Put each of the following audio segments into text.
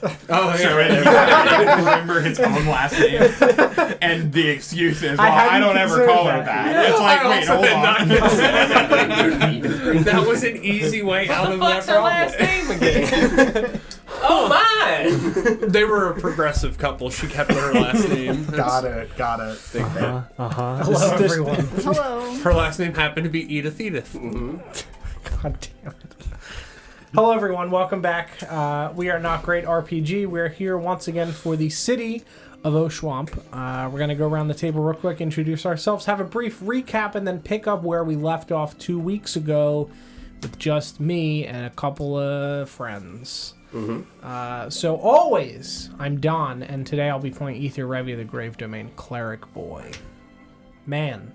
Oh, yeah, right. He can't remember his own last name. And the excuse is, well, I don't ever call her that. Yeah. It's like, wait, hold on. That was an easy way out of that problem. Last name again? Oh, my! They were a progressive couple. She kept her last name. Got it. Hello, everyone. Hello. Her last name happened to be Edith. God damn it. Hello, everyone. Welcome back. We are NotGreatRPG. We're here once again for the City of Oshuamp. We're going to go around the table real quick, introduce ourselves, have a brief recap, and then pick up where we left off 2 weeks ago with just me and a couple of friends. So always, I'm Don, and today I'll be playing Ethir, the Grave Domain Cleric Boy. Man.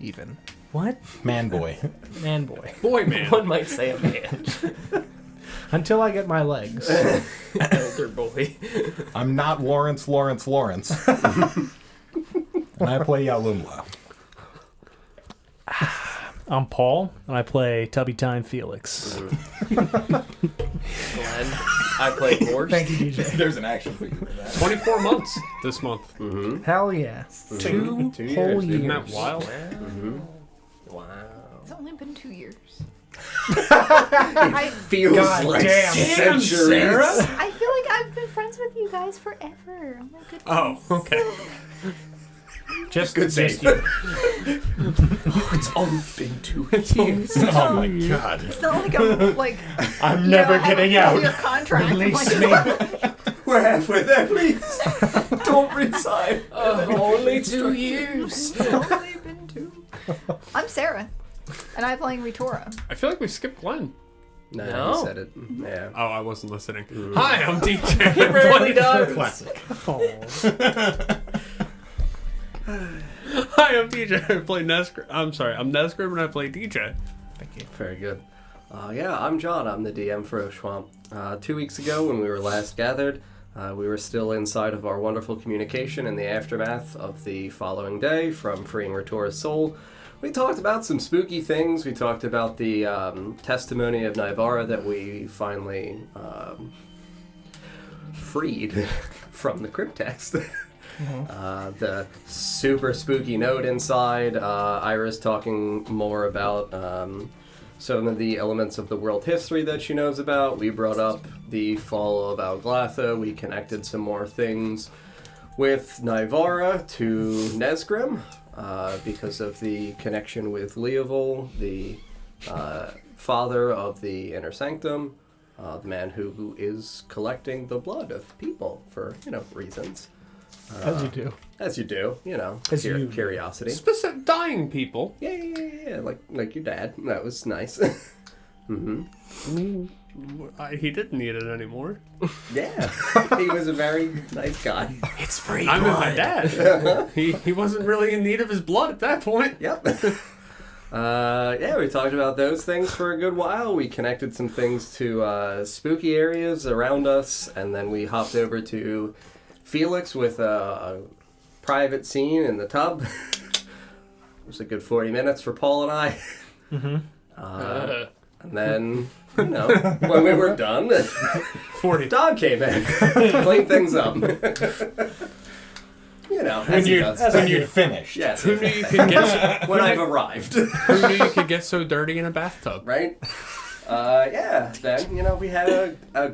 Even. What? Man boy. Man boy. Boy, man. One might say a man. Until I get my legs. Elder boy. I'm not Lawrence. And I play Yalumla. I'm Paul, and I play Tubby Time Felix. Glenn. I play Horse. Thank you, DJ. There's an action figure for that. 24 months this month. Hell yeah. Two whole years. Isn't that wild? Wow. It's only been 2 years. Feels God like damn. centuries. Sarah? I feel like I've been friends with you guys forever. Oh my goodness. Oh, okay. Just Good just save. you. It's only been 2 years. Oh my god. It's not like I'm like. I'm you never know, I have getting a out. 4-year contract. Release I'm me. like, We're halfway there, please. Don't resign. Only 2 years. It's only been 2. I'm Sarah, and I'm playing Ritora. I feel like we skipped Glenn. No, No. he said it. Yeah. Oh, I wasn't listening. Hi, I'm DJ. He really does. Classic. Hi, I'm DJ. I play Nesgrim. I'm sorry, I'm Nesgrim and I play DJ. Thank you. Very good. Yeah, I'm John. I'm the DM for Oshuamp. 2 weeks ago, when we were last gathered, we were still inside of our wonderful communication in the aftermath of the following day from freeing Ritora's soul. We talked about some spooky things. We talked about the testimony of Naivara that we finally freed from the crypt text. The super spooky note inside, Iris talking more about some of the elements of the world history that she knows about. We brought up the fall of Alglatha. We connected some more things with Naivara to Nesgrim because of the connection with Leovul, the father of the Inner Sanctum, the man who is collecting the blood of people for, reasons. As you do. As you do, As you- curiosity. Specific dying people. Yeah, like your dad. That was nice. He didn't need it anymore. Yeah, he was a very nice guy. It's free. I'm with my dad. He wasn't really in need of his blood at that point. Yep. Yeah, we talked about those things for a good while. We connected some things to spooky areas around us, and then we hopped over to Felix with a private scene in the tub. It was a good 40 minutes for Paul and I. And then, when we were done, 40. Don came in, cleaned things up. As he does. When you'd finished. Yes, Who knew you could get when I've arrived. Who knew you could get so dirty in a bathtub? Right? Yeah, then, we had a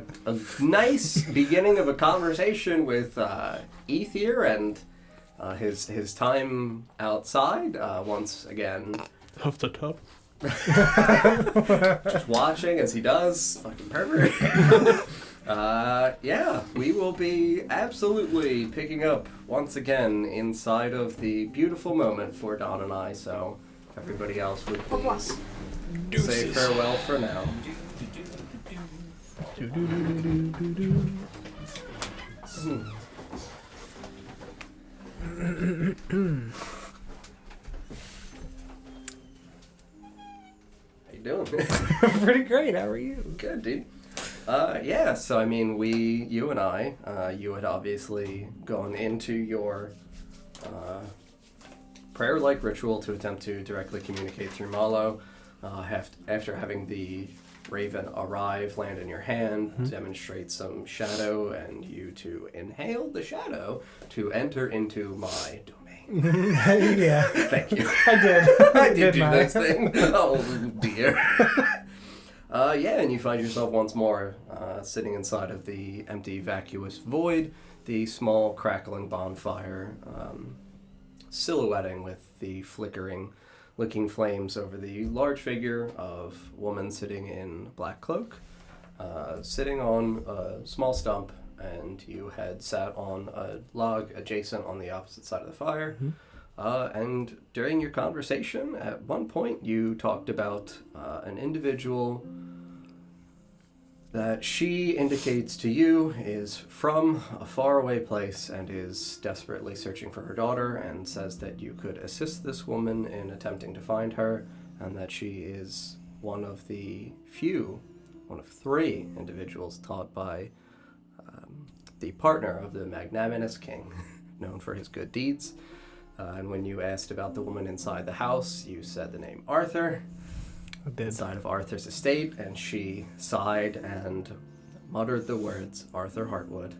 nice beginning of a conversation with Ethir and his time outside, once again. Of the tub? Just watching as he does. Fucking pervert. Yeah, we will be absolutely picking up once again inside of the beautiful moment for Don and I, so if everybody else would please say farewell for now. How you doing? Pretty great. How are you? Good, dude. Yeah, so you and I, you had obviously gone into your prayer-like ritual to attempt to directly communicate through Malo, after having the raven arrive, land in your hand, demonstrate some shadow, and you to inhale the shadow to enter into my domain. Yeah, Thank you. I did. I did do mine. this thing. Oh, dear. Yeah, and you find yourself once more sitting inside of the empty, vacuous void, the small, crackling bonfire, silhouetting with the flickering, licking flames over the large figure of a woman sitting in black cloak, sitting on a small stump, and you had sat on a log adjacent on the opposite side of the fire. And during your conversation, at one point, you talked about an individual that she indicates to you is from a faraway place and is desperately searching for her daughter, and says that you could assist this woman in attempting to find her, and that she is one of three individuals taught by the partner of the magnanimous king, known for his good deeds. And when you asked about the woman inside the house, you said the name Arthur. I did. Inside of Arthur's estate, and she sighed and muttered the words, Arthur Hartwood.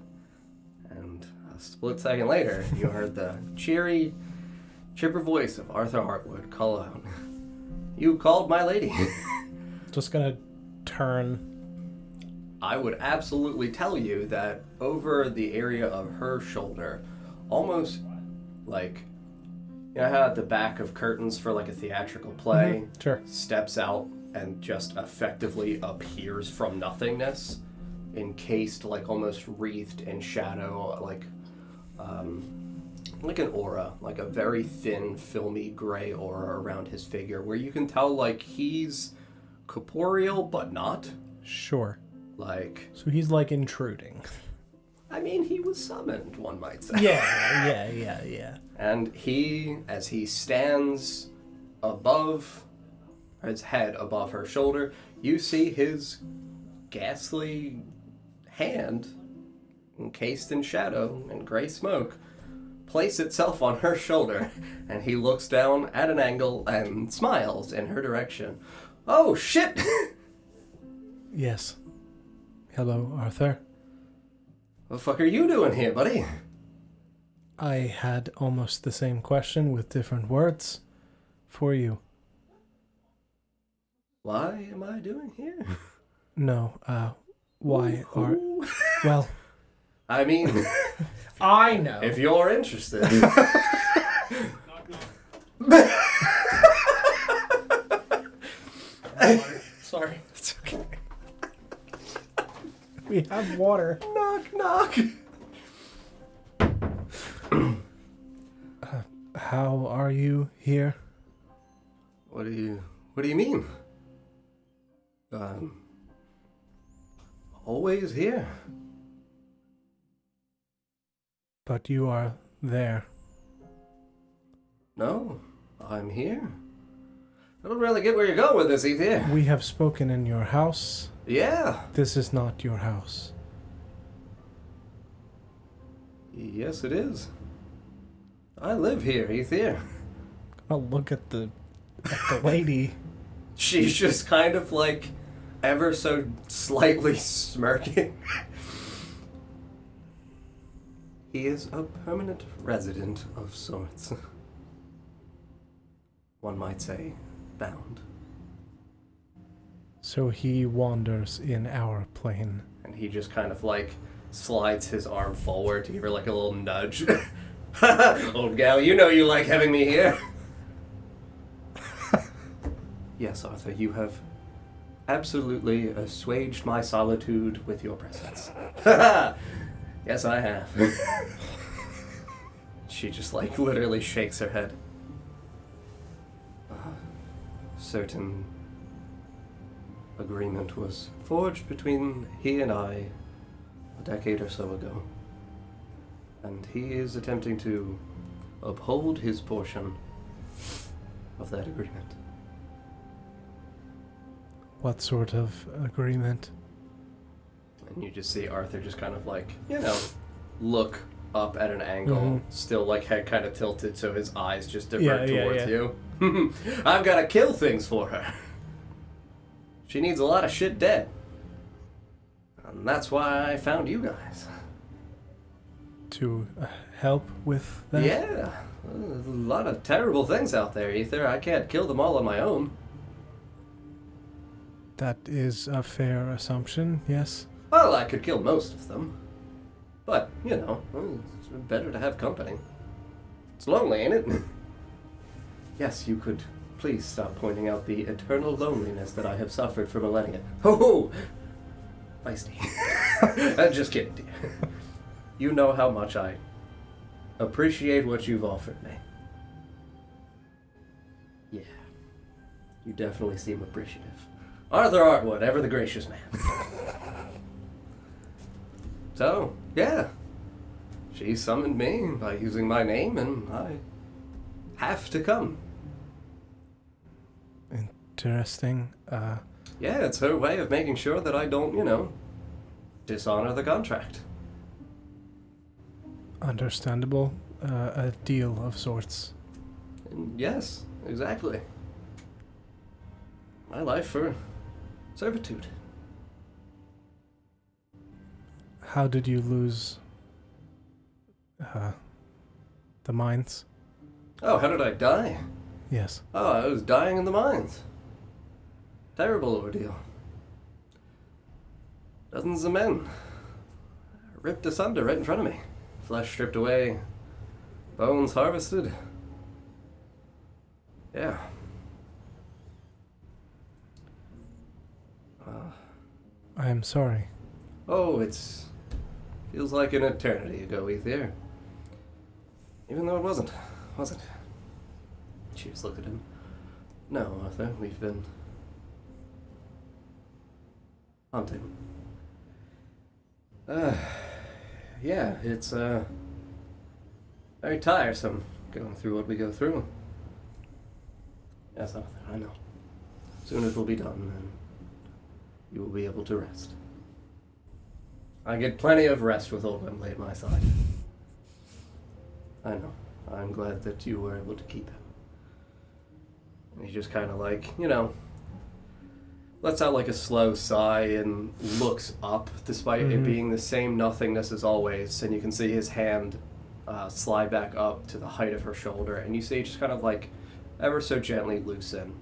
And a split second later, you heard the cheery, chipper voice of Arthur Hartwood call out, "You called my lady." Just gonna turn. I would absolutely tell you that over the area of her shoulder, almost like, you know how at the back of curtains for like a theatrical play, Sure. steps out and just effectively appears from nothingness, encased, like almost wreathed in shadow, like an aura, like a very thin, filmy gray aura around his figure, where you can tell like he's corporeal but not. Sure. Like, So he's like intruding. I mean, he was summoned, one might say. Yeah. And he, as he stands above, his head above her shoulder, you see his ghastly hand, encased in shadow and gray smoke, place itself on her shoulder, and he looks down at an angle and smiles in her direction. Oh, shit! Yes. Hello, Arthur. What the fuck are you doing here, buddy? I had almost the same question with different words for you. Why am I doing here? No, why are... Ooh. Well, I mean, I know. if you're interested. Sorry. It's okay. We have water. Knock, knock. How are you here? What do you mean? Always here. But you are there. No, I'm here. I don't really get where you're going with this, Ethir. We have spoken in your house. Yeah. This is not your house. Yes, it is. I live here, Ethir. I'll look at the lady. She's just kind of like ever so slightly smirking. He is a permanent resident of sorts. One might say, bound. So he wanders in our plane. And he just kind of like slides his arm forward to give her like a little nudge. Old gal, you know you like having me here. Yes, Arthur, you have absolutely assuaged my solitude with your presence. Yes, I have. She just like literally shakes her head. Certain agreement was forged between he and I a decade or so ago. And he is attempting to uphold his portion of that agreement. What sort of agreement? And you just see Arthur just kind of like, look up at an angle, still like head kind of tilted so his eyes just divert towards you. I've got to kill things for her. She needs a lot of shit dead. And that's why I found you guys. To help with that? Yeah. There's a lot of terrible things out there, Ethir. I can't kill them all on my own. That is a fair assumption, yes. Well, I could kill most of them. But, you know, it's better to have company. It's lonely, ain't it? Yes, you could please stop pointing out the eternal loneliness that I have suffered for millennia. Ho-ho! Feisty. I'm just kidding, dear. You know how much I appreciate what you've offered me. Yeah. You definitely seem appreciative. Arthur Artwood, ever the gracious man. So, yeah. She summoned me by using my name, and I have to come. Interesting. Yeah, it's her way of making sure that I don't, you know, dishonor the contract. Understandable. A deal of sorts. And yes, exactly. My life for servitude. How did you lose the mines? Oh, how did I die? Yes. Oh, I was dying in the mines. Terrible ordeal. Dozens of men ripped asunder right in front of me. Flesh stripped away, bones harvested. Yeah. I am sorry. Oh, feels like an eternity ago, Ethir. Even though it wasn't, was it? She just looked at him. No, Arthur, we've been hunting. Yeah, it's very tiresome going through what we go through. Yes, Arthur, I know. Soon it will be done, and you will be able to rest. I get plenty of rest with old Wembley at my side. I know. I'm glad that you were able to keep him. And he just kind of like, you know, lets out like a slow sigh and looks up, despite it being the same nothingness as always. And you can see his hand slide back up to the height of her shoulder. And you see just kind of like ever so gently loosen.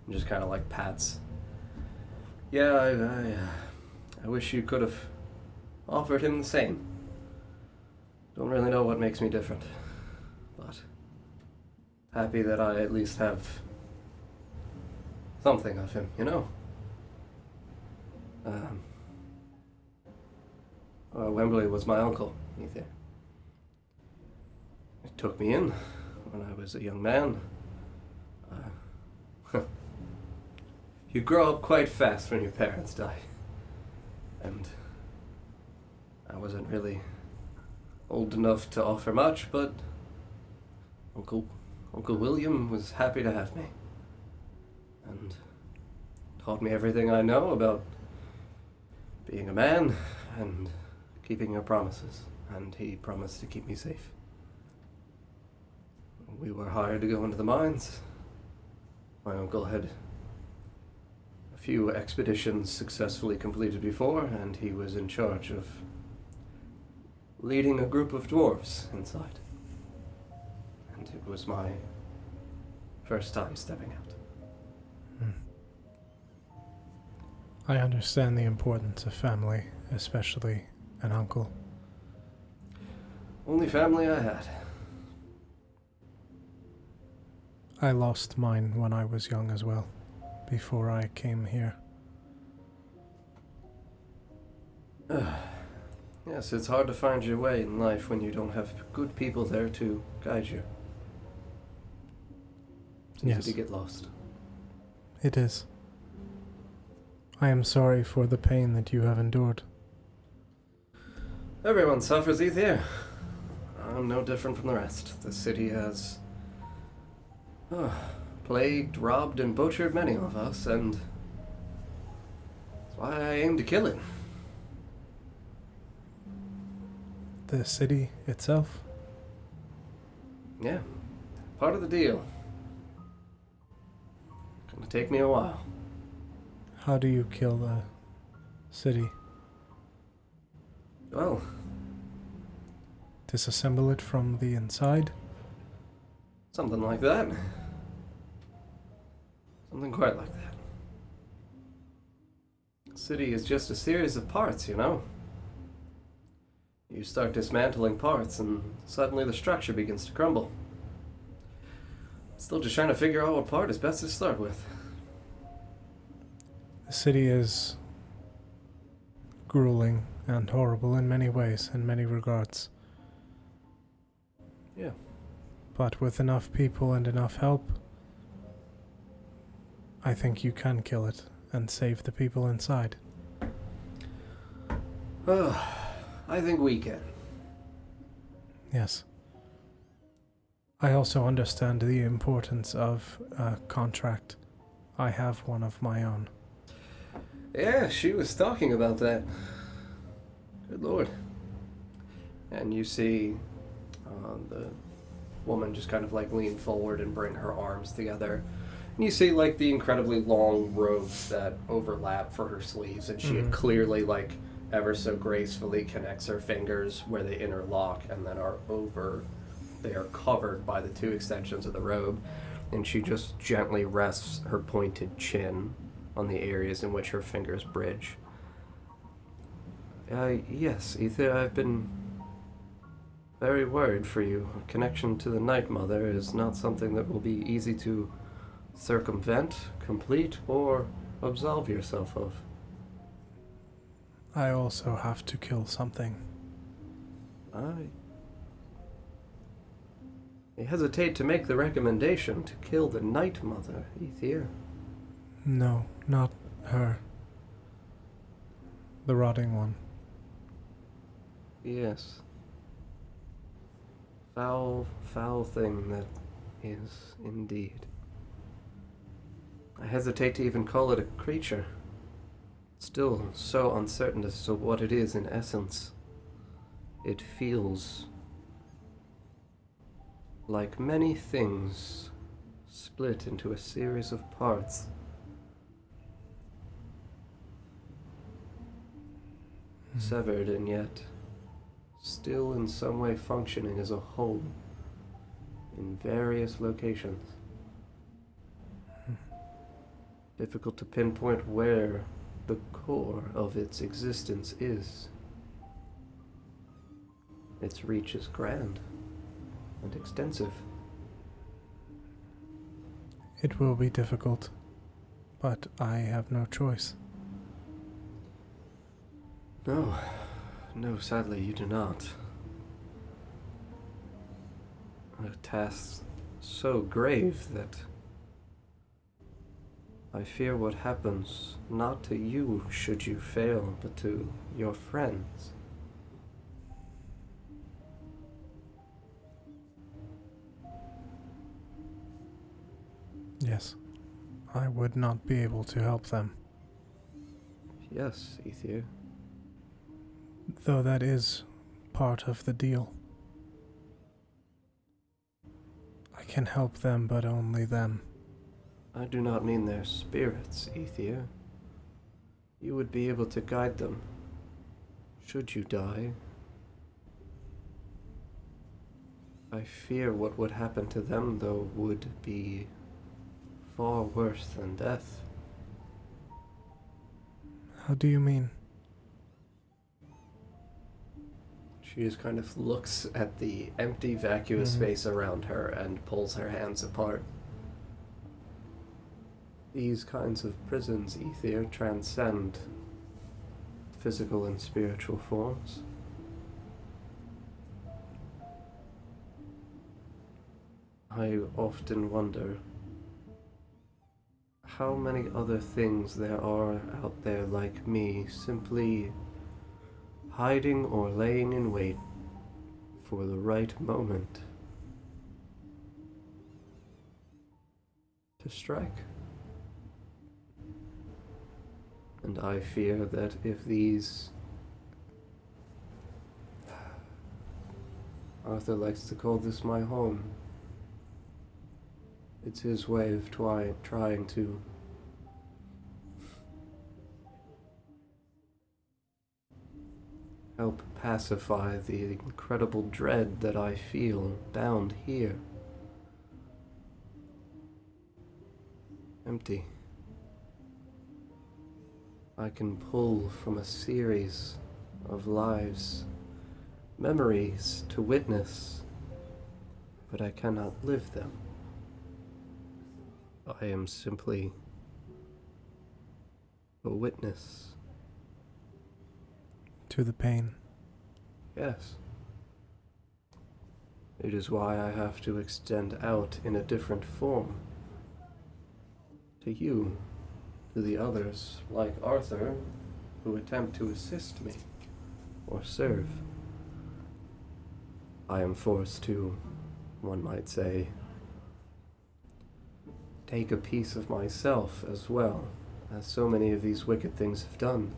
And just kind of like pats. Yeah, I wish you could have offered him the same. Don't really know what makes me different. But happy that I at least have something of him, you know? Wembley was my uncle, Ethir. He took me in when I was a young man. You grow up quite fast when your parents die. And I wasn't really old enough to offer much, but Uncle William was happy to have me. And taught me everything I know about being a man and keeping your promises. And he promised to keep me safe. We were hired to go into the mines. My uncle had a few expeditions successfully completed before, and he was in charge of leading a group of dwarves inside. And it was my first time stepping out. I understand the importance of family, especially an uncle. Only family I had. I lost mine when I was young as well, before I came here. Yes, it's hard to find your way in life when you don't have good people there to guide you. It's easy Yes. to get lost. It is. I am sorry for the pain that you have endured. Everyone suffers, Ethir. I'm no different from the rest. The city has plagued, robbed, and butchered many of us, and that's why I aim to kill it. The city itself? Yeah, part of the deal. Gonna take me a while. How do you kill the city? Well, Disassemble it from the inside? something like that. Something quite like that. The city is just a series of parts, you know? You start dismantling parts, and suddenly the structure begins to crumble. Still just trying to figure out what part is best to start with. The city is grueling and horrible in many ways, in many regards. Yeah. But with enough people and enough help, I think you can kill it and save the people inside. I think we can. Yes. I also understand the importance of a contract. I have one of my own. Yeah, she was talking about that. Good lord. And you see the woman just kind of like lean forward and bring her arms together. And you see like the incredibly long robes that overlap for her sleeves, and she clearly like ever so gracefully connects her fingers where they interlock and then are over. They are covered by the two extensions of the robe, and she just gently rests her pointed chin on the areas in which her fingers bridge. Yes, Ethir, I've been very worried for you. A connection to the Night Mother is not something that will be easy to circumvent, complete, or absolve yourself of. I also have to kill something. I hesitate to make the recommendation to kill the Night Mother, Ethir. No, not her. The rotting one. Yes. Foul, foul thing that is, indeed. I hesitate to even call it a creature. Still so uncertain as to what it is in essence. It feels like many things split into a series of parts. Severed and yet still in some way functioning as a whole in various locations. Difficult to pinpoint where the core of its existence is. Its reach is grand and extensive. It will be difficult, but I have no choice. No, sadly you do not. A task so grave that I fear what happens not to you should you fail, but to your friends. Yes, I would not be able to help them. Yes, Ethir. Though that is part of the deal. I can help them, but only them. I do not mean their spirits, Ethir. You would be able to guide them, should you die. I fear what would happen to them, though, would be far worse than death. How do you mean? She just kind of looks at the empty, vacuous space around her and pulls her hands apart. These kinds of prisons, Ethir, transcend physical and spiritual forms. I often wonder how many other things there are out there like me, simply hiding or laying in wait for the right moment to strike. And I fear that if these... Arthur likes to call this my home. It's his way of trying to help pacify the incredible dread that I feel bound here. Empty. I can pull from a series of lives, memories to witness, but I cannot live them. I am simply a witness. To the pain. Yes. It is why I have to extend out in a different form. To you, to the others, like Arthur, who attempt to assist me or serve. I am forced to, one might say, take a piece of myself as well, as so many of these wicked things have done.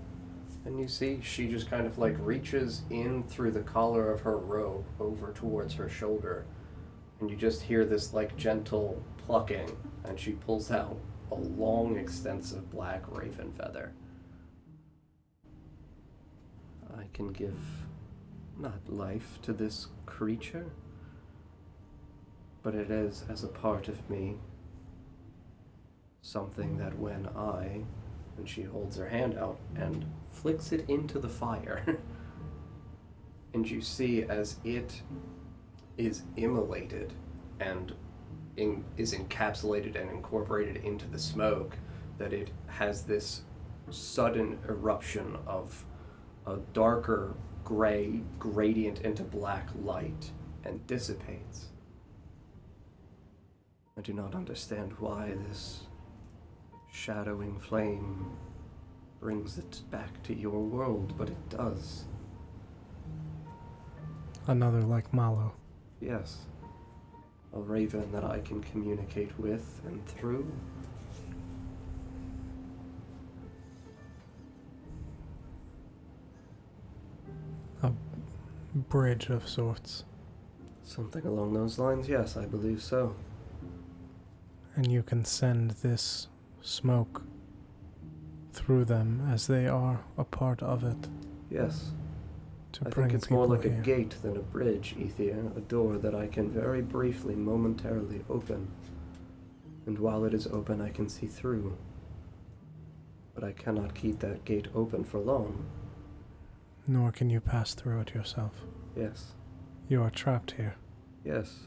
And you see, she just kind of like reaches in through the collar of her robe over towards her shoulder. And you just hear this like gentle plucking, and she pulls out a long, extensive black raven feather. I can give not life to this creature, but it is, as a part of me, something that when and she holds her hand out and flicks it into the fire, and you see as it is immolated and is encapsulated and incorporated into the smoke, that it has this sudden eruption of a darker gray gradient into black light and dissipates. I do not understand why this shadowing flame brings it back to your world, but it does. Another like Malo. Yes. A raven that I can communicate with and through. A bridge of sorts. Something along those lines, yes, I believe so. And you can send this smoke through them as they are a part of it. Yes. To I bring think it's people more like here. a gate than a bridge, Ethir, a door that I can very briefly, momentarily open. And while it is open, I can see through. But I cannot keep that gate open for long. Nor can you pass through it yourself. Yes. You are trapped here. Yes.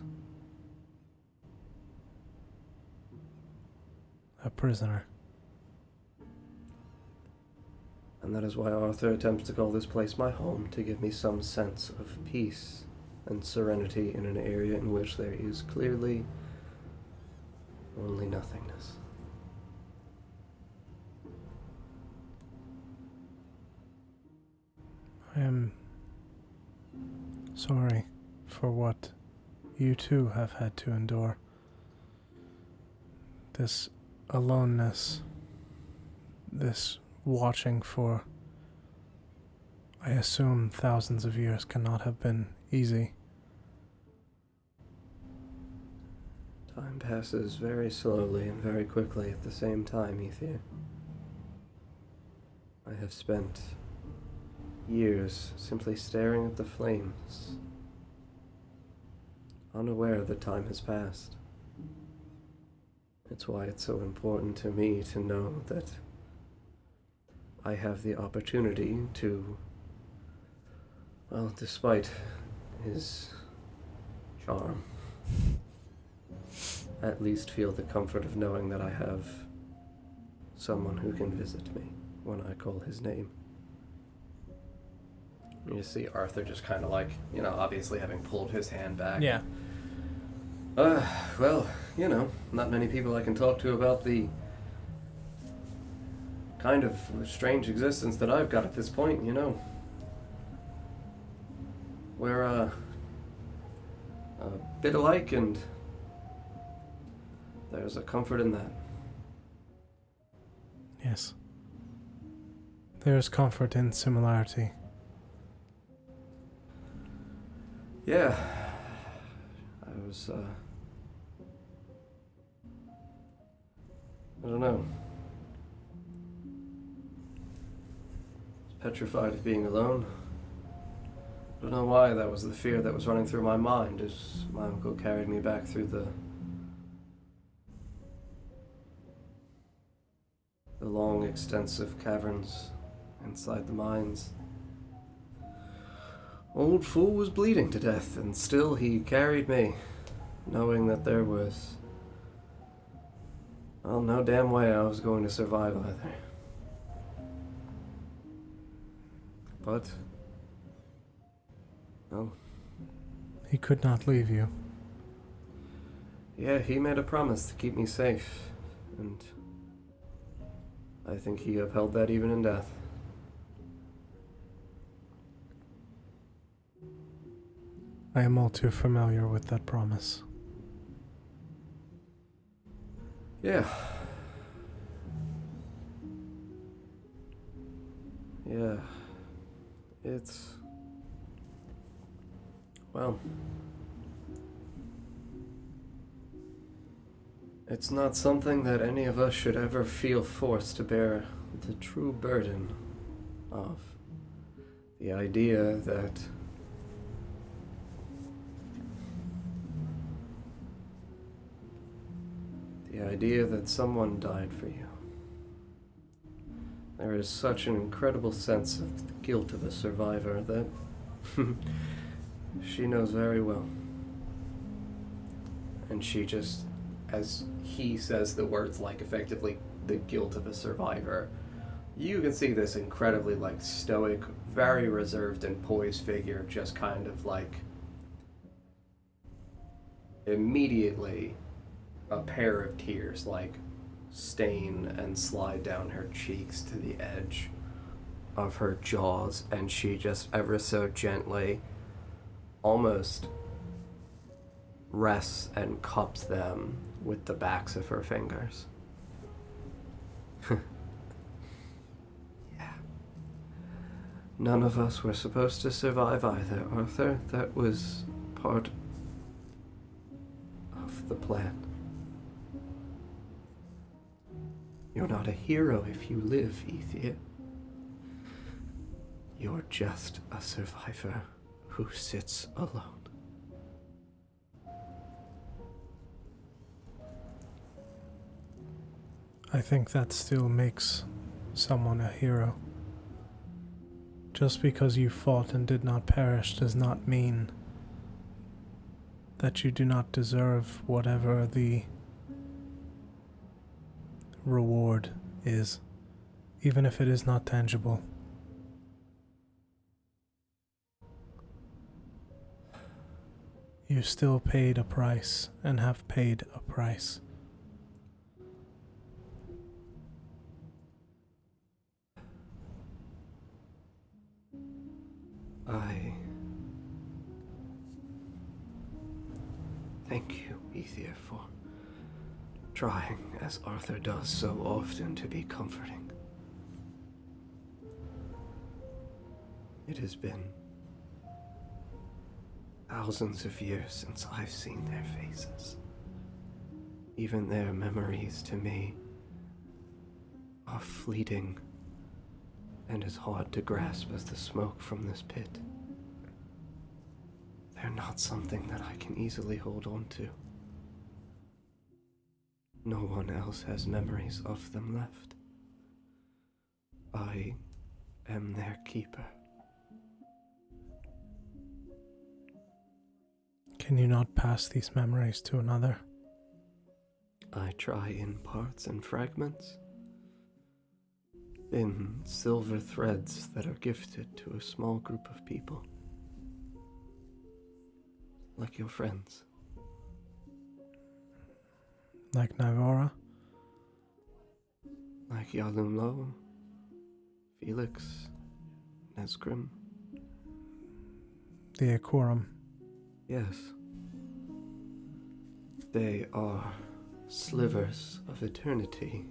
A prisoner. And that is why Arthur attempts to call this place my home, to give me some sense of peace and serenity in an area in which there is clearly only nothingness. I am sorry for what you too have had to endure. This aloneness, this watching for, I assume, thousands of years cannot have been easy. Time passes very slowly and very quickly at the same time, Ethir. I have spent years simply staring at the flames, unaware that time has passed. It's why it's so important to me to know that I have the opportunity to, well, despite his charm, at least feel the comfort of knowing that I have someone who can visit me when I call his name. You see Arthur just kind of like, obviously having pulled his hand back. Yeah. Well, not many people I can talk to about the kind of strange existence that I've got at this point, We're, a bit alike, and there's a comfort in that. Yes. There is comfort in similarity. Yeah. I was, I don't know. Petrified of being alone. I don't know why that was the fear that was running through my mind as my uncle carried me back through the long, extensive caverns inside the mines. Old fool was bleeding to death, and still he carried me, knowing that there was, well, no damn way I was going to survive either. But, well, He could not leave you. yeah, he made a promise to keep me safe, and I think he upheld that even in death. I am all too familiar with that promise. Yeah. Yeah. It's... well... it's not something that any of us should ever feel forced to bear the true burden of. The idea that someone died for you. There is such an incredible sense of the guilt of a survivor that she knows very well. And she just, as he says the words like effectively the guilt of a survivor, you can see this incredibly like stoic, very reserved and poised figure just kind of like immediately a pair of tears like stain and slide down her cheeks to the edge of her jaws, and she just ever so gently almost rests and cups them with the backs of her fingers. Yeah. None of us were supposed to survive either, Arthur. That was part of the plan. You're not a hero if you live, Ethir. You're just a survivor who sits alone. I think that still makes someone a hero. Just because you fought and did not perish does not mean that you do not deserve whatever the reward is, even if it is not tangible. You still paid a price and have paid a price. I thank you, Ethir, for trying, as Arthur does so often, to be comforting. It has been thousands of years since I've seen their faces. Even their memories to me are fleeting and as hard to grasp as the smoke from this pit. They're not something that I can easily hold on to. No one else has memories of them left. I am their keeper. Can you not pass these memories to another? I try in parts and fragments, in silver threads that are gifted to a small group of people, like your friends. Like Nivora? Like Yalumlo, Felix, Nesgrim. The Akorum. Yes. They are slivers of eternity.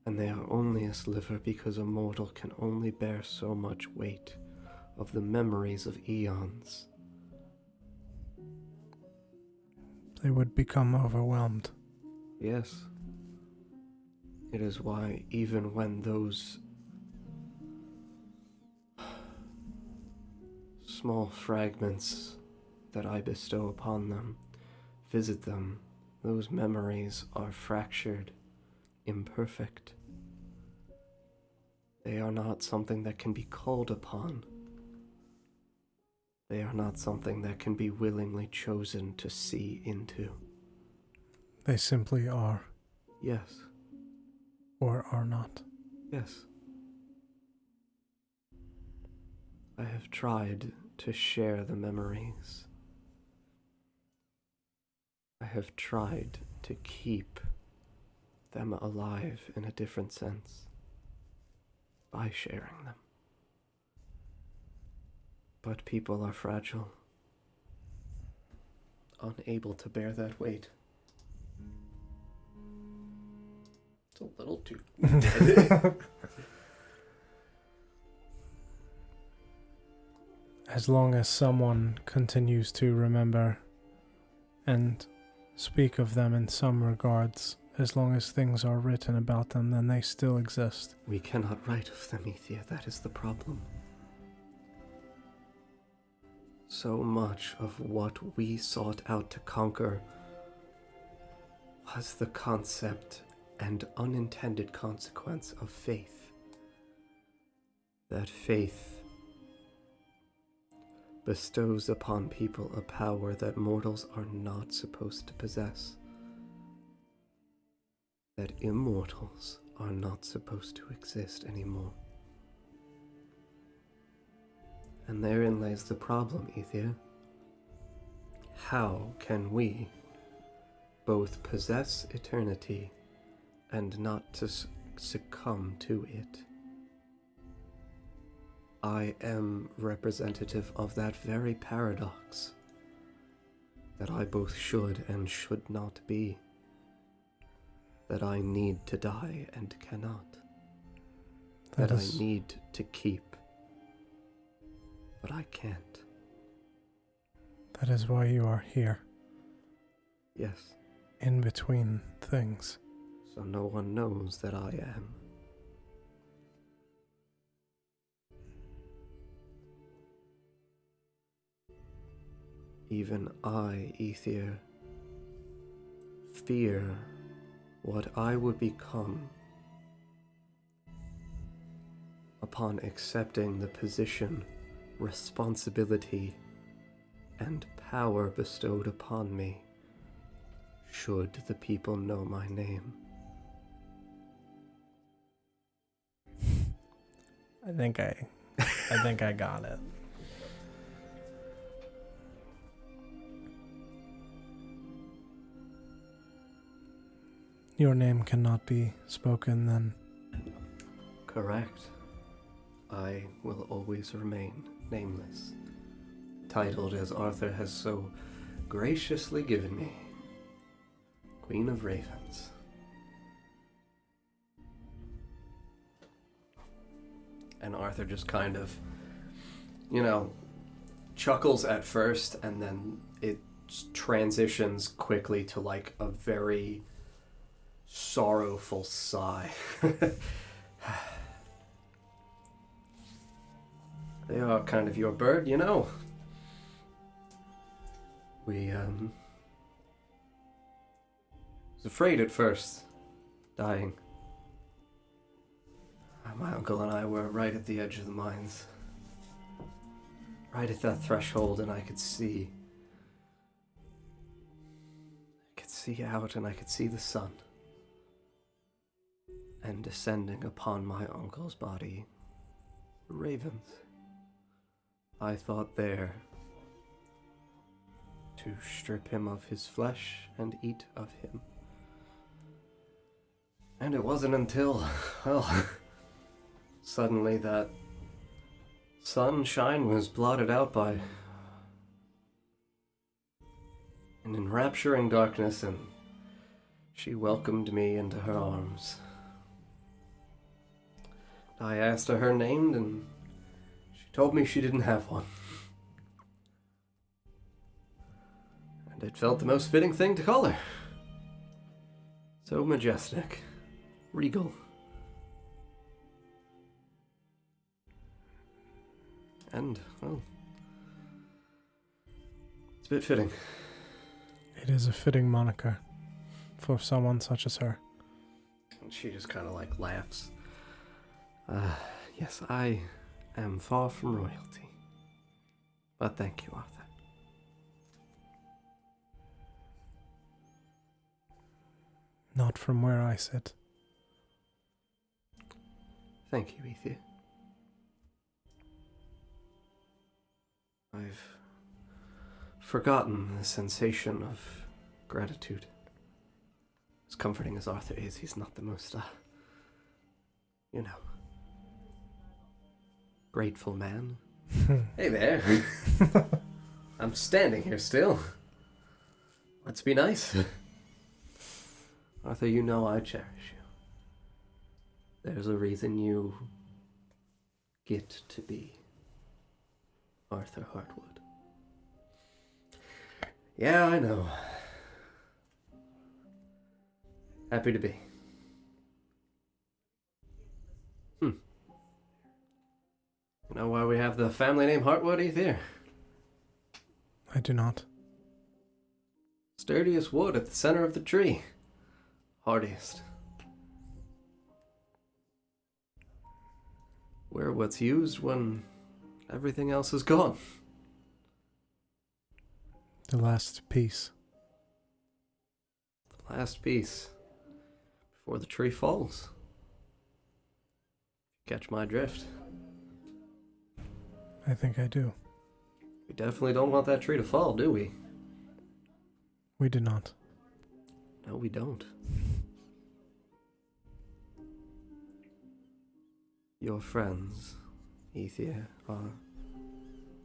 And they are only a sliver because a mortal can only bear so much weight of the memories of eons. They would become overwhelmed. Yes. It is why even when those small fragments that I bestow upon them, visit them, those memories are fractured, imperfect. They are not something that can be called upon. They are not something that can be willingly chosen to see into. They simply are. Yes. Or are not. Yes. I have tried to share the memories. I have tried to keep them alive in a different sense by sharing them. But people are fragile, unable to bear that weight. It's a little too... As long as someone continues to remember and speak of them in some regards, as long as things are written about them, then they still exist. We cannot write of them, Ethir. That is the problem. So much of what we sought out to conquer was the concept and unintended consequence of faith. That faith bestows upon people a power that mortals are not supposed to possess. That immortals are not supposed to exist anymore. And therein lays the problem, Ethir. How can we both possess eternity and not to succumb to it? I am representative of that very paradox that I both should and should not be. That I need to die and cannot. That I need to keep, but I can't. That is why you are here. Yes. In between things. So no one knows that I am. Even I, Ethir, fear what I would become upon accepting the position, responsibility, and power bestowed upon me, should the people know my name. I think I got it. Your name cannot be spoken then. Correct. I will always remain nameless, titled as Arthur has so graciously given me, Queen of Ravens. And Arthur just kind of, chuckles at first, and then it transitions quickly to like a very sorrowful sigh. They are kind of your bird, We, was afraid at first, dying. My uncle and I were right at the edge of the mines. Right at that threshold, and I could see out, and I could see the sun. And descending upon my uncle's body, ravens. I thought there to strip him of his flesh and eat of him. And it wasn't until, suddenly that sunshine was blotted out by an enrapturing darkness, and she welcomed me into her arms. I asked her name, and she told me she didn't have one. And it felt the most fitting thing to call her. So majestic, regal. And, a bit fitting. It is a fitting moniker for someone such as her. And she just kind of like laughs. Yes, I am far from royalty. But thank you, Arthur. Not from where I sit. Thank you, Ethir. I've forgotten the sensation of gratitude. As comforting as Arthur is, he's not the most, grateful man. Hey there. I'm standing here still. Let's be nice. Arthur, you know I cherish you. There's a reason you get to be Arthur Hartwood. Yeah, I know. Happy to be. You know why we have the family name Hartwood, Ethir? I do not. Sturdiest wood at the center of the tree. Hardiest. We're what's used when everything else is gone. The last piece. The last piece. Before the tree falls. Catch my drift. I think I do. We definitely don't want that tree to fall, do we? We do not. No, we don't. Your friends, Ethir, are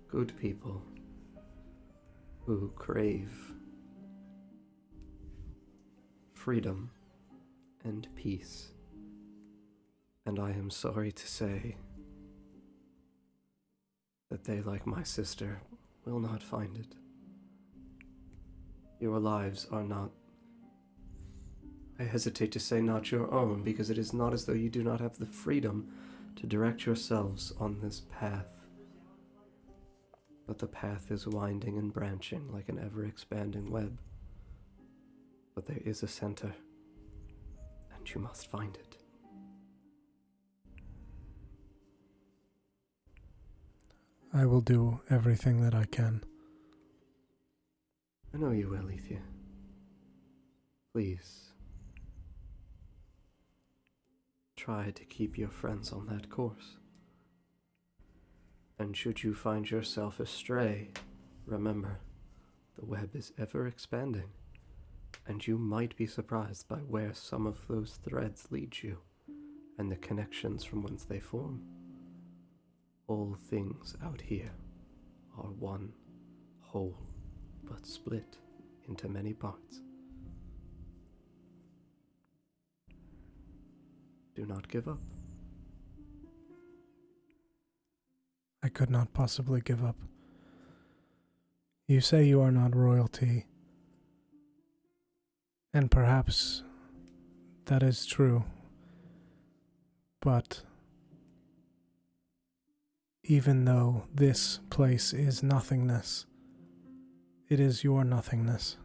good people who crave freedom and peace. And I am sorry to say that they, like my sister, will not find it. Your lives are not, I hesitate to say not your own, because it is not as though you do not have the freedom to direct yourselves on this path. But the path is winding and branching like an ever-expanding web. But there is a center, and you must find it. I will do everything that I can. I know you will, Ethir. Please. Try to keep your friends on that course. And should you find yourself astray, remember, the web is ever expanding, and you might be surprised by where some of those threads lead you, and the connections from whence they form. All things out here are one whole, but split into many parts. Do not give up. I could not possibly give up. You say you are not royalty, and perhaps that is true, but even though this place is nothingness, it is your nothingness,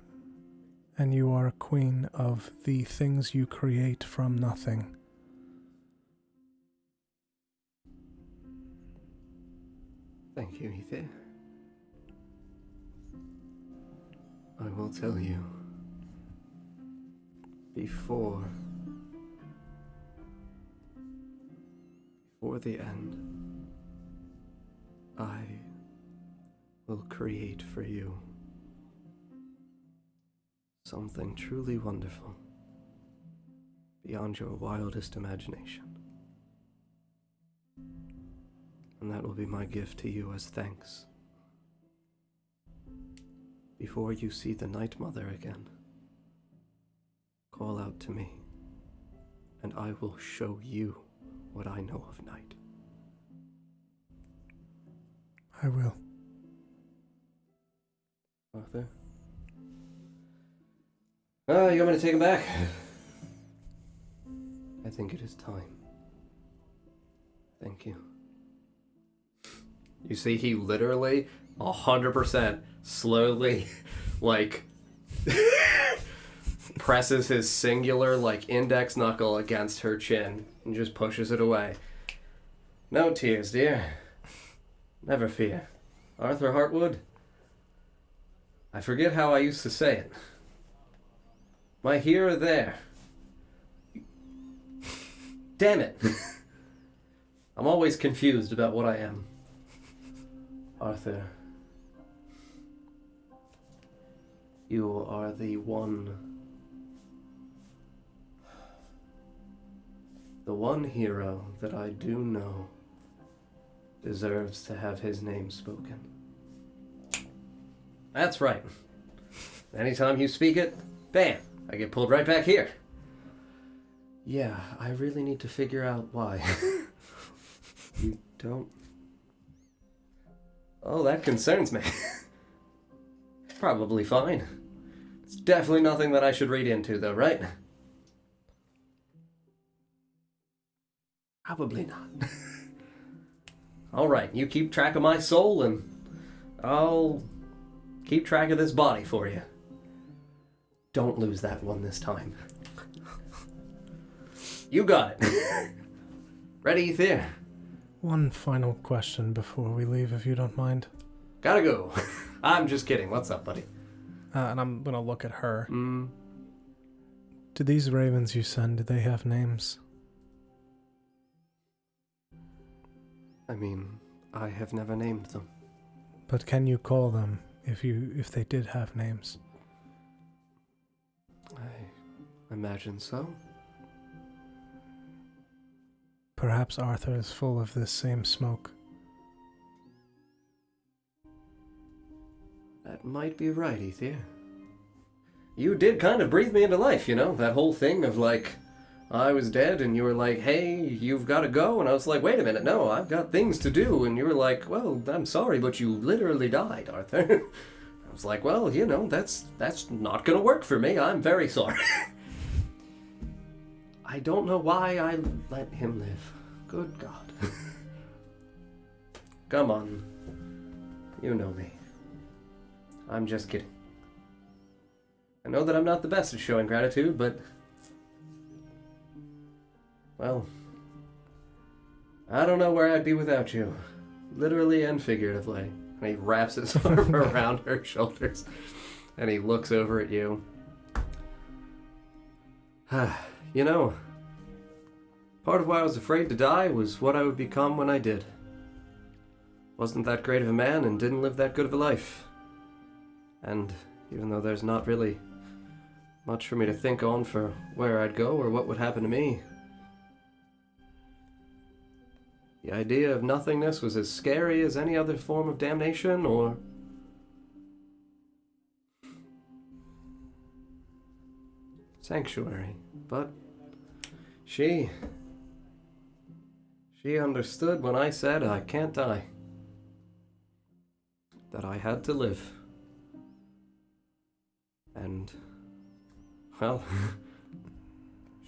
and you are a queen of the things you create from nothing. Thank you, Ethir. I will tell you, before the end, I will create for you something truly wonderful, beyond your wildest imagination. And that will be my gift to you as thanks. Before you see the Night Mother again, call out to me, and I will show you what I know of night. I will. Arthur? You want me to take him back? I think it is time. Thank you. You see, he literally 100% slowly, like, presses his singular, like, index knuckle against her chin and just pushes it away. No tears, dear. Never fear. Arthur Hartwood, I forget how I used to say it. My here or there. Damn it. I'm always confused about what I am. Arthur, you are the one hero that I do know deserves to have his name spoken. That's right. Anytime you speak it, bam, I get pulled right back here. Yeah, I really need to figure out why. You don't... Oh, that concerns me. Probably fine. It's definitely nothing that I should read into, though, right? Probably not. Alright, you keep track of my soul, and I'll keep track of this body for you. Don't lose that one this time. You got it. Ready, Ethir? One final question before we leave, if you don't mind. Gotta go. I'm just kidding. What's up, buddy? And I'm gonna look at her. Mm. Do these ravens you send, do they have names? I mean, I have never named them. But can you call them if they did have names? I imagine so. Perhaps Arthur is full of this same smoke. That might be right, Ethir. You did kind of breathe me into life, you know? That whole thing of, like, I was dead, and you were like, hey, you've got to go. And I was like, wait a minute, no, I've got things to do. And you were like, well, I'm sorry, but you literally died, Arthur. I was like, well, you know, that's not going to work for me. I'm very sorry. I don't know why I let him live. Good God. Come on. You know me. I'm just kidding. I know that I'm not the best at showing gratitude, but... well... I don't know where I'd be without you. Literally and figuratively. And he wraps his arm around her shoulders. And he looks over at you. You know... part of why I was afraid to die was what I would become when I did. Wasn't that great of a man and didn't live that good of a life. And even though there's not really much for me to think on for where I'd go or what would happen to me, the idea of nothingness was as scary as any other form of damnation or... sanctuary. But she understood when I said I can't die. That I had to live. And, well,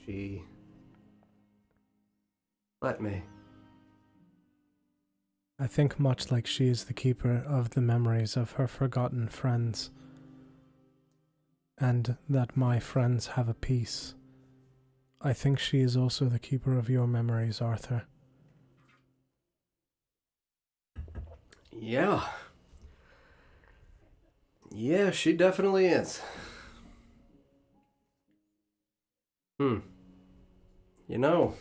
she let me. I think much like she is the keeper of the memories of her forgotten friends, and that my friends have a peace. I think she is also the keeper of your memories, Arthur. Yeah. Yeah, she definitely is. You know...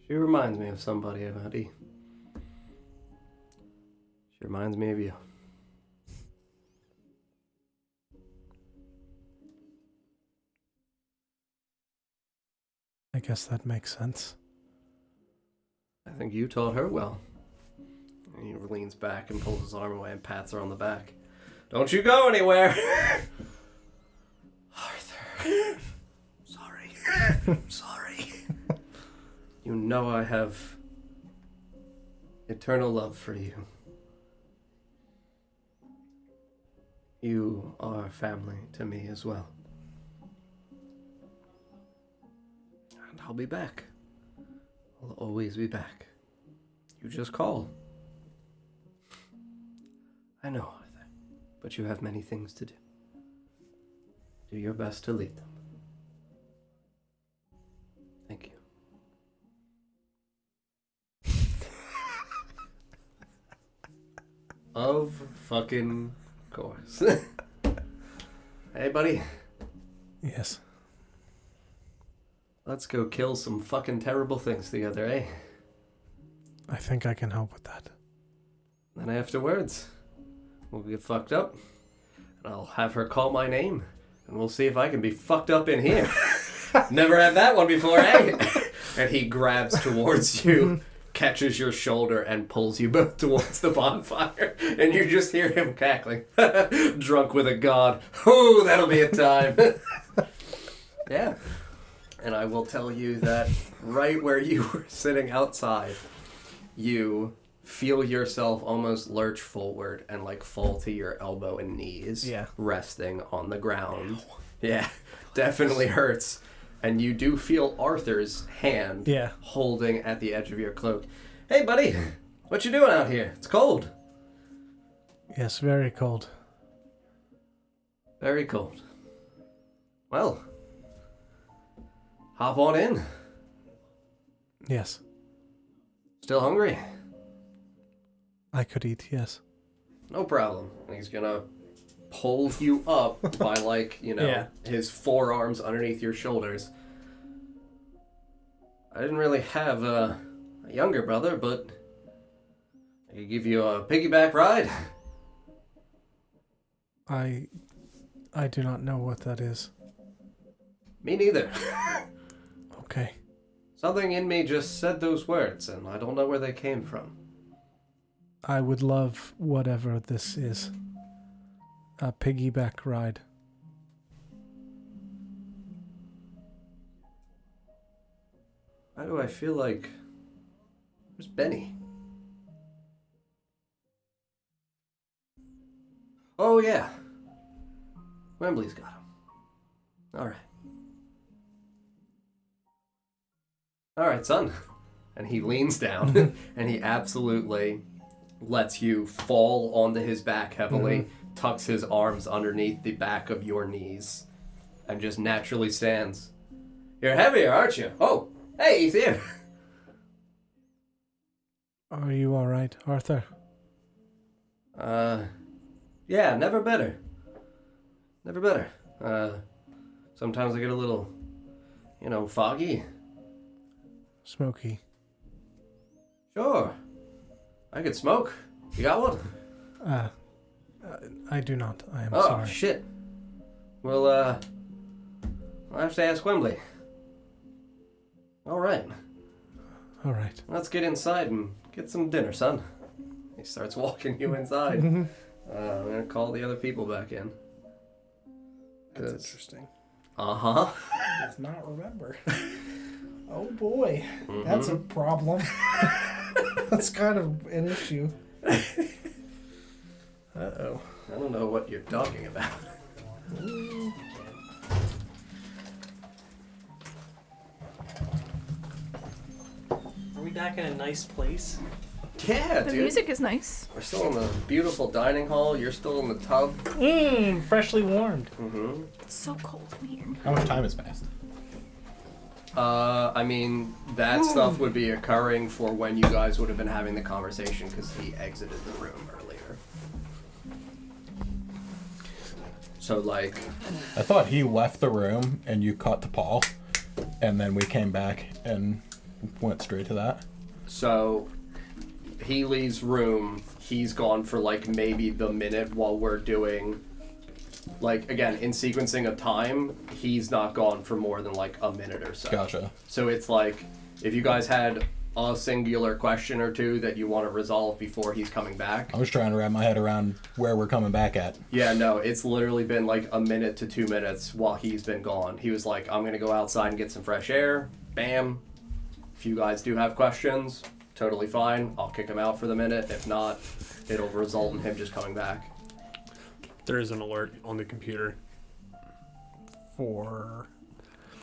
she reminds me of somebody, buddy. She reminds me of you. I guess that makes sense. I think you taught her well. And he leans back and pulls his arm away and pats her on the back. Don't you go anywhere! Arthur. Sorry. Sorry. You know I have eternal love for you. You are family to me as well. And I'll be back. I'll always be back. You just call. I know, Arthur, but you have many things to do. Do your best to lead them. Thank you. Of fucking course. Hey, buddy. Yes. Let's go kill some fucking terrible things together, eh? I think I can help with that. Then afterwards, we'll get fucked up, and I'll have her call my name, and we'll see if I can be fucked up in here. Never had that one before, eh? And he grabs towards you, catches your shoulder, and pulls you both towards the bonfire, and you just hear him cackling. Drunk with a god. Ooh, that'll be a time. Yeah. And I will tell you that right where you were sitting outside, you feel yourself almost lurch forward and like fall to your elbow and knees, resting on the ground. Yeah, definitely hurts. And you do feel Arthur's hand holding at the edge of your cloak. Hey, buddy, what you doing out here? It's cold. Yes, very cold. Very cold. Well, hop on in. Yes. Still hungry? I could eat, yes. No problem. And he's gonna pull you up by, like, you know, his forearms underneath your shoulders. I didn't really have a younger brother, but I could give you a piggyback ride. I do not know what that is. Me neither. Okay. Something in me just said those words, and I don't know where they came from. I would love whatever this is. A piggyback ride. Why do I feel like... Where's Benny? Oh, yeah. Wembley's got him. Alright. Alright, son. And he leans down, and he absolutely lets you fall onto his back heavily, tucks his arms underneath the back of your knees, and just naturally stands. You're heavier, aren't you? Oh, hey, Ethir. Are you alright, Arthur? Yeah, never better. Never better. Sometimes I get a little, you know, foggy. Smoky. Sure. I could smoke. You got one? I do not. I am Oh, sorry. shit. Well, I'll have to ask Wembley. Alright. Alright. Let's get inside and get some dinner, son. He starts walking you inside. I'm gonna call the other people back in. That's interesting. Uh-huh. Does not remember. Oh boy. That's a problem. That's kind of an issue. Uh-oh. I don't know what you're talking about. Are we back in a nice place? Yeah, The dude. music is nice. We're still in the beautiful dining hall. You're still in the tub. Freshly warmed. Mm-hmm. It's so cold in here. How much time has passed? I mean, that stuff would be occurring for when you guys would have been having the conversation because he exited the room earlier. So, like... I thought he left the room and you caught the Paul, and then we came back and went straight to that. So, he leaves room. He's gone for, like, maybe the minute while we're doing... Like, again, in sequencing of time, he's not gone for more than, like, a minute or so. Gotcha. So it's like, if you guys had a singular question or two that you want to resolve before he's coming back. I was trying to wrap my head around where we're coming back at. Yeah, no, it's literally been, like, a minute to 2 minutes while he's been gone. He was like, I'm going to go outside and get some fresh air. Bam. If you guys do have questions, totally fine. I'll kick him out for the minute. If not, it'll result in him just coming back. There is an alert on the computer. For...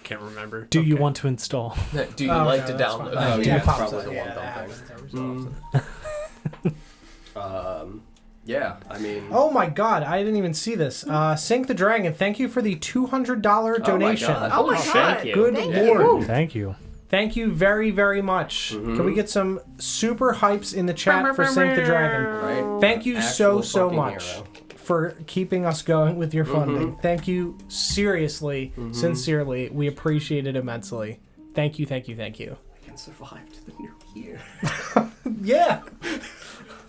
Can't remember. Do you want to install? Do you like to download? fine. Oh, Yeah, yeah, it pops probably up. the Yeah, one that dumb happens thing. every so often. Yeah, I mean... Oh my god, I didn't even see this. Sink the Dragon, thank you for the $200 donation. God. Oh my Thank god. you. Good Thank lord. Thank you. Thank you very, very much. Can we get some super hypes in the chat for Sink the Dragon? Right? Thank you Actual so fucking much hero. for keeping us going with your funding. Thank you seriously, sincerely. We appreciate it immensely. Thank you, thank you, thank you. I can survive to the new year. Yeah.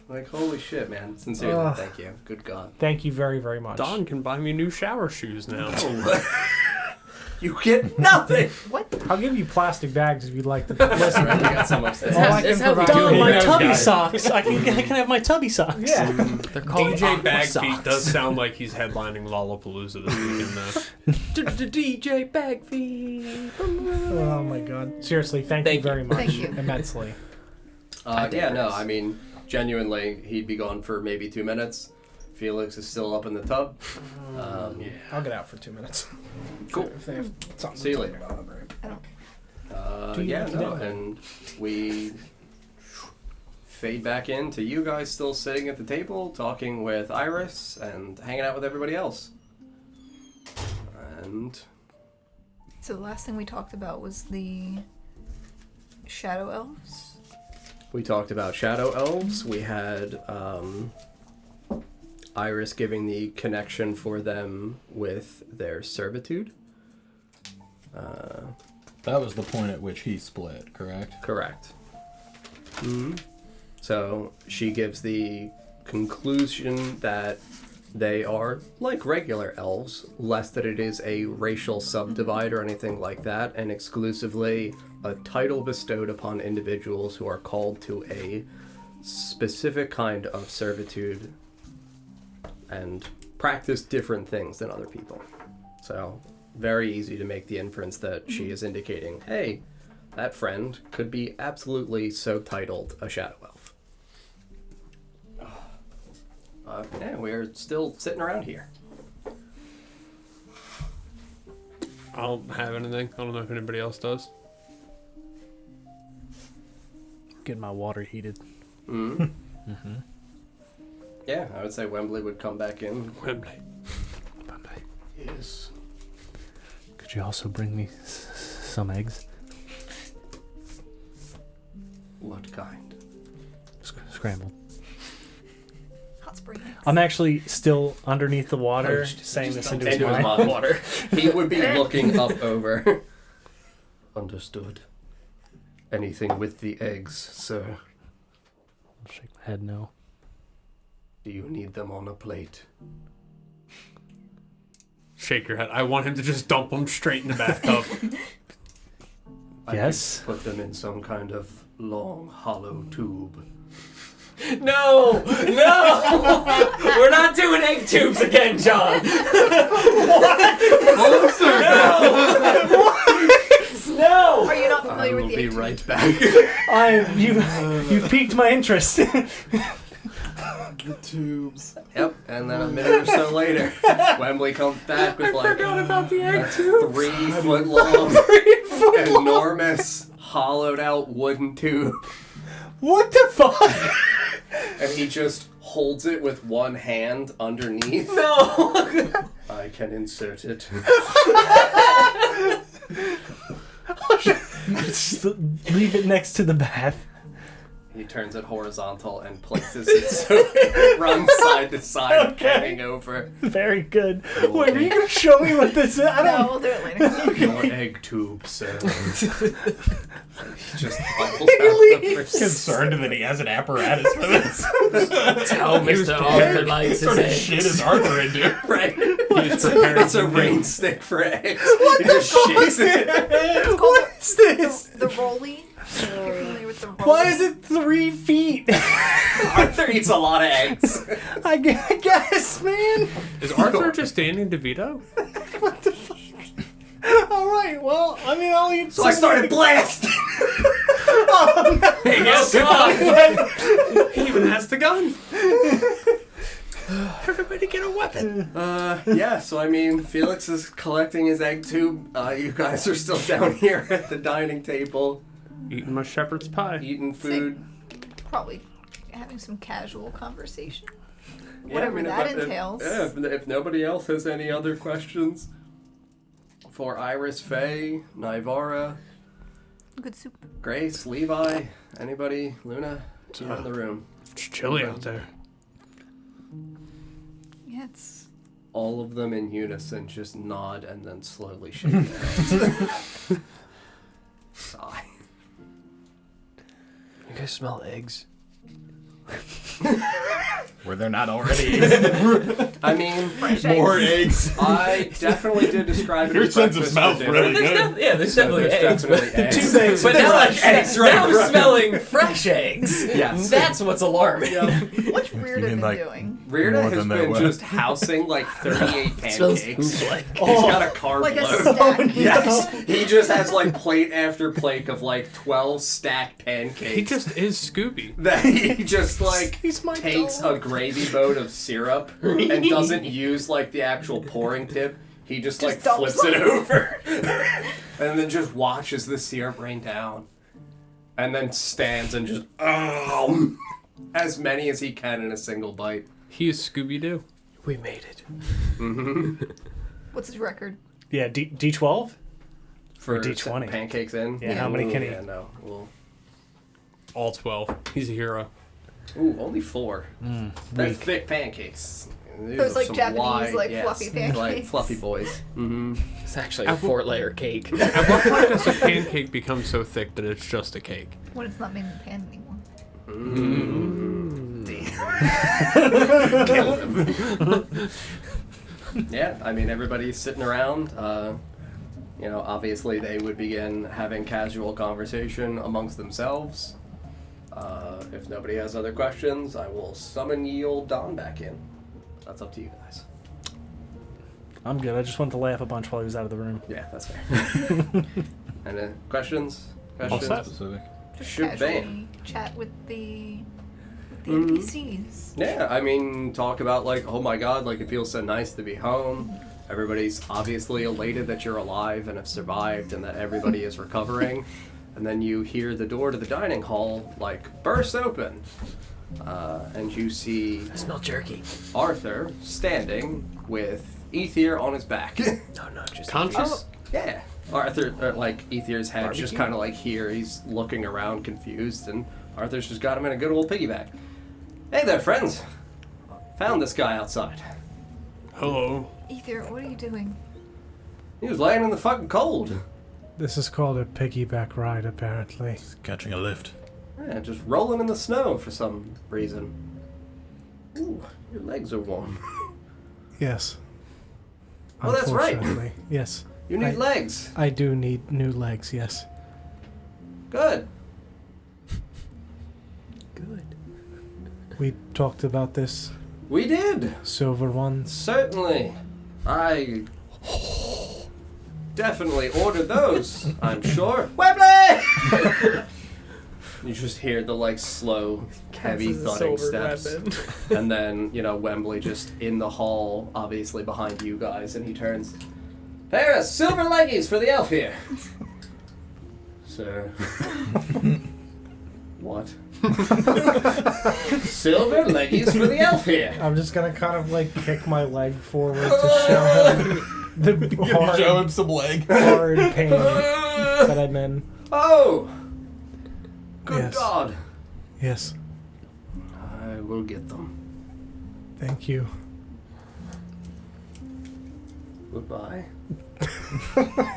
Like, holy shit, man. Sincerely, thank you. Good God. Thank you very, very much. Don can buy me new shower shoes now. You get nothing! What? I'll give you plastic bags if you'd like to listen. We got some upstairs. All I can provide Don, you my is- tubby socks. I can have my tubby socks. Yeah. They're called DJ DJ Bag Bagfeet. Feet Does sound like he's headlining Lollapalooza this weekend, though. DJ Bagfeet. Oh my god. Seriously, thank you very much. Thank you. Immensely. Yeah, no, I mean, genuinely, he'd be gone for maybe 2 minutes. Felix is still up in the tub. Yeah. I'll get out for 2 minutes. Cool. If they have something See you to later. talk about, right? Do you Yeah, like no, that? and we fade back into you guys still sitting at the table, talking with Iris and hanging out with everybody else. And So the last thing we talked about was the Shadow Elves. we talked about Shadow Elves. We had Iris giving the connection for them with their servitude. That was the point at which he split, correct? Correct. So she gives the conclusion that they are like regular elves, less that it is a racial subdivide or anything like that, and exclusively a title bestowed upon individuals who are called to a specific kind of servitude and practice different things than other people. So, very easy to make the inference that she is indicating, hey, that friend could be absolutely so titled a Shadow Elf. Yeah, we're still sitting around here. I don't have anything. I don't know if anybody else does. Getting my water heated. Yeah, I would say Wembley would come back in. Wembley. Yes. Could you also bring me some eggs? What kind? Scrambled. Hot spring. I'm actually still underneath the water saying this into his mind. Water. He would be looking up over. Understood. Anything with the eggs, sir? I'll shake my head no. Do you need them on a plate? Shake your head. I want him to just dump them straight in the bathtub. I Yes. could put them in some kind of long, hollow tube. No! No! We're not doing egg tubes again, John! No! Are you not I familiar will with the be egg right tube? back. You've piqued my interest. The tubes. Yep, and then a minute or so later, Wembley comes back with like about the egg a 3 foot long, enormous, hollowed out wooden tube. What the fuck? And he just holds it with one hand underneath. No! I can insert it. Just leave it next to the bath. He turns it horizontal and places it so it runs side to side, Okay. hanging over. Very good. Wait, are you gonna show me what this is? I No, don't. we'll do it later. Your egg tube, sir. He just pulls out the first. Concerned that he has an apparatus for this. Tell Mr. Arthur likes his What sort of eggs. shit is Arthur into? Right. He's preparing It's a to rain stick for eggs. He just shakes it. What is this? The rolly. You're familiar with the rolly? Why is it 3 feet? Arthur eats a lot of eggs. I guess, man. Is Arthur just Danny DeVito? All right. Well, I mean, I'll eat. So I started blasting. Hey, guess what? He even has the gun. Everybody get a weapon. Yeah, so I mean, Felix is collecting his egg tube. You guys are still down here at the dining table, Eating my shepherd's pie. eating food. Probably having some casual conversation. Yeah, Whatever that entails. If nobody else has any other questions for Iris, Faye, Nivara, Good soup. Grace, Levi, anybody, Luna, you're in the room. It's chilly out there. Yeah, it's... All of them in unison just nod and then slowly shake their heads. Sigh. You guys smell eggs? Were there not already? I mean, More eggs. I definitely did describe it Your as sense of breakfast smell's for dinner. really good. There's So definitely there's eggs. definitely eggs. Two things. But now, Fresh eggs, right, now I'm right. smelling fresh eggs. Yes. That's what's alarming. What's Weirda mean, been like- doing? Rita More has than been that just housing like 38 It smells pancakes. like. He's got a carb Like a load. stack. Yes, he just has like plate after plate of like 12 stacked pancakes. He just is Scooby. that he just like He's my takes dog. a gravy boat of syrup and doesn't use like the actual pouring tip. He just like dumps flips it over and then just watches the syrup rain down, and then stands and just as many as he can in a single bite. He is Scooby Doo. We made it. What's his record? Yeah, D12? For D20. pancakes in. Yeah, how many can he- Yeah, no. Well, All 12. He's a hero. ooh, only 4. They're thick pancakes. These Those, are like, some Japanese, like, yes, fluffy like pancakes. fluffy boys. Mm-hmm. It's actually a 4-layer cake. At what point does a pancake become so thick that it's just a cake? When it's not made in the pan anymore. Killed him. Yeah, I mean, everybody's sitting around. You know, obviously they would begin having casual conversation amongst themselves. If nobody has other questions, I will summon ye old Don back in. That's up to you guys. I'm good. I just wanted to laugh a bunch while he was out of the room. Yeah, that's fair. And questions? All set. Specific. Just Shoot, casually bam. chat with the Mhm. NPCs. Yeah, I mean, talk about like, oh my god, like it feels so nice to be home. Everybody's obviously elated that you're alive and have survived and that everybody is recovering. And then you hear the door to the dining hall like burst open. And you see I smell jerky. Arthur standing with Ethir on his back. No, just Conscious? Yeah. Arthur, like Ethir's head just Barbecue? kind of like here. He's looking around confused, and Arthur's just got him in a good old piggyback. Hey there, friends. Found this guy outside. Hello. Ethir, what are you doing? He was laying in the fucking cold. This is called a piggyback ride, apparently. Catching a lift. Yeah, just rolling in the snow for some reason. Ooh, your legs are warm. Yes. Oh, that's right. Unfortunately, yes. You need legs. I do need new legs, yes. Good. good. We talked about this. We did. Silver ones. Certainly. I definitely ordered those, I'm sure. Wembley! You just hear the like slow, heavy thudding steps. And then, you know, Wembley just in the hall, obviously behind you guys, and he turns. Pair of silver leggies for the elf here. Sir. What? Silver leggies for the elf here. I'm just gonna kind of like kick my leg forward to show him the Show him some leg. hard pain that I'm in. Oh! Good Yes. God. Yes. I will get them. Thank you. Goodbye.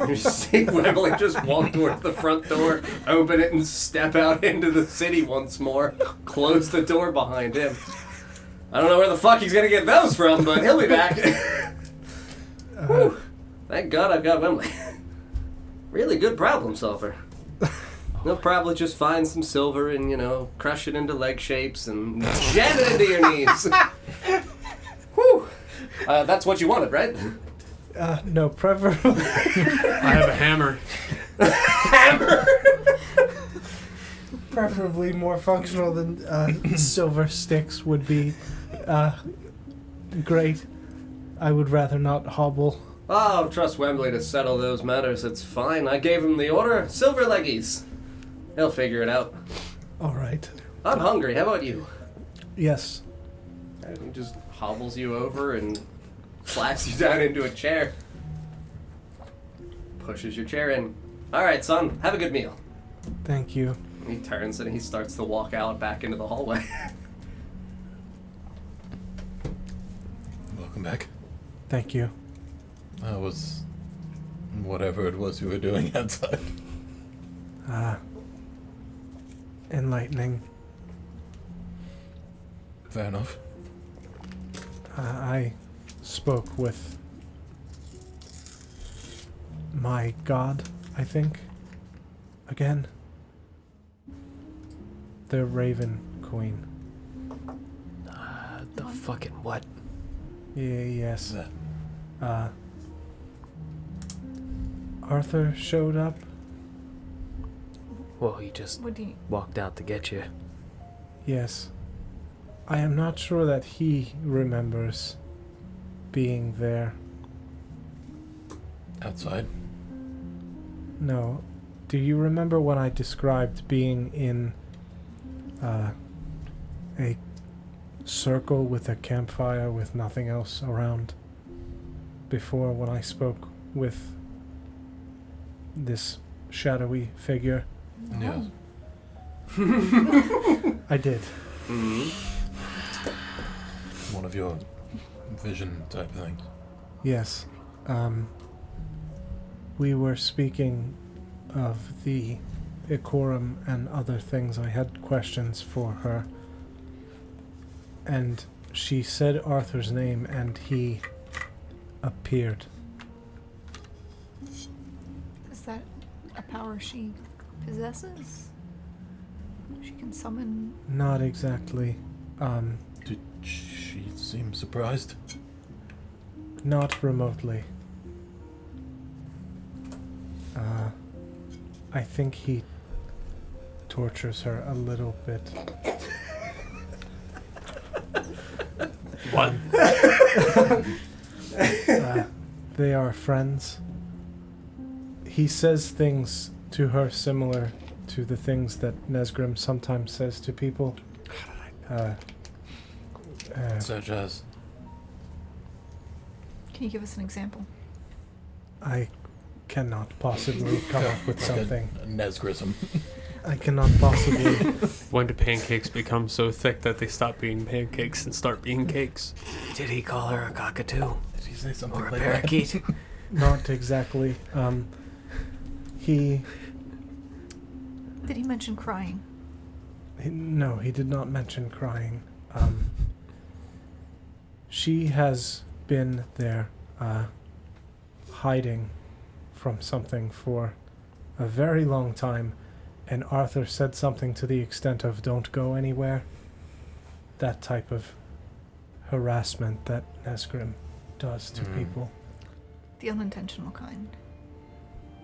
You see Wembley just walk towards the front door, open it, and step out into the city once more. Close the door behind him. I don't know where the fuck he's gonna get those from, but he'll be back. Whew. Thank God I've got Wembley. Really good problem solver. They'll probably just find some silver and, you know, crush it into leg shapes and jam it into your knees. Whew. That's what you wanted, right? No, preferably. I have a hammer. Hammer! Preferably more functional than silver sticks would be great. I would rather not hobble. Oh, trust Wembley to settle those matters. It's fine. I gave him the order. Silver leggies. He'll figure it out. All right. I'm hungry. How about you? Yes. And he just hobbles you over and slaps you down into a chair. Pushes your chair in. All right, son. Have a good meal. Thank you. He turns and he starts to walk out back into the hallway. Welcome back. Thank you. That was whatever it was you were doing outside. Enlightening. Fair enough. I spoke with my god, I think. Again. The Raven Queen. The fucking what? Yes. That. Arthur showed up. Well, he just What do you... walked out to get you. Yes. I am not sure that he remembers being there. Outside. No. Do you remember when I described being in a circle with a campfire with nothing else around before, when I spoke with this shadowy figure? Yes. I did. One of your vision type things. Yes. We were speaking of the Ikorum and other things. I had questions for her. And she said Arthur's name and he appeared. Is that a power she possesses? She can summon... Not exactly. Did she seem surprised? Not remotely. I think he tortures her a little bit. What? They are friends. He says things to her similar to the things that Nesgrim sometimes says to people. Such as? Can you give us an example? I cannot possibly come up with something. A Nesgrism. I cannot possibly. When do pancakes become so thick that they stop being pancakes and start being cakes? Did he call her a cockatoo? Did he say something Or a like that? parakeet? Not exactly. He Did he mention crying? No, he did not mention crying. She has been there, hiding from something for a very long time, and Arthur said something to the extent of "don't go anywhere." That type of harassment that Nesgrim does to people. The unintentional kind.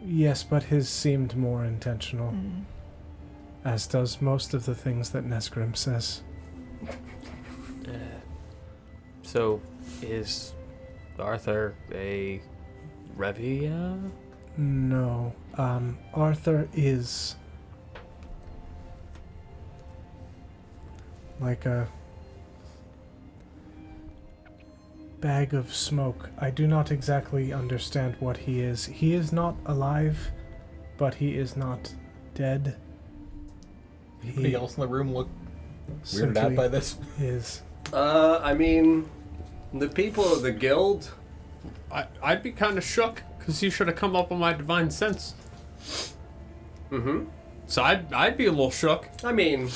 Yes, but his seemed more intentional, Mm. as does most of the things that Nesgrim says. So, is Arthur a Revia? No. Arthur is like a bag of smoke. I do not exactly understand what he is. He is not alive, but he is not dead. Anybody else in the room look weirded simply out by this? is. I mean, the people of the guild. I'd be kind of shook because he should have come up with my divine sense. Mm-hmm. So I'd be a little shook. I mean,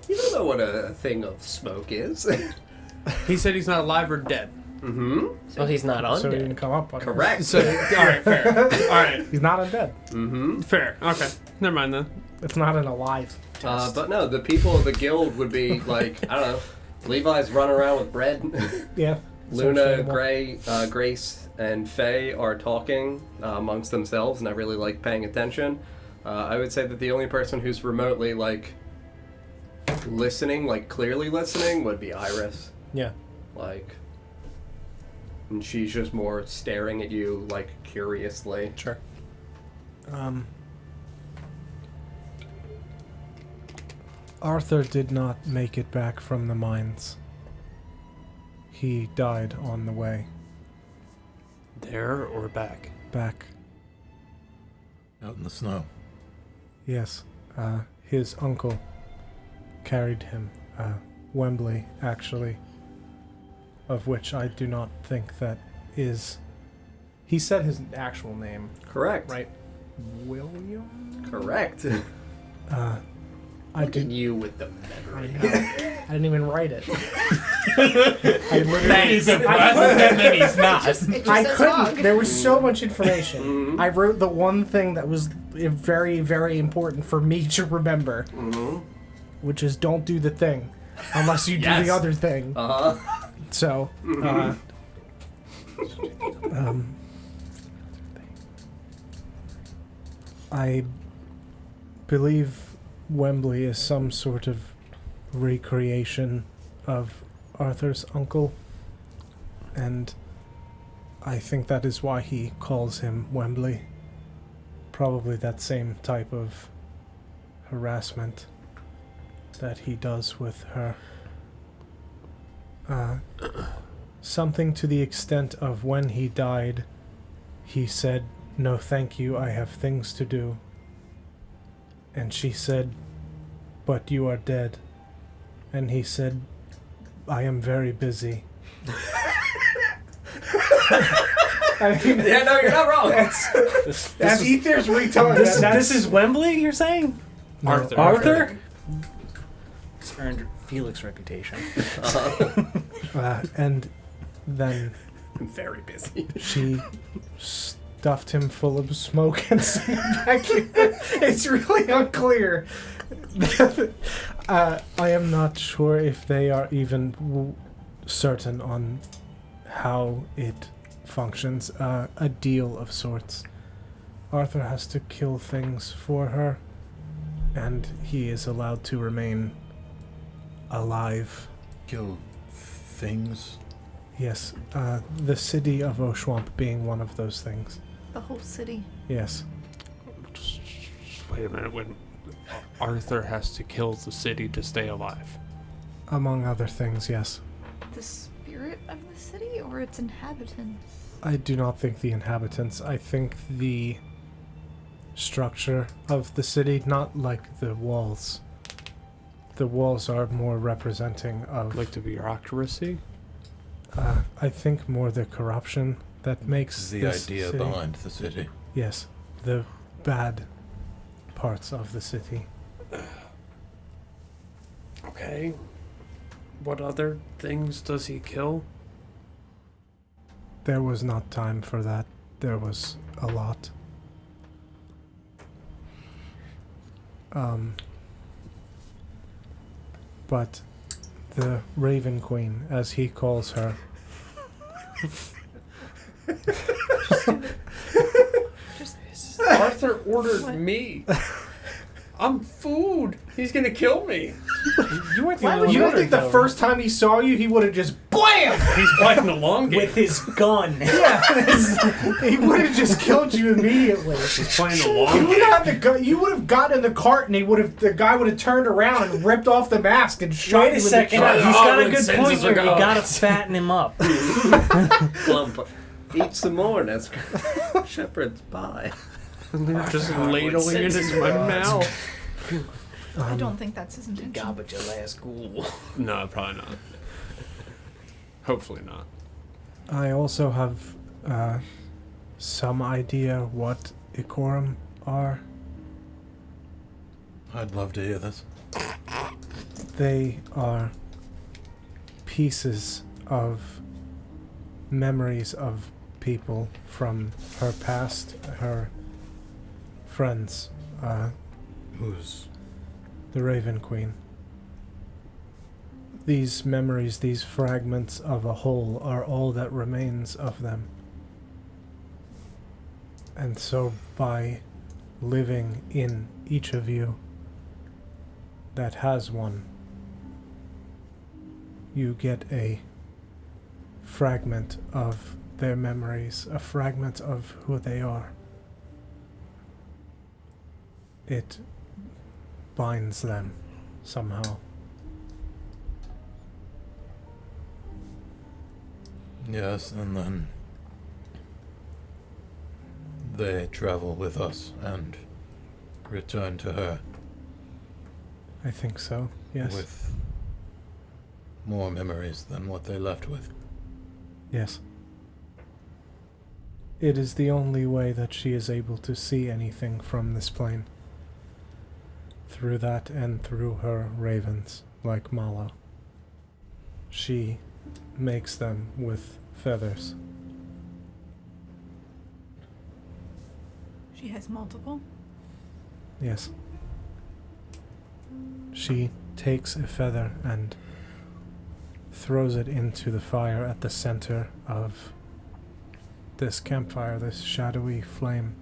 you don't know what a thing of smoke is. He said he's not alive or dead. Mm-hmm. So he's not So he undead. didn't come up on it. Correct. So all right, fair. All right, He's not undead. Mm-hmm. fair. Okay, never mind then. It's not an alive test. But no, the people of the guild would be like, I don't know, Levi's running around with bread. Yeah. Luna, understandable. Grace, and Faye are talking amongst themselves, not really like paying attention. I would say that the only person who's remotely like listening, like clearly listening, would be Iris. Yeah. Like, and she's just more staring at you like curiously. Arthur did not make it back from the mines. He died on the way There or back? back. Out in the snow. Yes, his uncle carried him. Wembley, actually. Of which I do not think that is... He said his actual name, Correct. right? William? Correct. I Look at did. you with the I memory. know. I didn't even write it. I literally. He's impressed, and then he's not. It just I says couldn't. hog. There was so much information. Mhm. I wrote the one thing that was very, very important for me to remember, Mm-hmm. which is don't do the thing unless you do Yes. the other thing. Uh-huh. So, I believe Wembley is some sort of recreation of Arthur's uncle, and I think that is why he calls him Wembley. Probably that same type of harassment that he does with her. Something to the extent of when he died, he said, "No, thank you, I have things to do." And she said, "But you are dead." And he said, "I am very busy." I mean, Yeah, no, you're not wrong. that's Ethir's retelling. This is Wembley, you're saying? No, Arthur. Arthur? He's earned Felix's reputation. and then I'm very busy. she stuffed him full of smoke and sent him back here. It's really unclear. I am not sure if they are even certain on how it functions. A deal of sorts. Arthur has to kill things for her, and he is allowed to remain alive. Kill things. Yes, the City of Oshuamp being one of those things. The whole city. Yes. Wait a minute. When Arthur has to kill the city to stay alive. Among other things, yes. The spirit of the city or its inhabitants? I do not think the inhabitants. I think the structure of the city, not like the walls. The walls are more representing of... Like the bureaucracy? I think more the corruption that makes The this idea city. behind the city. Yes, the bad parts of the city. Okay. What other things does he kill? There was not time for that. There was a lot. But the Raven Queen, as he calls her, Arthur ordered What? me. I'm food. He's gonna kill me. You weren't the you only don't one. think the first time he saw you, he would have just BLAM! He's playing the long game. With his gun. Yeah, he would have just killed you immediately. He's playing the You long would game. have you would have gotten in the cart, and the guy would have turned around and ripped off the mask and shot Wait you a in the second. chest. He's got a when good senses point are here. You gone. gotta fatten him up. Glump. Eat some more, that's shepherd's pie. And they're just ladling it in my mouth. I don't think that's his intention. Garbage your last ghoul. No, probably not. Hopefully not. I also have some idea what Ikorum are. I'd love to hear this. They are pieces of memories of people from her past, her friends, Who's the Raven Queen. These memories, these fragments of a whole, are all that remains of them. And so by living in each of you that has one, you get a fragment of their memories, a fragment of who they are. It binds them somehow. Yes, and then they travel with us and return to her I think so, yes. with more memories than what they left with. Yes. It is the only way that she is able to see anything from this plane. Through that and through her ravens, like Malo. She makes them with feathers. She has multiple. Yes. She takes a feather and throws it into the fire at the center of this campfire, this shadowy flame.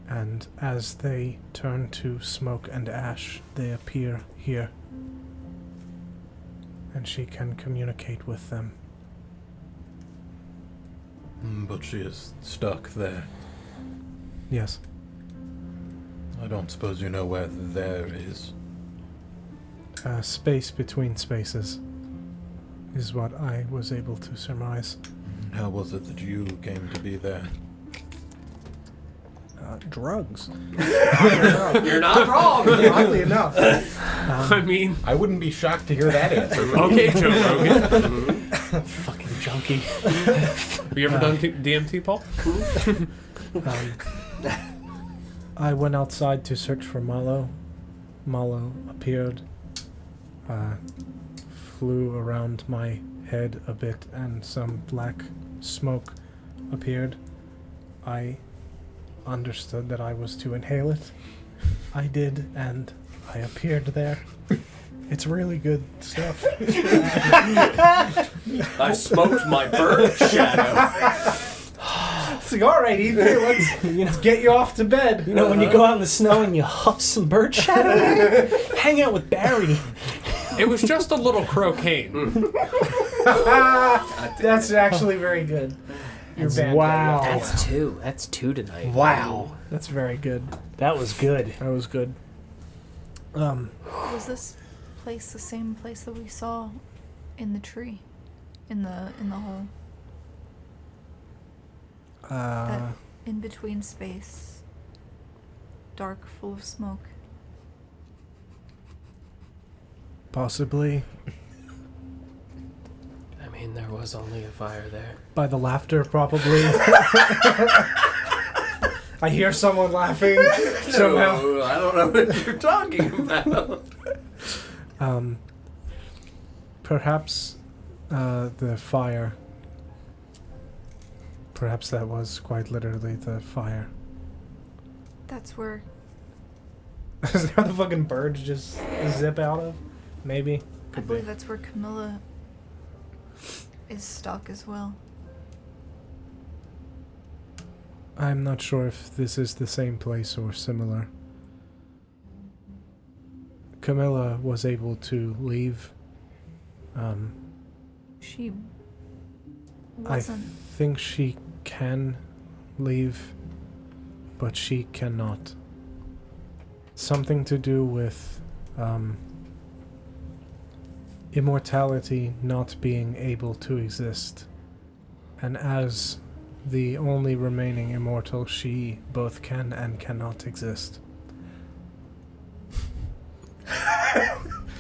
And as they turn to smoke and ash, they appear here. And she can communicate with them. But she is stuck there. Yes. I don't suppose you know where there is. Space between spaces is what I was able to surmise. How was it that you came to be there? Drugs. You're not wrong. Oddly enough. I mean, I wouldn't be shocked to hear that answer. okay, Joe Rogan. Fucking junkie. Have you ever done DMT, Paul? I went outside to search for Malo. Malo appeared, flew around my head a bit, and some black smoke appeared. I understood that I was to inhale it. I did, and I appeared there. It's really good stuff. I've smoked my bird shadow. It's like, all right, Ethir, let's get you off to bed. You know, when you go out in the snow and you huff some bird shadow, hang out with Barry. It was just a little crocaine. That's actually very good. Your band. Wow. That's two. That's two tonight. Wow. That's very good. That was good. That was good. Was this place the same place that we saw in the tree? In the hole? That in between space. Dark, full of smoke. Possibly. I mean, there was only a fire there. By the laughter, probably. I hear someone laughing somehow. No, I don't know what you're talking about. Perhaps the fire. Perhaps that was quite literally the fire. That's where Is that where the fucking birds just zip out of? Maybe. I believe that's where Camilla is stuck as well. I'm not sure if this is the same place or similar. Camilla was able to leave. She I wasn't. think she can leave, but she cannot. Something to do with immortality not being able to exist. And as the only remaining immortal, she both can and cannot exist.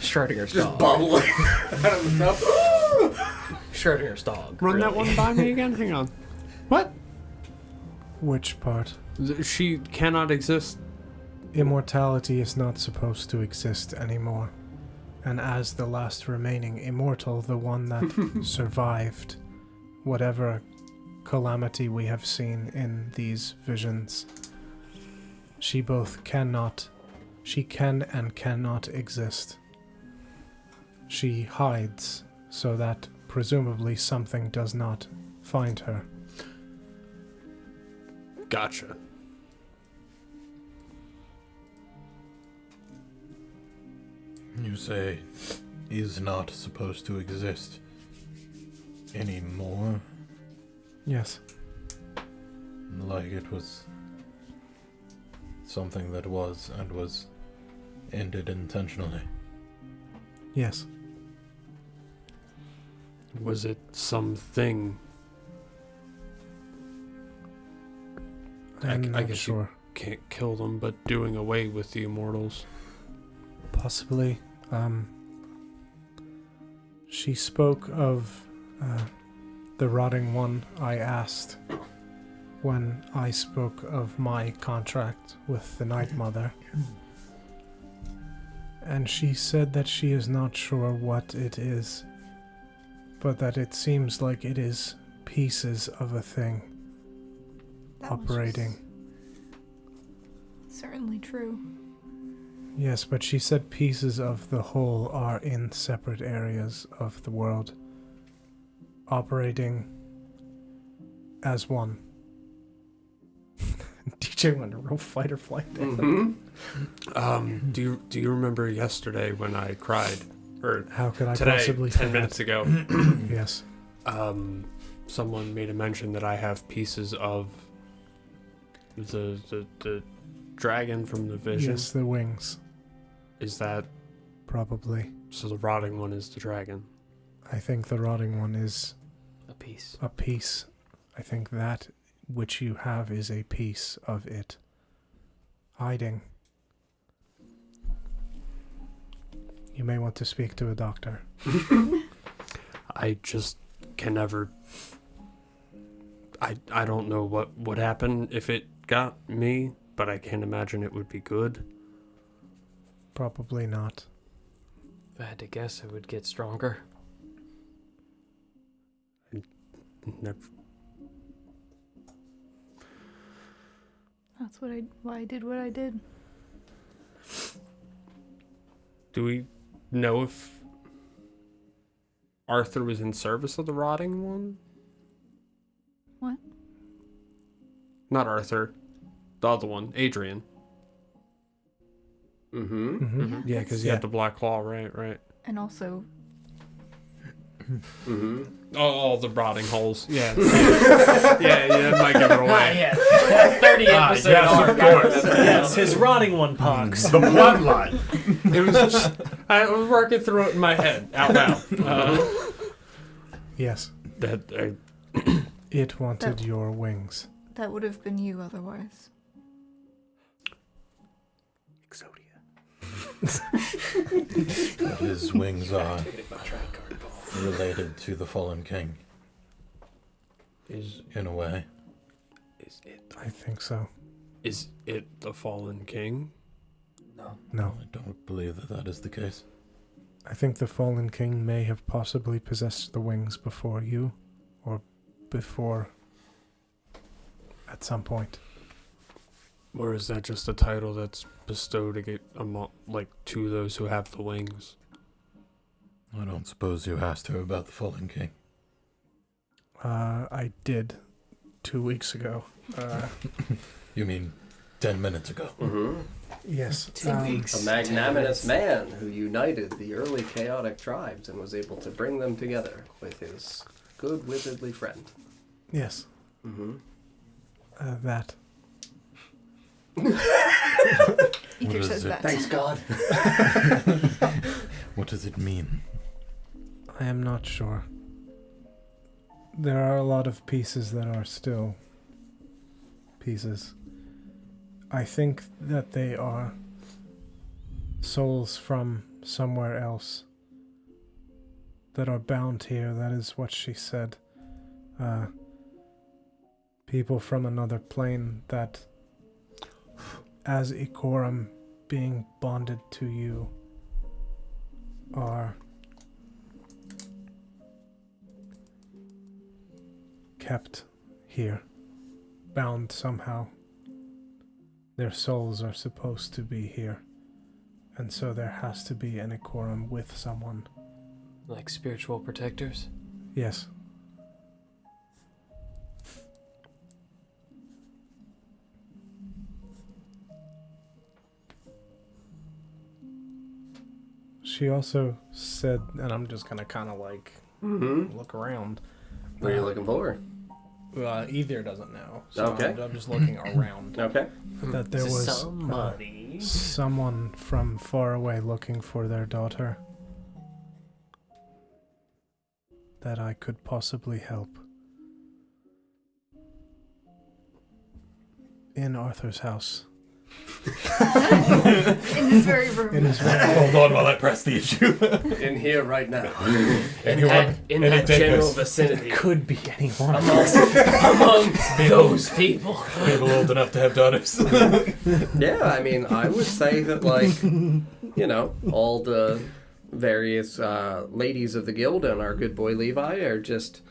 Schrodinger's Just dog. bubbling out of the cup. Schrodinger's dog. Run that really. one by me again? Hang on. What? Which part? She cannot exist. Immortality is not supposed to exist anymore. And as the last remaining immortal, the one that survived whatever calamity we have seen in these visions, she can and cannot exist. She hides so that presumably something does not find her. Gotcha. You say he's not supposed to exist anymore? Yes. Like it was something that was and was ended intentionally. Yes. Was it something? I'm I not guess sure. you can't kill them, but doing away with the immortals. Possibly. She spoke of the rotting one I asked when I spoke of my contract with the Night Mother. And she said that she is not sure what it is, but that it seems like it is pieces of a thing That was operating. certainly true. Yes, but she said pieces of the whole are in separate areas of the world, operating as one. DJ went to roll fight or flight there. Mm-hmm. Do you remember yesterday when I cried? Or How could I today, possibly 10 forget? minutes ago. Yes. Someone made a mention that I have pieces of the dragon from the vision. Yes, the wings, Is that probably. so? The rotting one is the dragon. I think the rotting one is A piece. a piece. I think that which you have is a piece of it. Hiding. You may want to speak to a doctor. I just can never. I don't know what would happen if it got me, but I can't imagine it would be good. Probably not. If I had to guess, it would get stronger. Never. That's why I did what I did. Do we know if Arthur was in service of the rotting one? What? Not Arthur. The other one, Adrian. Mm-hmm. Mm-hmm. Yeah, because he had the black claw, right. And also, Mm-hmm. Oh, the rotting holes. Yeah. yeah, might give it away. yes. 30 episodes. yes, arc. of course. Yes, his rotting one pox. The bloodline. It was just, I was working through it in my head, out loud. Yes. It wanted your wings. that would have been you otherwise. His wings are related to the fallen king, Is in a way. I think so. Is it the fallen king? No. I don't believe that is the case. I think the fallen king may have possibly possessed the wings before you, or before at some point. Or is that just a title that's bestowed to those who have the wings? I don't suppose you asked her about the fallen king. I did 2 weeks ago. You mean 10 minutes ago? Mm-hmm. Yes. 2 weeks. A magnanimous man who united the early chaotic tribes and was able to bring them together with his good wizardly friend. Yes. Mm-hmm. That. Ethir is says it? that. Thanks God. What does it mean? I am not sure. There are a lot of pieces that are still pieces. I think that they are souls from somewhere else that are bound here. That is what she said. People from another plane that, as Ikorum being bonded to you, are kept here, bound somehow. Their souls are supposed to be here, and so there has to be an Ikorum with someone. Like spiritual protectors? Yes. She also said, and I'm just gonna kind of like Mm-hmm. look around. What are you looking for? Ethir doesn't know, so Okay. I'm just looking around. Okay. that there was somebody. someone from far away looking for their daughter that I could possibly help. In Arthur's house. In this very room. In his Hold on while I press the issue. In here right now. In that general vicinity. Could be anyone. Among those people. People old enough to have daughters. Yeah, I mean, I would say that, like, you know, all the various ladies of the guild and our good boy Levi are just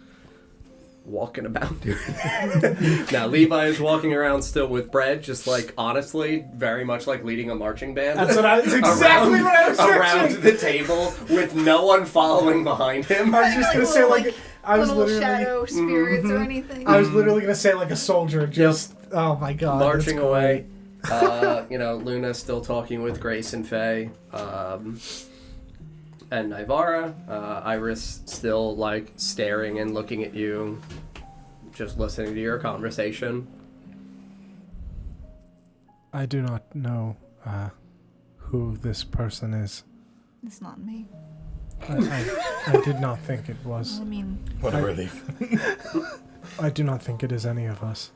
walking about doing it. Now, Levi is walking around still with bread, just like, honestly, very much like leading a marching band. That's exactly what I was around searching. the table with no one following behind him. I was just gonna say like I was little literally shadow spirits or anything. I was literally gonna say like a soldier just oh my god. Marching that's away. You know, Luna still talking with Grace and Faye. And Ivara. Iris still like staring and looking at you, just listening to your conversation. I do not know who this person is. It's not me. I did not think it was. I mean, What a relief. I do not think it is any of us.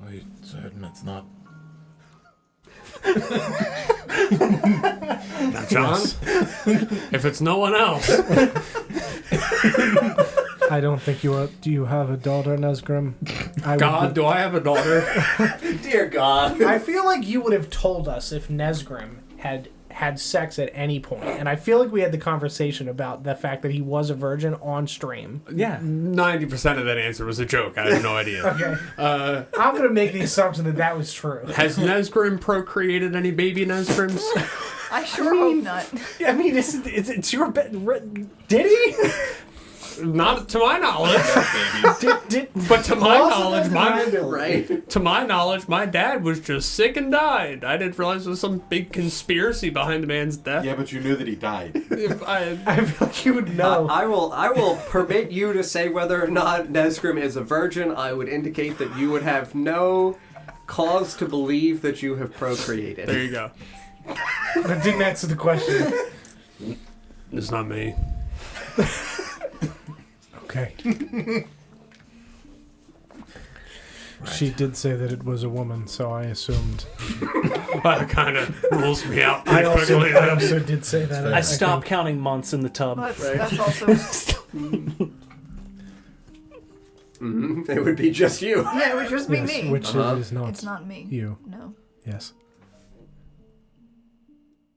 Are you certain it's not? Now, John, if it's no one else. I don't think you are. Do you have a daughter, Nesgrim? God, do I have a daughter? Dear God. I feel like you would have told us if Nesgrim had sex at any point, and I feel like we had the conversation about the fact that he was a virgin on stream. Yeah, 90% of that answer was a joke. I have no idea. Okay. I'm gonna make the assumption that that was true. Has Nesgrim procreated any baby Nesgrims? I sure hope not. I mean, it's your bet. Did he? Not to my knowledge. But to my knowledge, my dad was just sick and died. I didn't realize there was some big conspiracy behind the man's death. Yeah, but you knew that he died. I feel like you would know. I will permit you to say whether or not Nesgrim is a virgin. I would indicate that you would have no cause to believe that you have procreated. There you go. That didn't answer the question. It's not me. Okay. She did say that it was a woman, so I assumed. That kind of rules me out I pretty also quickly. did say that. I stopped counting months in the tub. That's also. It would be just you. Yeah, it would just be Yes, me. which it is not. It's not me. You. No. Yes.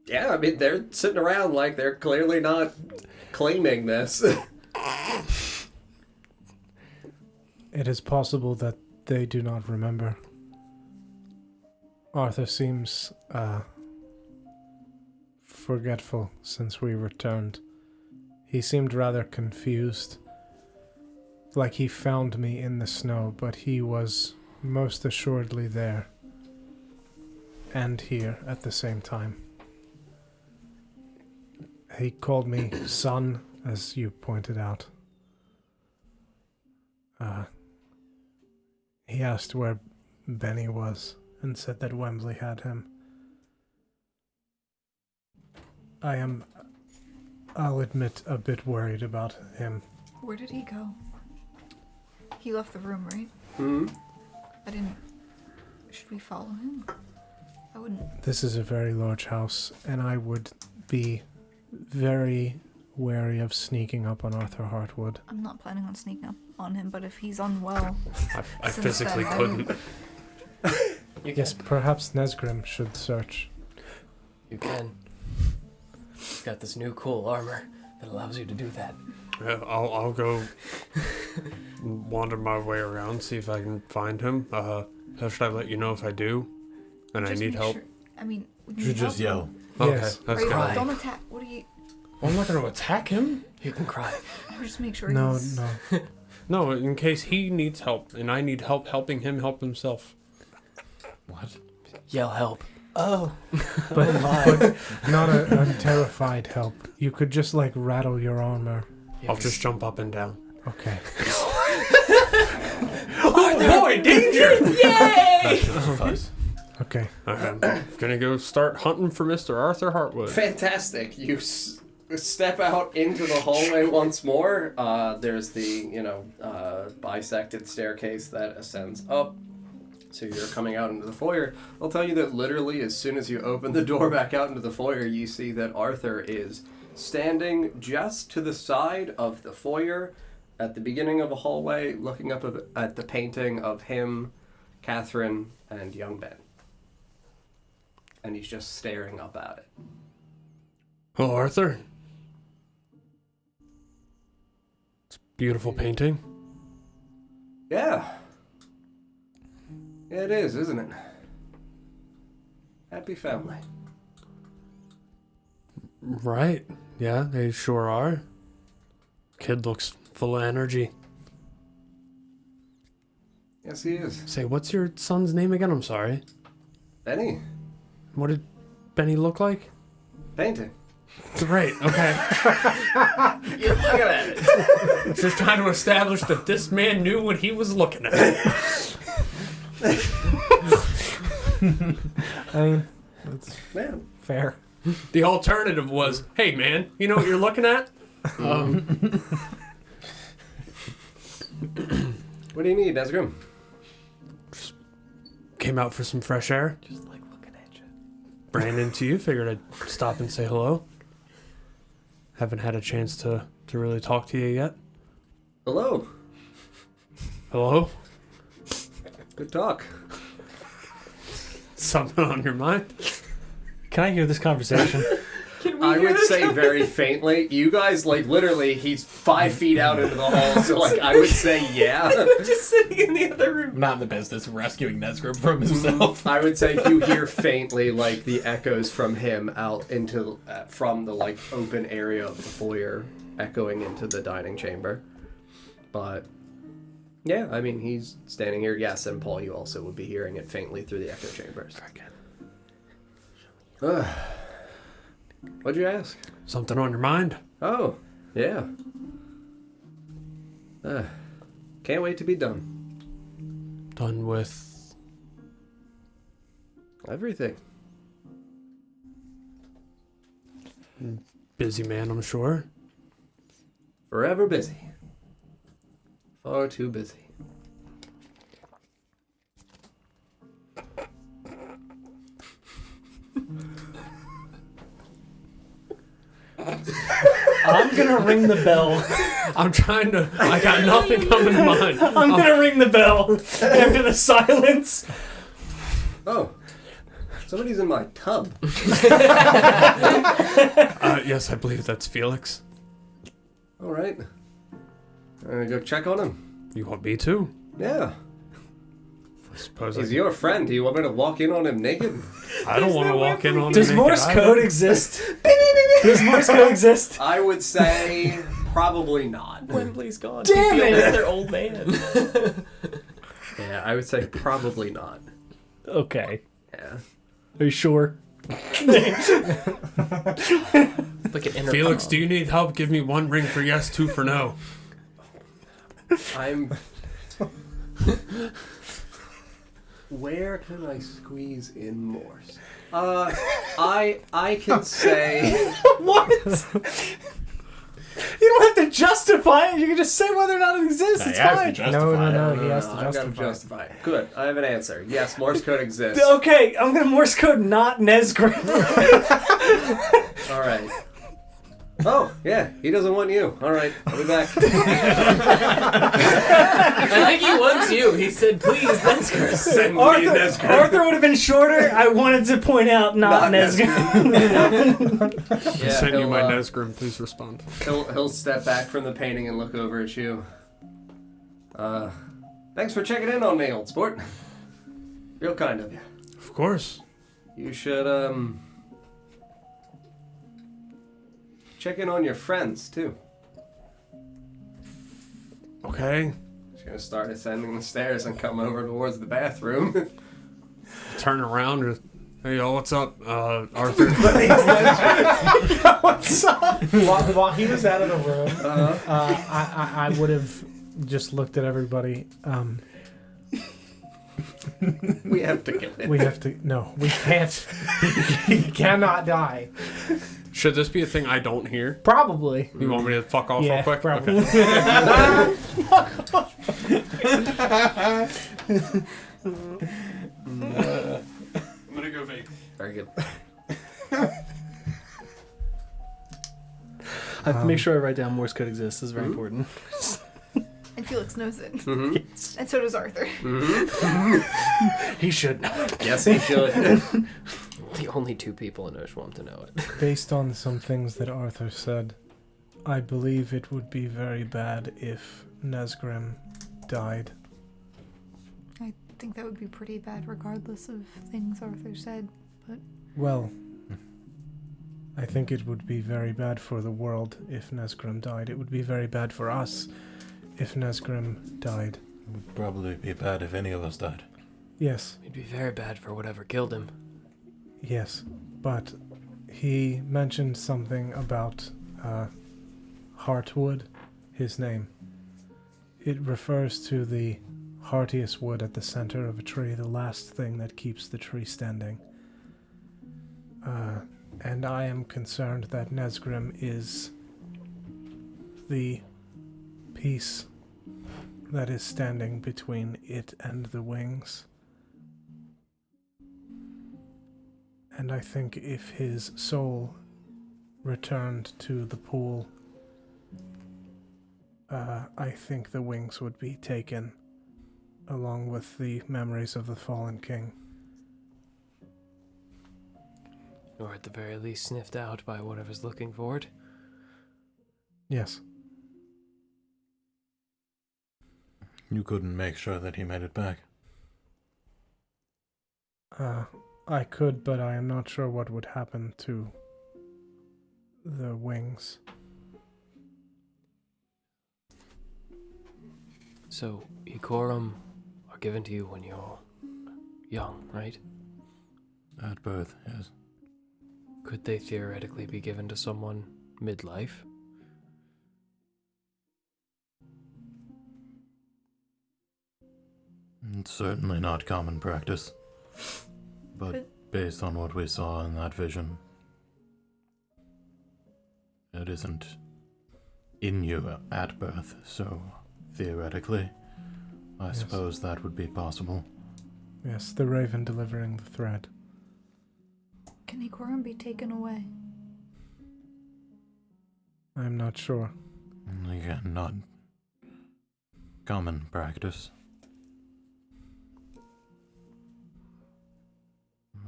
Yeah, I mean, they're sitting around like they're clearly not claiming this. It is possible that they do not remember. Arthur seems forgetful since we returned. He seemed rather confused. Like he found me in the snow, but he was most assuredly there. And here at the same time. He called me son, as you pointed out. He asked where Benny was and said that Wembley had him. I'll admit, a bit worried about him. Where did he go? He left the room, right? Hmm? I didn't. Should we follow him? I wouldn't. This is a very large house, and I would be very wary of sneaking up on Arthur Hartwood. I'm not planning on sneaking up on him, but if he's unwell, I Since physically then, I couldn't. Yes, perhaps Nesgrim should search. You can. He's got this new cool armor that allows you to do that. Yeah, I'll go wander my way around, see if I can find him. How should I let you know if I do? And just I need make help. Sure. I mean, we You need just help. yell. Okay, Yes. that's Right, good. don't attack. What are you? I'm not going to attack him. You can cry. Just make sure No, he's. no. No, in case he needs help, and I need help helping him help himself. What? Yell help. Oh. But not a terrified help. You could just like rattle your armor. I'll just jump up and down. Okay. I Oh boy, danger! Yay! Suffice. Okay. I'm gonna go start hunting for Mr. Arthur Hartwood. Fantastic. You step out into the hallway once more. There's the, bisected staircase that ascends up. So you're coming out into the foyer. I'll tell you that literally as soon as you open the door back out into the foyer, you see that Arthur is standing just to the side of the foyer at the beginning of a hallway, looking up at the painting of him, Catherine, and young Ben. And he's just staring up at it. Oh, Arthur. It's a beautiful painting. Yeah. Yeah, it is, isn't it? Happy family. Right. Yeah, they sure are. Kid looks full of energy. Yes, he is. Say, what's your son's name again? I'm sorry. Benny. What did Benny look like? Painting. Right, okay. You're looking at it. Just trying to establish that this man knew what he was looking at. I mean, that's Man. fair. The alternative was, hey man, you know what you're looking at? What do you need, Nesgrim? Came out for some fresh air. Just like looking at you. Ran into you, figured I'd stop and say hello. Haven't had a chance to really talk to you yet. Hello. Hello? Good talk. Something on your mind? Can I hear this conversation? I would say very faintly. You guys, literally, he's 5 feet out into the hall, so, I would say yeah. Just sitting in the other room. I'm not in the business of rescuing Nesgrim from himself. I would say you hear faintly, the echoes from him out into, from the, open area of the foyer, echoing into the dining chamber. But, yeah, I mean, he's standing here, yes, and Paul, you also would be hearing it faintly through the echo chambers. What'd you ask? Something on your mind? Oh, yeah. Can't wait to be done. Done with... Everything. Busy man, I'm sure. Forever busy. Far too busy. I'm gonna ring the bell. I'm trying to... I got nothing coming to mind. I'm gonna ring the bell after the silence. Oh. Somebody's in my tub. Yes, I believe that's Felix. Alright. I'm gonna go check on him. You want me to? Yeah. I suppose He's your friend. Do you want me to walk in on him naked? I don't want to walk in on Does him Morse naked code either. exist? Does Morse code exist? I would say probably not. Wembley's gone. Damn We feel it. another old man. Yeah, I would say probably not. Okay. Yeah. Are you sure? Like an inner Felix, calm. do you need help? Give me 1 ring for yes, 2 for no. I'm... Where can I squeeze in Morse? I can say... What? You don't have to justify it. You can just say whether or not it exists. It's fine. No, he has to I've got to justify. justify it. Good, I have an answer. Yes, Morse code exists. Okay, I'm gonna Morse code not Nesgrim. All right. Oh, yeah, he doesn't want you. All right, I'll be back. I think he wants you. He said, please, let's go. Send me Arthur, Arthur would have been shorter. I wanted to point out not Nesgrim. Yeah, Send you he'll, my Nesgrim, please respond. He'll step back from the painting and look over at you. Thanks for checking in on me, old sport. Real kind of you. Of course. You should, check in on your friends, too. Okay. She's gonna start ascending the stairs and come over towards the bathroom. Turn around. And, hey, yo, what's up, Arthur? What's up? While he was out of the room, I would have just looked at everybody. We have to kill him. We have to. No, we can't. He cannot die. Should this be a thing I don't hear? Probably. You want me to fuck off Yeah, real quick? probably. I'm gonna go vape. Very good. I have to make sure I write down Morse code exists. This is very important. And Felix knows it. Mm-hmm. And so does Arthur. He should know it. Yes, he should. The only two people in Oshuamp to know it. Based on some things that Arthur said, I believe it would be very bad if Nesgrim died. I think that would be pretty bad regardless of things Arthur said. Well, I think it would be very bad for the world if Nesgrim died. It would be very bad for us if Nesgrim died. It would probably be bad if any of us died. Yes, It'd be very bad for whatever killed him. yes. But he mentioned something about Heartwood, his name. It refers to the heartiest wood at the center of a tree, the last thing that keeps the tree standing. And I am concerned that Nesgrim is the piece that is standing between it and the wings. And I think if his soul returned to the pool, I think the wings would be taken along with the memories of the fallen king. Or at the very least sniffed out by whatever's looking for it. Yes. You couldn't make sure that he made it back. I could, but I am not sure what would happen to the wings. So, Ikorum are given to you when you're young, right? At birth, yes. Could they theoretically be given to someone midlife? It's certainly not common practice. But based on what we saw in that vision, it isn't in you at birth, so theoretically, I suppose that would be possible. Yes, the raven delivering the thread. Can Ikorum be taken away? I'm not sure. Again, not common practice.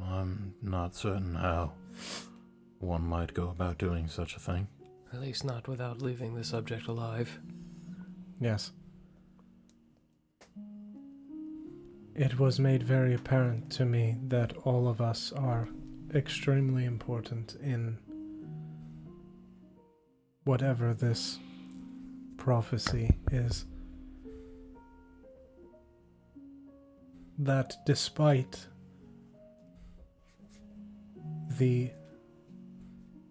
I'm not certain how one might go about doing such a thing. At least not without leaving the subject alive. Yes. It was made very apparent to me that all of us are extremely important in whatever this prophecy is. That despite the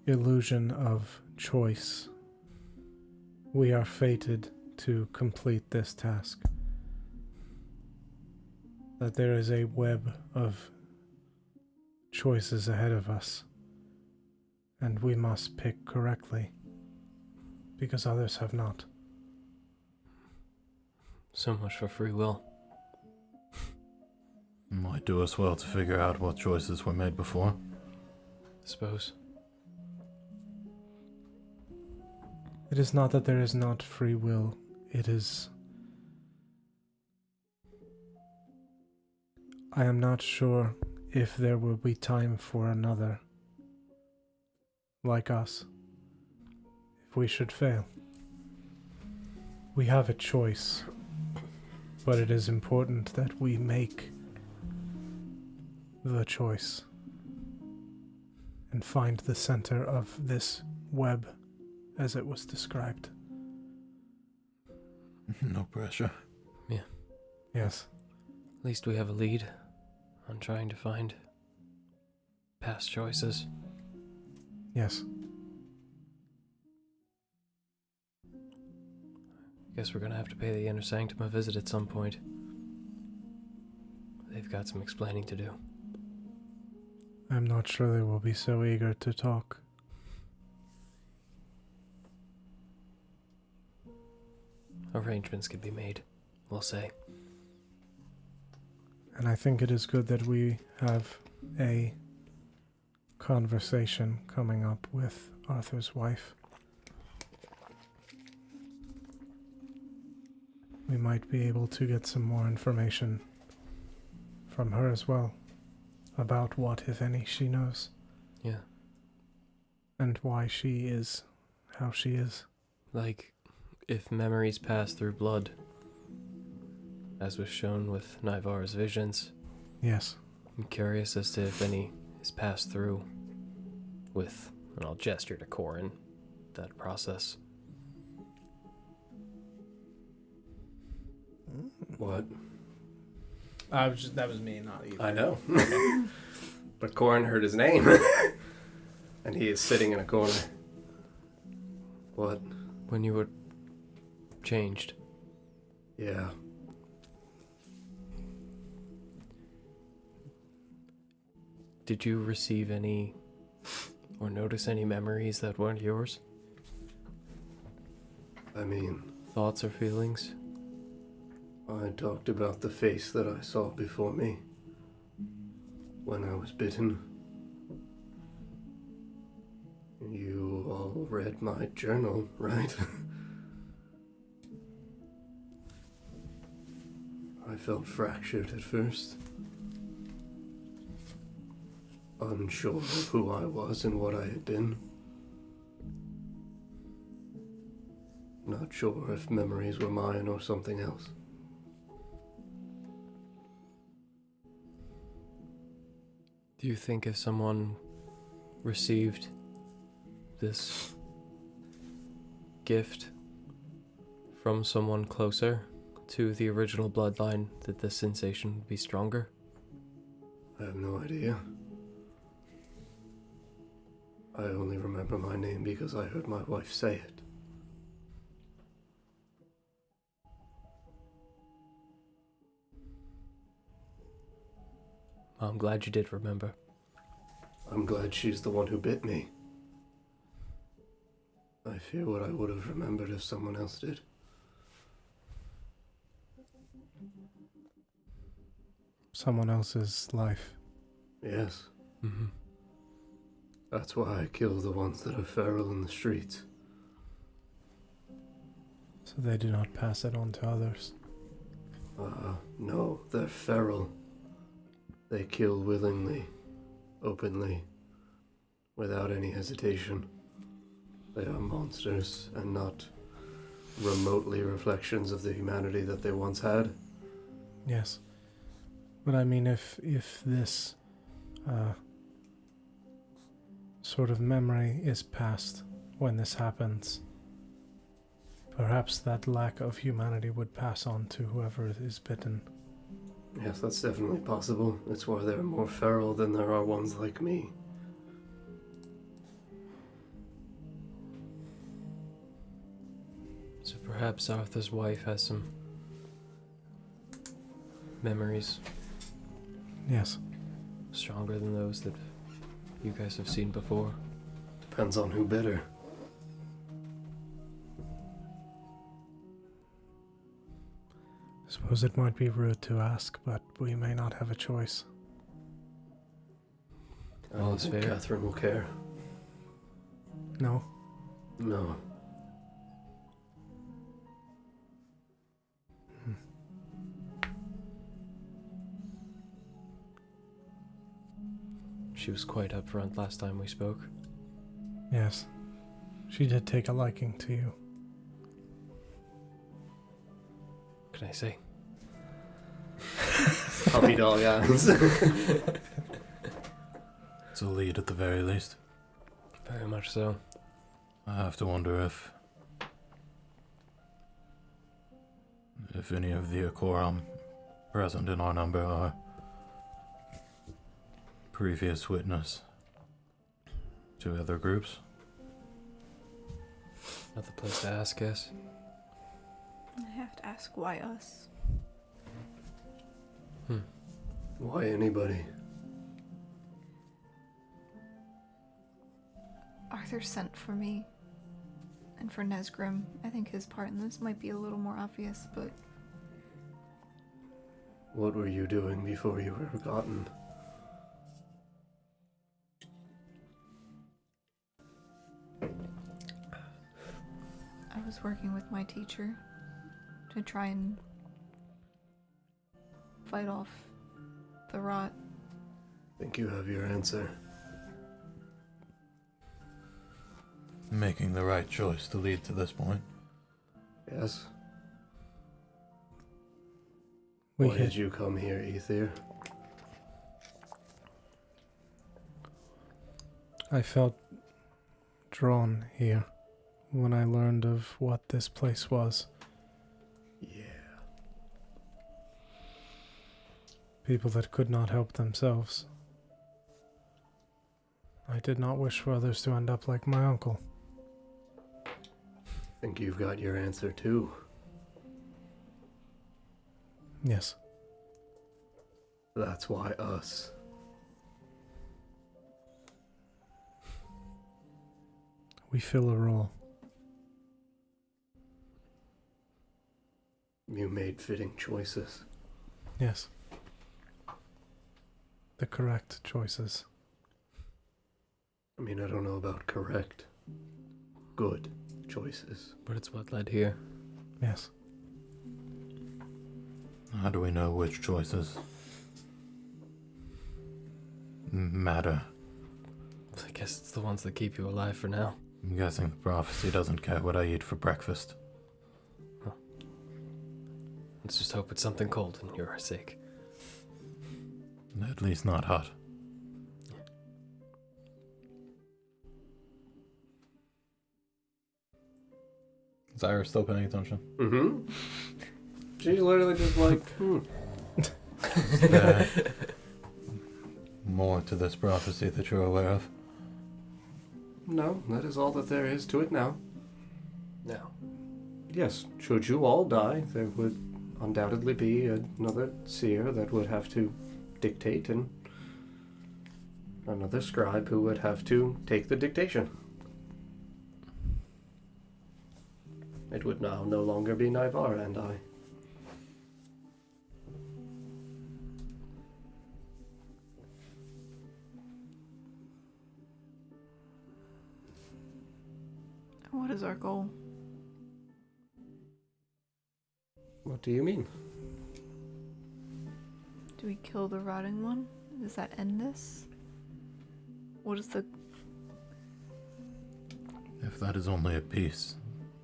illusion of choice, we are fated to complete this task. That there is a web of choices ahead of us, and we must pick correctly, because others have not. So much for free will. Might do us well to figure out what choices were made before. I suppose. It is not that there is not free will, it is... I am not sure if there will be time for another like us, if we should fail. We have a choice, but it is important that we make the choice and find the center of this web as it was described. No pressure. Yes. At least we have a lead on trying to find past choices. Yes. Guess we're gonna have to pay the Inner Sanctum a visit at some point. they've got some explaining to do. I'm not sure they will be so eager to talk. Arrangements could be made, we'll say. And I think it is good that we have a conversation coming up with Arthur's wife. We might be able to get some more information from her as well about what, if any, she knows. Yeah. And why she is how she is. Like, if memories pass through blood, as was shown with Naivar's visions. Yes. I'm curious as to if any is passed through with, and I'll gesture to Corin, that process. What? That was me, not you. I know. But Corin heard his name. And he is sitting in a corner. What? When you were changed. Yeah. Did you receive any or notice any memories that weren't yours? I mean, Thoughts or feelings? I talked about the face that I saw before me when I was bitten. You all read my journal, right? I felt fractured at first. Unsure of who I was and what I had been. Not sure if memories were mine or something else. Do you think if someone received this gift from someone closer to the original bloodline that the sensation would be stronger? I have no idea. I only remember my name because I heard my wife say it. I'm glad you did remember. I'm glad she's the one who bit me. I fear what I would have remembered if someone else did. Someone else's life. Yes. Mm-hmm. That's why I kill the ones that are feral in the streets. So they do not pass it on to others. No, they're feral. They kill willingly, openly, without any hesitation. They are monsters and not remotely reflections of the humanity that they once had. Yes. But I mean, if this sort of memory is passed when this happens, perhaps that lack of humanity would pass on to whoever is bitten. Yes, that's definitely possible. It's why there are more feral than there are ones like me. So perhaps Arthur's wife has some memories Yes. stronger than those that you guys have seen before. Depends on who bit her. I suppose it might be rude to ask, but we may not have a choice. I don't All's think fair. Catherine will care. No? No. She was quite upfront last time we spoke. Yes. She did take a liking to you. What can I say? Puppy dog eyes. It's a lead at the very least. Very much so. I have to wonder if any of the Akoram present in our number are previous witness to other groups. Not the place to ask, guess. I have to ask why us. Why anybody? Arthur sent for me. And for Nesgrim. I think his part in this might be a little more obvious, but... What were you doing before you were forgotten? I was working with my teacher to try and fight off the rot. Think you have your answer. Making the right choice to lead to this point. Yes? We Did you come here, Ethir? I felt drawn here when I learned of what this place was. Yeah. People that could not help themselves. I did not wish for others to end up like my uncle. Think you've got your answer too? Yes. That's why us. We fill a role. You made fitting choices. Yes. The correct choices. I mean, I don't know about correct. Good choices. But it's what led here. Yes. How do we know which choices matter? I guess it's the ones that keep you alive for now. I'm guessing the prophecy doesn't care what I eat for breakfast. Let's just hope it's something cold and you're sake. At least not hot. Is Iris still paying attention? Mm-hmm. She's literally just like, Is there more to this prophecy that you're aware of? No, that is all that there is to it now. No. Yes, should you all die, there would undoubtedly be another seer that would have to dictate and another scribe who would have to take the dictation. It would now no longer be Naivar and I. What is our goal? What do you mean? Do we kill the rotting one? Does that end this? What is the... If that is only a piece,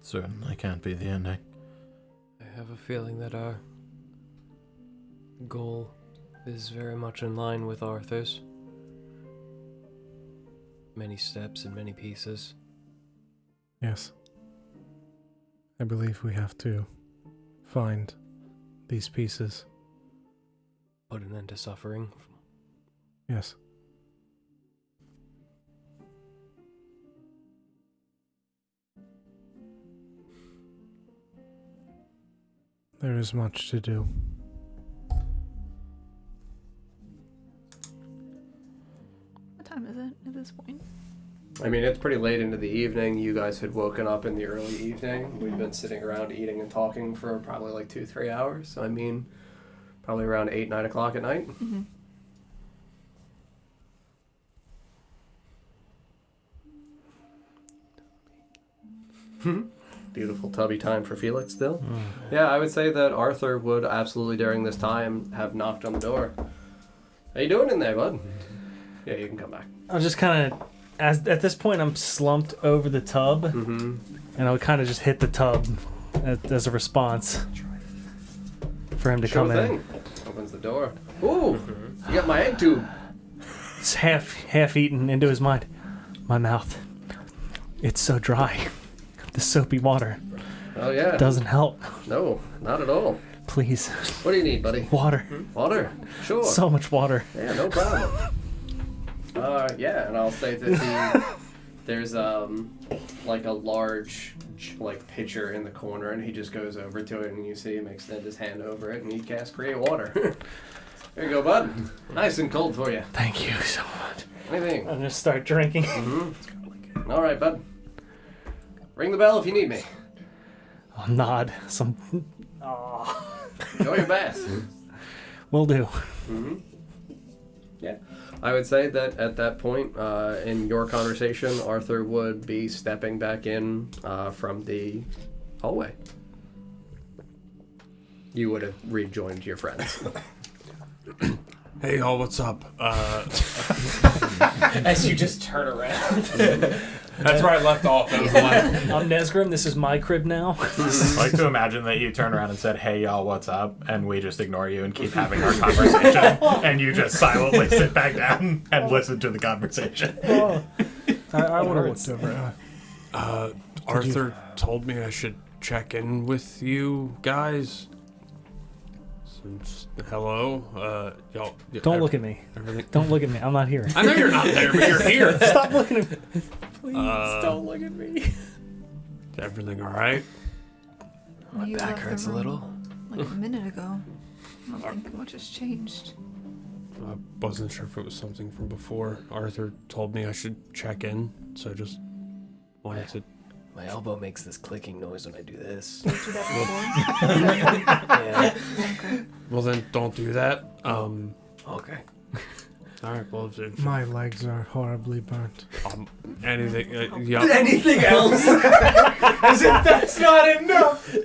certainly can't be the ending. I have a feeling that our goal is very much in line with Arthur's. Many steps and many pieces. Yes. I believe we have to find these pieces. Put an end to suffering. Yes. There is much to do. What time is it at this point? I mean, it's pretty late into the evening. You guys had woken up in the early evening. We've been sitting around eating and talking for probably like 2-3 hours. So I mean, probably around 8-9 o'clock at night. Mm-hmm. Beautiful tubby time for Felix still. Yeah, I would say that Arthur would absolutely during this time have knocked on the door. How you doing in there, bud? Yeah, you can come back. I'll just kind of, at this point, I'm slumped over the tub, Mm-hmm. and I would kind of just hit the tub as a response for him to Sure come thing. in. Opens the door. Ooh, you got my egg tube. It's half eaten into his mind. My mouth. It's so dry. The soapy water Oh yeah. doesn't help. No, not at all. Please, What do you need, buddy? water. Water. Sure. So much water. Yeah, no problem. Yeah, and I'll say that there's like a large like pitcher in the corner, and he just goes over to it, and you see him extend his hand over it, and he casts create water. Here you go, bud. Nice and cold for you. Thank you so much. Anything. I'm gonna start drinking. All right, bud. Ring the bell if you need me. I'll nod. Enjoy your bath. Will do. Yeah. I would say that at that point, in your conversation, Arthur would be stepping back in from the hallway. You would have rejoined your friends. Hey, y'all, what's up? As you just turn around. That's where I left off. That was the line. I'm Nesgrim. This is my crib now. I like to imagine that you turn around and said, "Hey y'all, what's up?" and we just ignore you and keep having our conversation, and you just silently sit back down and listen to the conversation. I would have looked over. Arthur told me I should check in with you guys. Since, hello? Y'all... Don't look at me. Everything... Don't look at me. I'm not here. I know you're not there, but you're here. Stop looking at me. Please don't look at me. Is everything alright? My back hurts a little. Like a minute ago. I don't think much has changed. I wasn't sure if it was something from before. Arthur told me I should check in, so I just wanted to... My elbow makes this clicking noise when I do this. Did you do that before? Yeah. Okay. Well, then don't do that. Okay. Alright, well, if My legs are horribly burnt. anything... yeah. Anything else? As if that's not enough.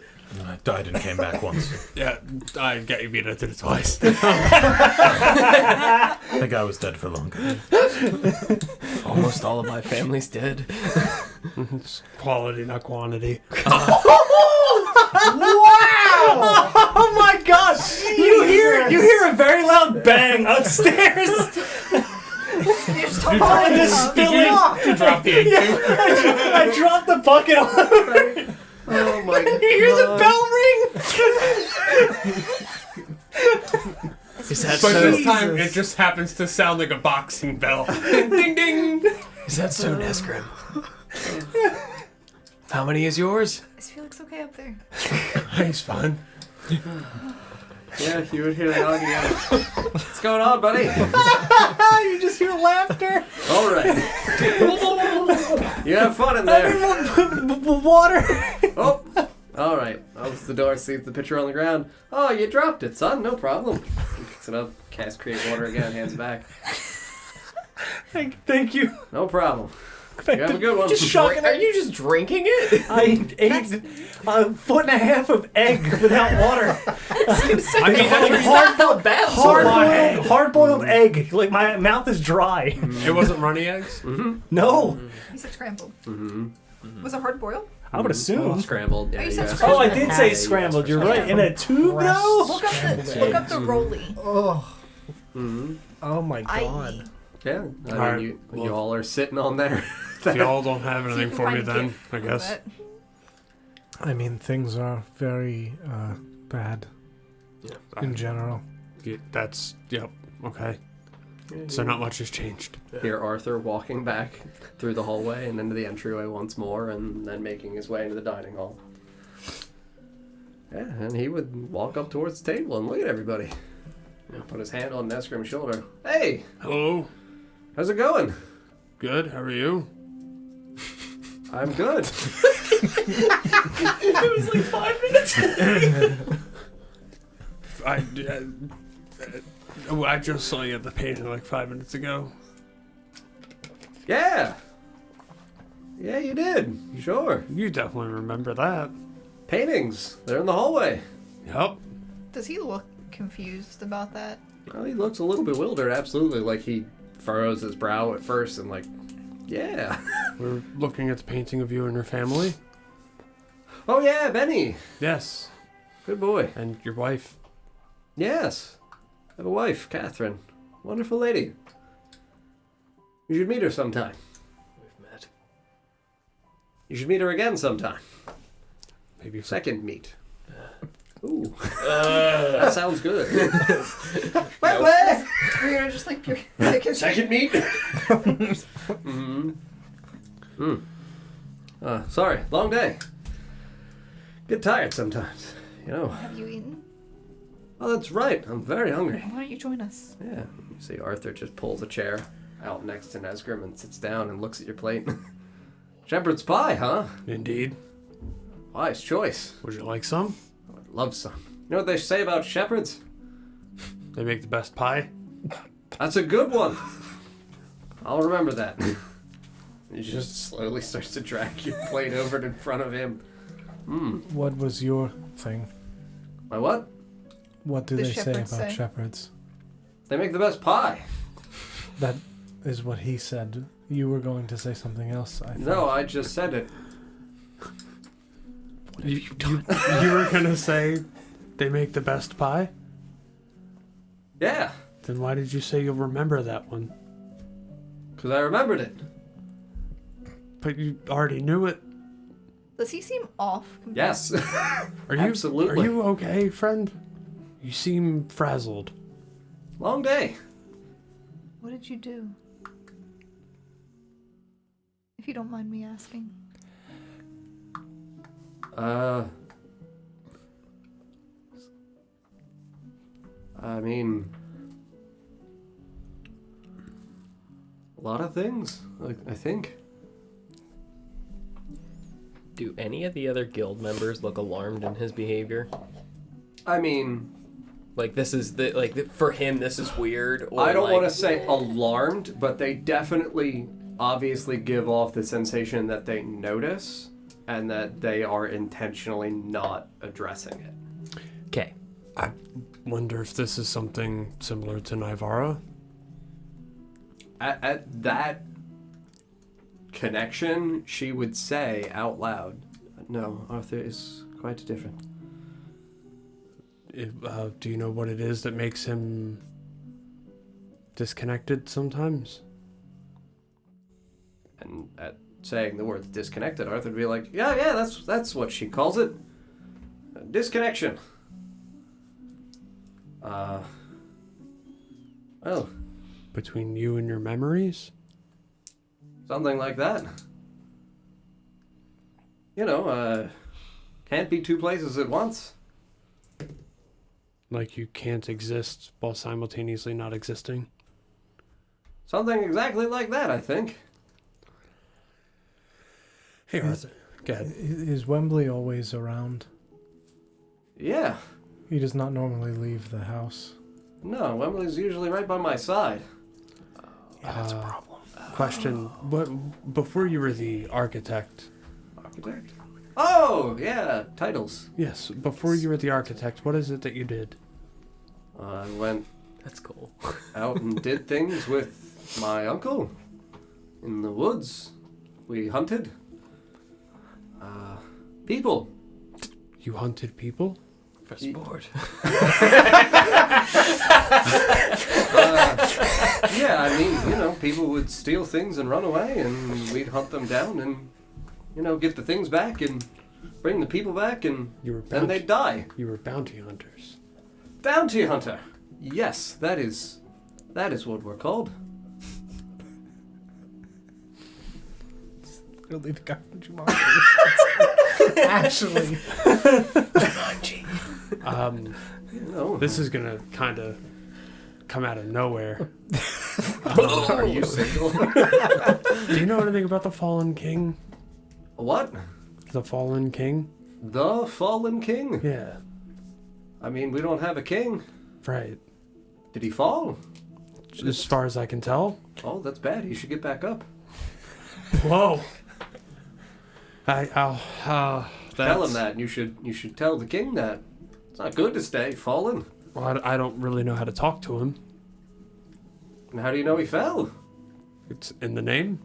I died and came back once. Yeah, I got you beat. I did it twice. I think I was dead for longer. Almost all of my family's dead. It's quality, not quantity. Wow! Oh my gosh! You hear a very loud bang upstairs. I'm just spilling. You dropped the egg too. I dropped the bucket on her. Oh my god. You hear the bell ring? Is that But so? this time it just happens to sound like a boxing bell. Ding ding. Is that so, Nesgrim? How many is yours? Is Felix okay up there? He's fine. Yeah, you would hear the dog again. What's going on, buddy? You just hear laughter. All right. You have fun in there. Water. Oh, all right. Opens the door, sees the pitcher on the ground. Oh, you dropped it, son. No problem. He picks it up, casts create water again, hands it back. Thank you. No problem. You have a good one. Just shocking. Are you just drinking it? I ate a foot and a half of egg without water. I mean, Hard-boiled egg. Like, my mouth is dry. it wasn't runny eggs? No. He said scrambled. Was it hard boiled? I would assume. Scrambled. Yeah, Oh, you you said asked. scrambled. Oh, I did say scrambled. You're right. In a tube, though? Look up the rolly. Oh. Oh my god. Yeah. I mean, Alright, you all are sitting on there. If y'all don't have See if anything you for can me find a then, gif I of guess. it. I mean, things are very bad in general. That's, yep, okay. So not much has changed. Hear Arthur walking back through the hallway and into the entryway once more, and then making his way into the dining hall. Yeah, and he would walk up towards the table and look at everybody. Put his hand on Nesgrim's shoulder. Hey, Hello? how's it going? Good, how are you? I'm good. It was like 5 minutes. I just saw you at the painting like 5 minutes ago. Yeah. Yeah, you did. Sure. You definitely remember that. Paintings. They're in the hallway. Yep. Does he look confused about that? Well, he looks a little bewildered, absolutely. Like he furrows his brow at first and like, yeah. We're looking at the painting of you and your family. Oh yeah, Benny. Yes. Good boy. And your wife. Yes. I have a wife, Catherine. Wonderful lady. You should meet her sometime. We've met. You should meet her again sometime. Maybe Second meet. Ooh. That sounds good. Wait. We're gonna just like pick his Second meet. Sorry, long day. Get tired sometimes, you know. Have you eaten? Oh, that's right. I'm very hungry. Why don't you join us? Yeah. You see Arthur just pulls a chair out next to Nesgrim and sits down and looks at your plate. Shepherd's pie, huh? Indeed. Wise choice. Would you like some? I'd love some. You know what they say about shepherds? They make the best pie. That's a good one. I'll remember that. He just slowly starts to drag your plate over in front of him. What was your thing? My what? What do The they say shepherds about say. shepherds? They make the best pie. That is what he said. You were going to say something else, I thought. No, I just said it. You were gonna say they make the best pie? Yeah, Then why did you say you'll remember that one? because I remembered it. But you already knew it. Does he seem off? Yes. Are you Absolutely. Are you okay, friend? You seem frazzled. Long day. What did you do? If you don't mind me asking. I mean, a lot of things, I think. Do any of the other guild members look alarmed in his behavior? I mean, Like this is for him this is weird. Or I don't like, want to say alarmed, but they definitely, obviously give off the sensation that they notice and that they are intentionally not addressing it. Okay. I wonder if this is something similar to Nivara. At that connection, she would say out loud, "No, Arthur is quite different." Do you know what it is that makes him disconnected sometimes? And at saying the word disconnected, Arthur would be like, yeah, that's what she calls it. Disconnection. Well, Between you and your memories? something like that. You know, can't be two places at once. Like you can't exist while simultaneously not existing? Something exactly like that, I think. Hey, Arthur. Go ahead. Is Wembley always around? Yeah. He does not normally leave the house. No, Wembley's usually right by my side. Yeah, that's a problem. Question. What, before you were the architect... Architect? Oh, yeah, titles. Yes, before you were the architect, what is it that you did? I went That's cool. out and did things with my uncle in the woods. We hunted. People. You hunted people? For sport. Yeah, I mean, you know, people would steal things and run away, and we'd hunt them down and, you know, get the things back and bring the people back, and You were then they'd die. You were bounty hunters. Bounty hunter. Yes, that is what we're called. Really, the guy from Jumanji. Actually. You know, This is gonna kind of come out of nowhere. are you single? Do you know anything about the Fallen King? What? The Fallen King? The fallen king? Yeah, I mean, we don't have a king. right. Did he fall? As far as I can tell. Oh, that's bad. He should get back up. Whoa. Tell him that. And you should tell the king that. It's not good to stay fallen. Well, I don't really know how to talk to him. And how do you know he fell? It's in the name.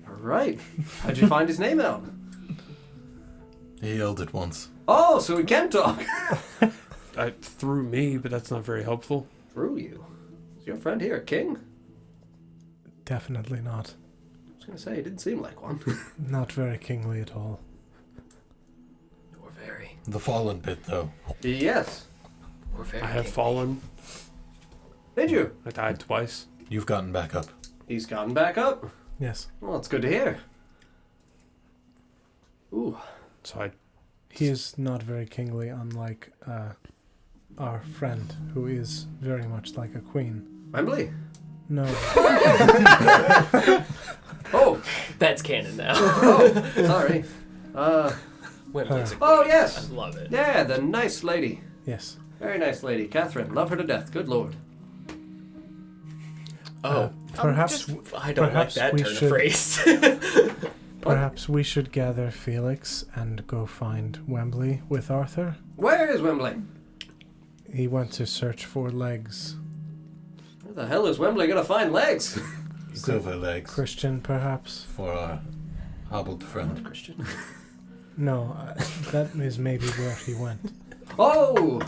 All right. How'd you find his name out? He yelled it once. Oh, so he can talk. Through me, but that's not very helpful. Through you. Is your friend here a king? Definitely not. I was going to say, he didn't seem like one. Not very kingly at all. Or very. The fallen bit, though. Yes. Or very. I have king. fallen. Did you? I died twice. You've gotten back up. He's gotten back up. Yes. Well, it's good to hear. Ooh. So He is not very kingly, unlike our friend, who is very much like a queen. Wembley? No. Oh, That's canon now. sorry. Wembley's a Oh, queen. yes. I love it. Yeah, the nice lady. Yes. Very nice lady. Catherine. Love her to death. Good lord. Oh, Perhaps, I don't like perhaps that we turn should- of phrase. perhaps we should gather Felix and go find Wembley with Arthur. Where is Wembley? He went to search for legs. Where the hell is Wembley gonna find legs? Silver legs Christian, perhaps? for our hobbled friend. Christian. No, that is maybe where he went. Oh!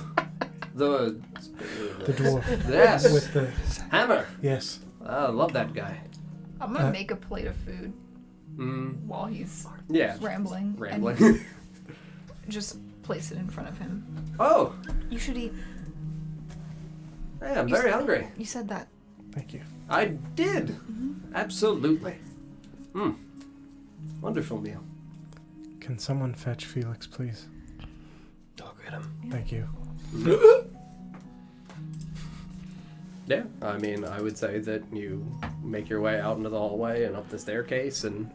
The The dwarf. yes. With the... Hammer. Yes. I love that guy. I'm gonna make a plate of food while he's Yeah. rambling. Rambling. And just place it in front of him. Oh! You should eat. Hey, I'm very hungry. You said that. Thank you. I did. Absolutely. Wonderful meal. Can someone fetch Felix, please? I'll get him. Thank you. Yeah, I mean, I would say that you make your way out into the hallway and up the staircase, and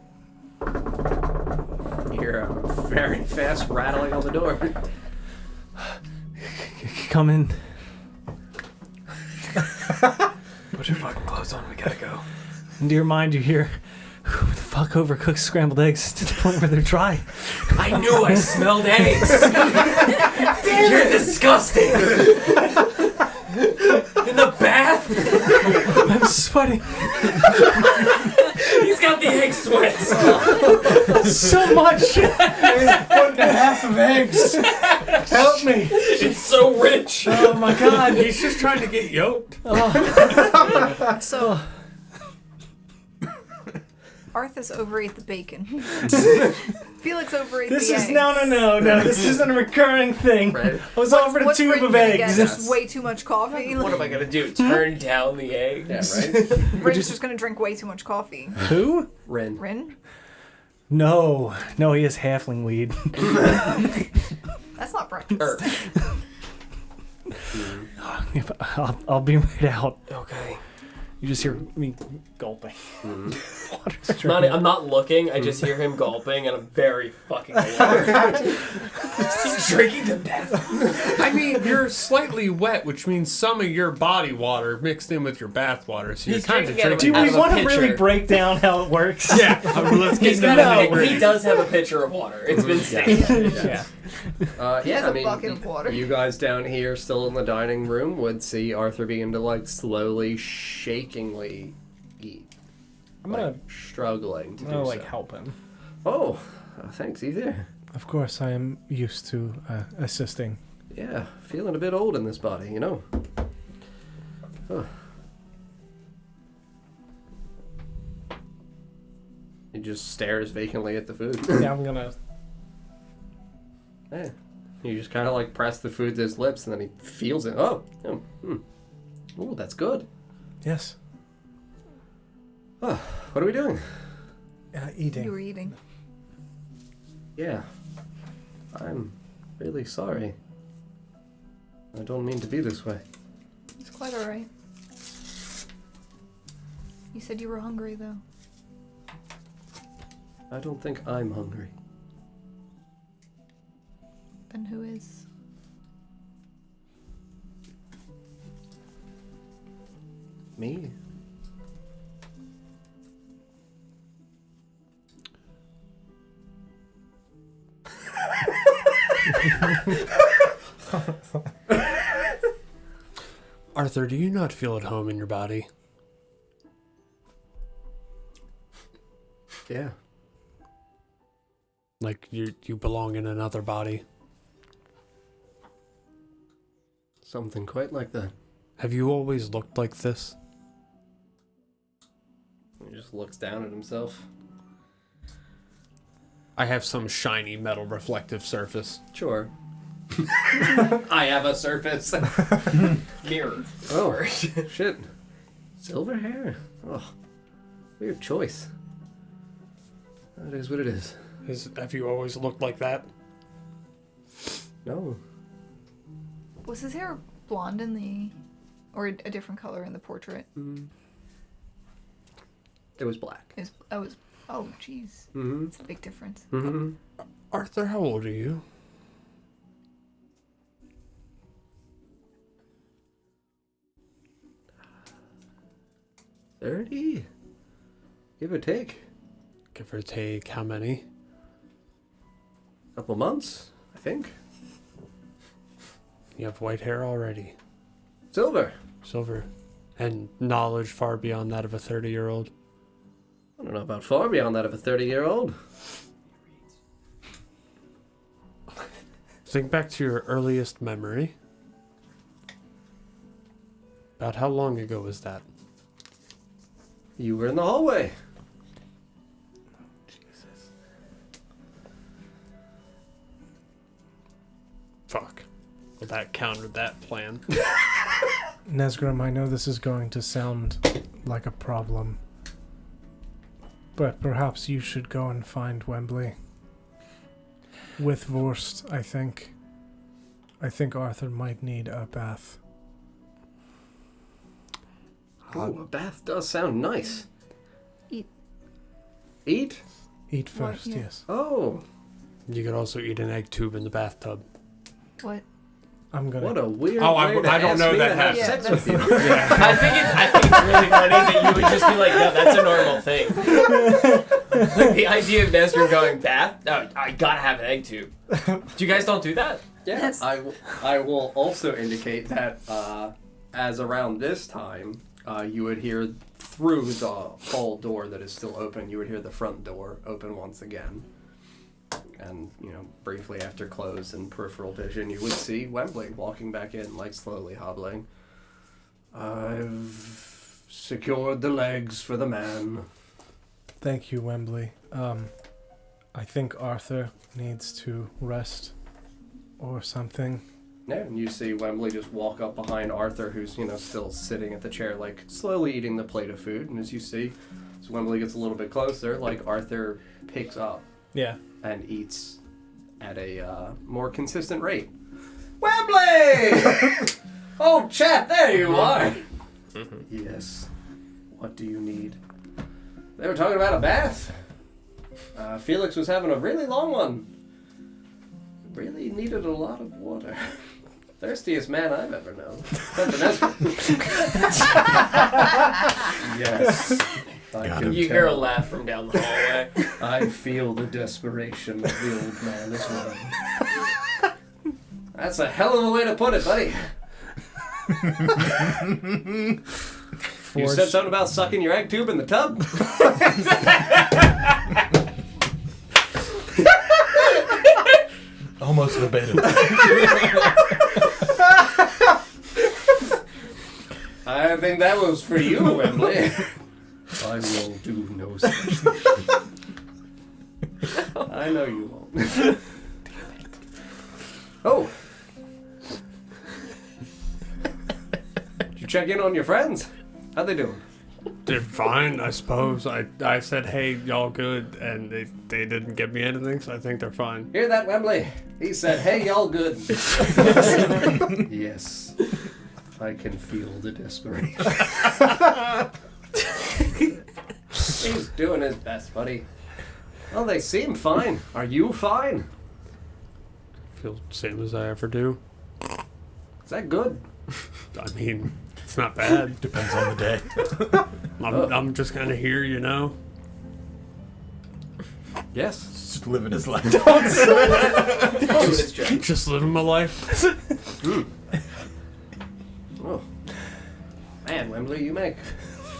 you hear a very fast rattling on the door. Come in. Put your fucking clothes on. We gotta go. Into your mind, you hear, who the fuck overcooks scrambled eggs to the point where they're dry? I knew I smelled eggs. You're disgusting. In the bath. I'm sweating He's got the egg sweats. so much. Foot and a half of eggs! Help me! It's so rich. Oh my god, he's just trying to get yoked. So, Arthas overate the bacon. Felix overate This the is eggs. no. This isn't a recurring thing. Right. I was offered a What's tube Rin of gonna eggs. get? Just way too much coffee. What am I gonna do? Turn down the eggs? Yeah, right? Rin's just gonna drink way too much coffee. Who? Ren. Rin? No, he has halfling weed. That's not breakfast. I'll be right out. Okay. You just hear me gulping. I'm not looking. I just hear him gulping, and I'm very fucking alarmed. He's drinking to death. I mean, you're slightly wet, which means some of your body water mixed in with your bath water, so you're He's kind of drinking out of Do Out we of a want to pitcher. really break down how it works? Yeah, let's get He's into got that. he does have a pitcher of water. It's been stated. Yeah. Yeah, has I a mean, bucket of water. you guys down here still in the dining room would see Arthur begin to, like, slowly, shakingly eat. I'm gonna, Struggling to do so. help him. Oh, thanks, Ethir. Of course, I am used to assisting. Yeah, feeling a bit old in this body, you know? Huh. He just stares vacantly at the food. Yeah, I'm gonna... Yeah. You just kind of like press the food to his lips, and then he feels it. Oh, oh, that's good. Yes. Oh, what are we doing? Eating. You were eating. Yeah, I'm really sorry. I don't mean to be this way. It's quite alright. You said you were hungry, though. I don't think I'm hungry. Then who is? Me? Arthur, do you not feel at home in your body? Yeah. Like you belong in another body? Something quite like that. Have you always looked like this? He just looks down at himself. I have some shiny metal reflective surface. Sure. I have a surface. Mirror. Oh, shit. Silver hair? Oh, weird choice. That is what it is. Have you always looked like that? No. Was his hair blonde in the, or a different color in the portrait? It was black. Oh, jeez. Mm-hmm. It's a big difference. Mm-hmm. Arthur, how old are you? $30, give or take. Give or take how many? Couple months, I think. You have white hair already. Silver. Silver. And knowledge far beyond that of a 30-year-old. I don't know about far beyond that of a 30-year-old. Think back to your earliest memory. About how long ago was that? You were in the hallway. Jesus. Fuck. Well, that countered that plan. Nesgrim, I know this is going to sound like a problem, but perhaps you should go and find Wembley. With Vorst, I think. I think Arthur might need a bath. Ooh, a bath does sound nice. Eat. Eat? Eat What? first, Yeah. yes. Oh, You could also eat an egg tube in the bathtub. What? I'm gonna. what a weird Oh, way to I don't ask know me that to have has- sex with you. I think it's really funny that you would just be like, no, that's a normal thing. Like the idea of Nestor going bath, oh, I gotta have an egg tube. You guys don't do that? Yeah, Yes. I will also indicate that as around this time, you would hear through the hall door that is still open, you would hear the front door open once again. And, briefly after close and peripheral vision, you would see Wembley walking back in, like slowly hobbling. I've secured the legs for the man. Thank you, Wembley. I think Arthur needs to rest or something. Yeah, and you see Wembley just walk up behind Arthur, who's, still sitting at the chair, like, slowly eating the plate of food. And as you see, as Wembley gets a little bit closer, like, Arthur picks up Yeah. and eats at a more consistent rate. Wembley! Oh, chap, there you are! Yes. What do you need? They were talking about a bath. Felix was having a really long one. Really needed a lot of water. Thirstiest man I've ever known. Yes. I can You hear a tell. laugh from down the hallway. I feel the desperation of the old man as well. That's a hell of a way to put it, buddy. You said something about sucking your egg tube in the tub? Almost verbatim. I think that was for you, Wembley. I will do no such thing. I know you won't. Oh. Did you check in on your friends? How they doing? They're fine, I suppose. I said, hey, y'all good, and they didn't give me anything, so I think they're fine. Hear that, Wembley? He said, hey, y'all good. Yes. I can feel the desperation. He's doing his best, buddy. Well, they seem fine. Are you fine? Feel the same as I ever do. Is that good? I mean, it's not bad. Depends on the day. I'm just kind of here, Yes. Just living his life. Doing its job. Just living my life. Oh. Man, Wembley, you make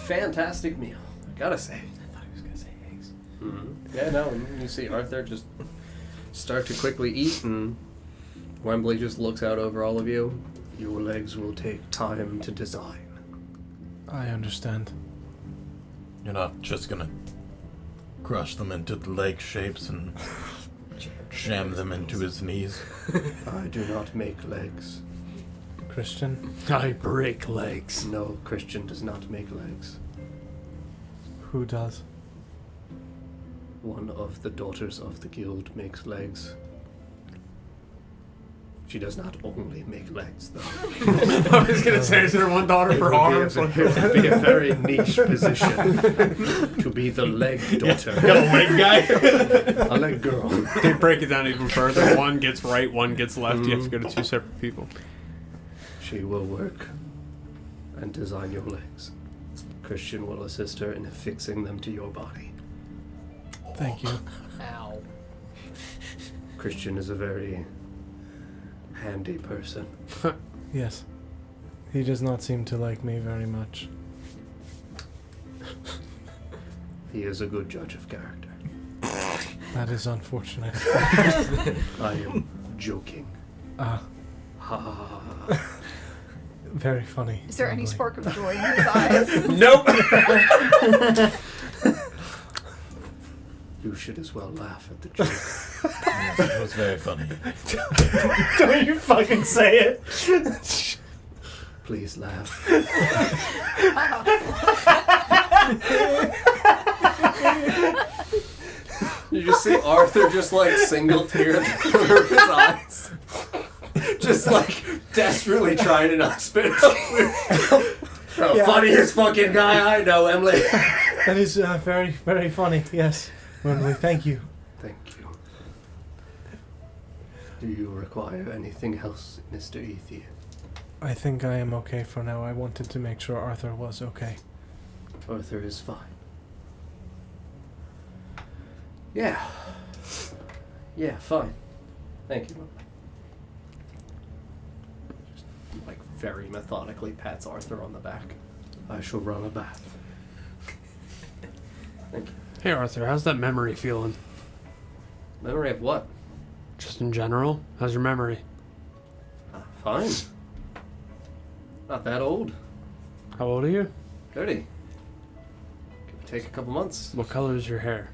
fantastic meal. I gotta say. I thought he was gonna say eggs. Yeah, no, and you see Arthur just start to quickly eat, and Wembley just looks out over all of you. Your legs will take time to design. I understand. You're not just gonna crush them into the leg shapes and jam them into his knees. I do not make legs. Christian, I break legs. No, Christian does not make legs. who does? One of the daughters of the guild makes legs. She does not only make legs, though. I was gonna say, is there one daughter for arms? It would be a very niche position to be the leg daughter. Got a leg guy? A leg girl. They break it down even further. One gets right, one gets left. You have to go to two separate people. She will work and design your legs. Christian will assist her in affixing them to your body. Thank you. Ow. Christian is a very handy person. Yes. He does not seem to like me very much. He is a good judge of character. That is unfortunate. I am joking. Ah, Ha ha ha ha. very funny. Is there any Lovely. spark of joy in his eyes? Nope. You should as well laugh at the joke. Yes, it was very funny. Don't you fucking say it. Please laugh. You just see Arthur just like single tear at the corner of his eyes. Just like desperately trying to not spit out. The Yeah. funniest fucking guy I know, Emily. That is very, very funny. Yes. Wembley, thank you. Thank you. Do you require anything else, Mr. Ethir? I think I am okay for now. I wanted to make sure Arthur was okay. Arthur is fine. Yeah. Yeah, fine. Thank you. Just, like, very methodically pats Arthur on the back. I shall run a bath. Thank you. Hey Arthur, how's that memory feeling? Memory of what? Just in general? How's your memory? Fine. Not that old. How old are you? 30. Give or take a couple months. What color is your hair?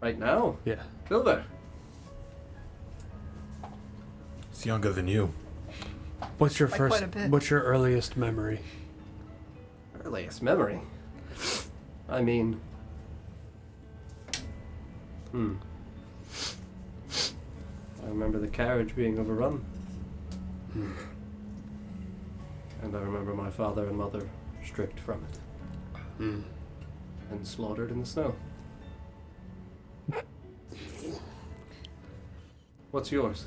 Right now, Yeah. silver. It's younger than you. What's your By first? quite a bit. What's your earliest memory? Earliest memory. I mean, I remember the carriage being overrun. And I remember my father and mother stripped from it and slaughtered in the snow. What's yours?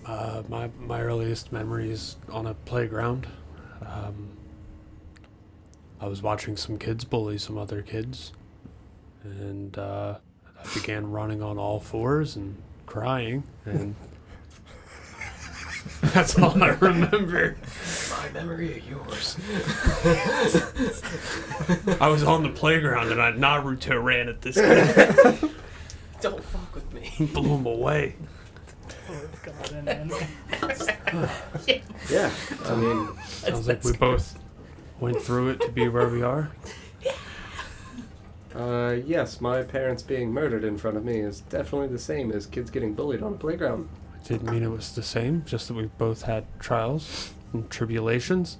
My earliest memory is on a playground. I was watching some kids bully some other kids, and I began running on all fours and crying, and that's all I remember. My memory of yours. I was on the playground and Naruto ran at this kid, Don't fuck with me. blew him away. Yeah, I mean, Sounds like we both went through it to be where we are. yes, my parents being murdered in front of me is definitely the same as kids getting bullied on a playground. I didn't mean it was the same, just that we both had trials and tribulations.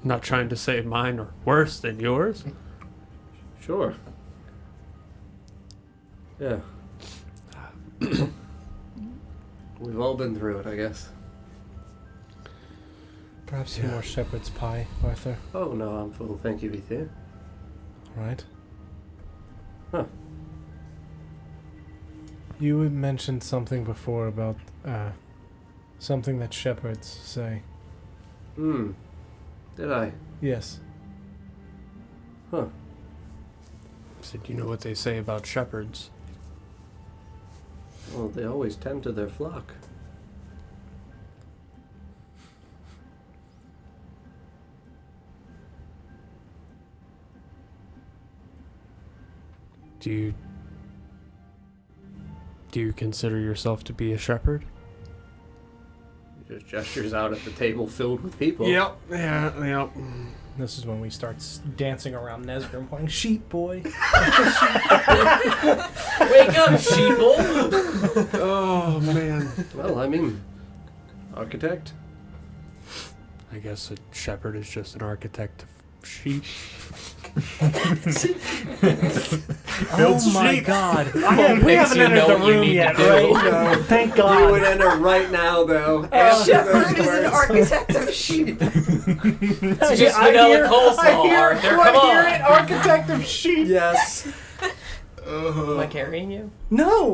I'm not trying to say mine are worse than yours. Sure. Yeah. We've all been through it, I guess. Perhaps some more shepherd's pie, Arthur. Oh, no, I'm full. Thank you, Ethir. All right. Huh. You had mentioned something before about something that shepherds say. Did I? Yes. Huh. So do you know what they say about shepherds? Well, they always tend to their flock. Do you consider yourself to be a shepherd? He just gestures out at the table filled with people. Yep. Yeah. Yep. This is when we start dancing around Nesgrim playing Sheep Boy. Wake up, sheeple. Oh man. Well, I mean, architect. I guess a shepherd is just an architect of sheep. I builds Oh my sheep. god. Makes We haven't you entered know the what you room need to yet, do. right? Thank God. We would enter right now, though. after those Shepard is an words. architect of sheep. It's just vanilla coleslaw, Arthur. Come on. Architect of sheep. Yes. Am I carrying you? No.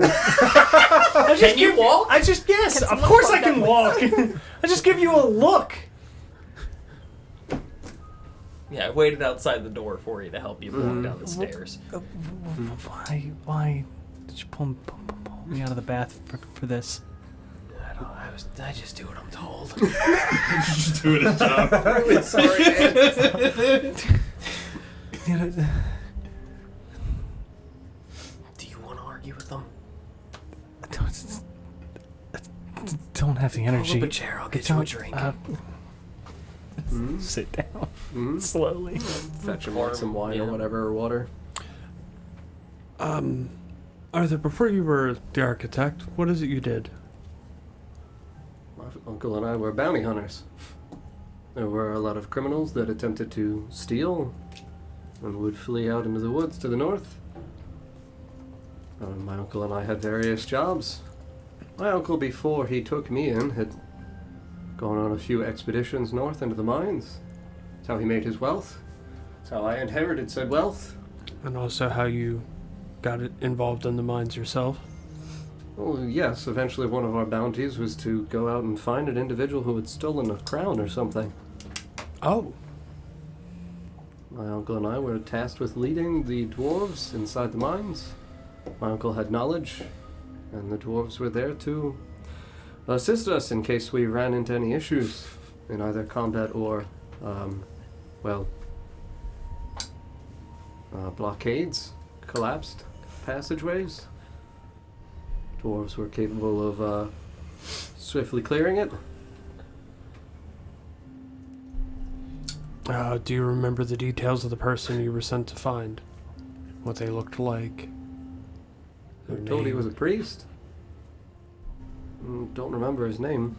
Can you walk? Yes, of course I can walk. I just give you a look. Yeah, I waited outside the door for you to help you walk down the stairs. Why did you pull me out of the bath for this? I just do what I'm told. Just doing his job. Really sorry, man. Do you want to argue with them? Don't have the energy. Pull up a chair, I'll get you a drink. Sit down Mm-hmm. slowly. Fetch him like some wine or whatever, or water. Arthur, before you were the architect, what is it you did? My uncle and I were bounty hunters. There were a lot of criminals that attempted to steal and would flee out into the woods to the north. My uncle and I had various jobs. My uncle, before he took me in, had gone on a few expeditions north into the mines. That's how he made his wealth. That's how I inherited said wealth. And also how you got involved in the mines yourself? Well, yes, eventually one of our bounties was to go out and find an individual who had stolen a crown or something. Oh. My uncle and I were tasked with leading the dwarves inside the mines. My uncle had knowledge, and the dwarves were there to assist us in case we ran into any issues in either combat or, blockades, collapsed passageways. Dwarves were capable of swiftly clearing it. Do you remember the details of the person you were sent to find? What they looked like? I Their told he name? was a priest. Don't remember his name.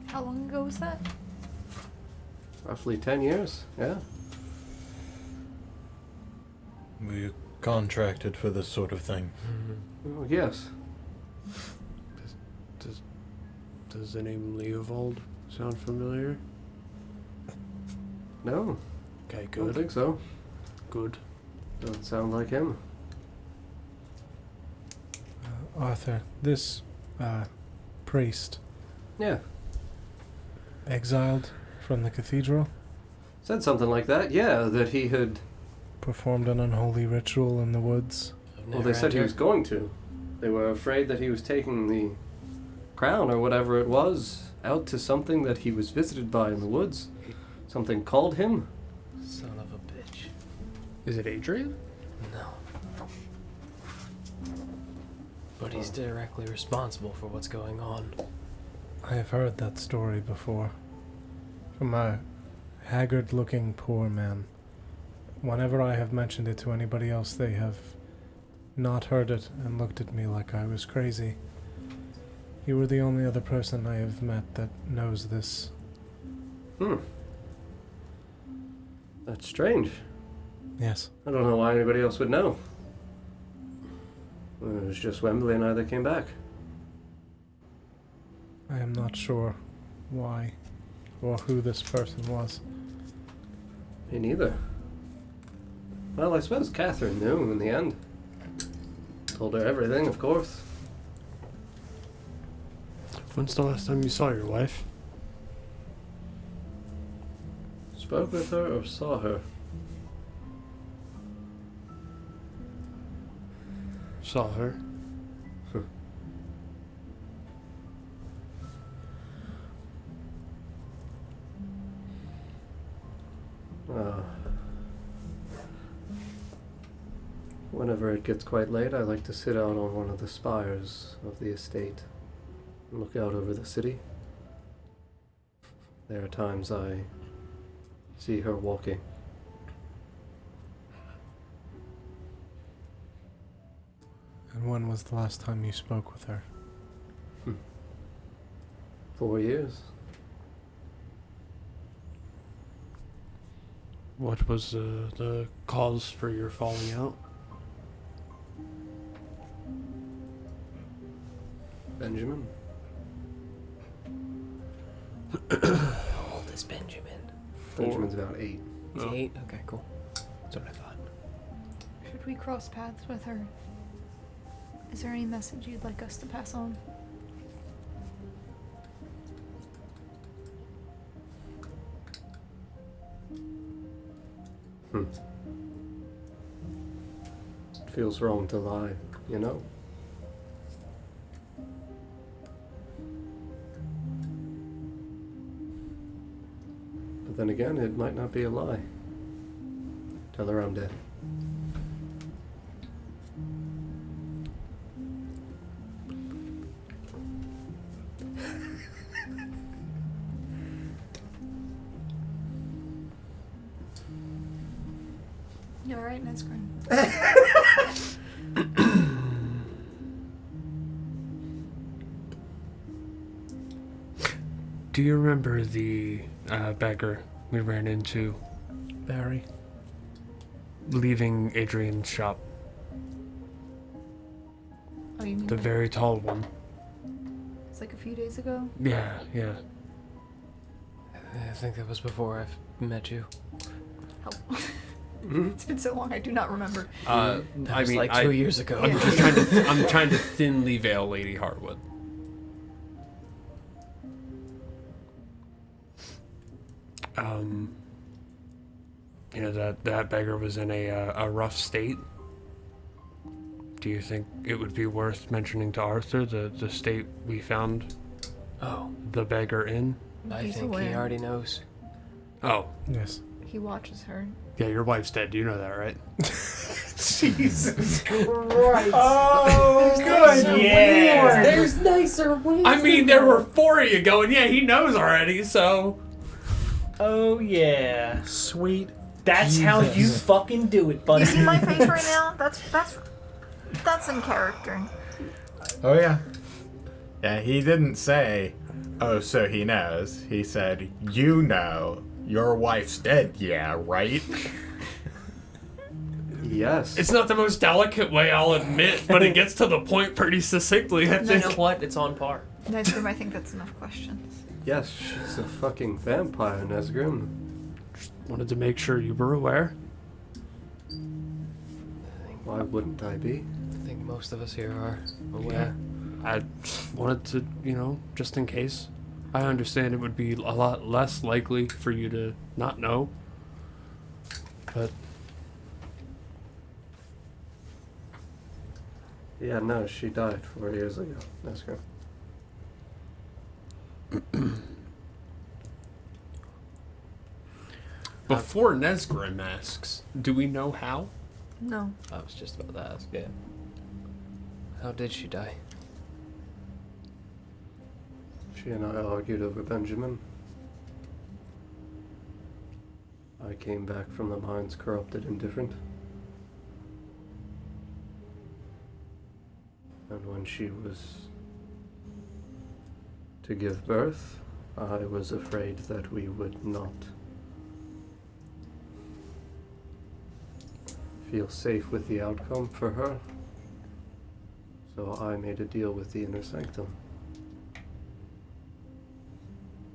How long ago was that? Roughly 10 years, yeah. Were you contracted for this sort of thing? Oh, yes. Does the name Leovold sound familiar? No, Okay, I don't good. think so. Good. Doesn't sound like him. Arthur, this priest Yeah, exiled from the cathedral said something like that. Yeah, that he had. performed an unholy ritual in the woods. Well, they said he was going to. They were afraid that he was taking the crown or whatever it was out to something that he was visited by in the woods. Something called him. Son of a bitch. Is it Adrian? No. But he's directly responsible for what's going on. I have heard that story before. From a haggard-looking poor man. Whenever I have mentioned it to anybody else, they have not heard it and looked at me like I was crazy. You were the only other person I have met that knows this. That's strange. Yes. I don't know why anybody else would know. It was just Wembley and I that came back. I am not sure why or who this person was. Me neither. Well, I suppose Catherine knew in the end. Told her everything, of course. When's the last time you saw your wife? Spoke with her or saw her? Saw her. Whenever it gets quite late, I like to sit out on one of the spires of the estate and look out over the city. There are times I see her walking. And when was the last time you spoke with her? 4 years. What was the cause for your falling out? Benjamin. How old is Benjamin? Benjamin's about 8. He's 8? Okay, cool. That's what I thought. Should we cross paths with her? Is there any message you'd like us to pass on? It feels wrong to lie, you know? But then again, it might not be a lie. Tell her I'm dead. You alright, Nesgrim? Do you remember the beggar we ran into Barry. leaving Adrian's shop? Oh, you mean The like, very tall one. it's like a few days ago? Yeah, yeah. I think that was before I met you. Help. It's been so long, I do not remember. That was like 2 years ago. I'm just trying to. I'm trying to thinly veil Lady Hartwood. You know that beggar was in a rough state. Do you think it would be worth mentioning to Arthur the state we found Oh, the beggar in? I He's think he aware. already knows. Oh, Yes. He watches her. yeah, your wife's dead. You know that, right? Jesus Christ. Oh, good. Yeah. There's nicer ways. I mean, there were 4 of you going, yeah, he knows already, so. Oh yeah. Sweet. That's how you Jesus. fucking do it, buddy. You see my face right now? That's in character. Oh, yeah. Yeah, he didn't say, oh, so he knows. He said, you know, your wife's dead, yeah, right? Yes. It's not the most delicate way, I'll admit, but it gets to the point pretty succinctly, I You think. know what? It's on par. Nesgrim, I think that's enough questions. Yes, she's a fucking vampire, Nesgrim. Wanted to make sure you were aware. Why wouldn't I be? I think most of us here are aware. I just wanted to, just in case. I understand it would be a lot less likely for you to not know. But Yeah, no, she died 4 years ago, Nesgrim. before Nesgrim asks, do we know how? No. I was just about to ask, yeah. How did she die? She and I argued over Benjamin. I came back from the mines corrupted and different. And when she was to give birth, I was afraid that we would not feel safe with the outcome for her. So I made a deal with the Inner Sanctum.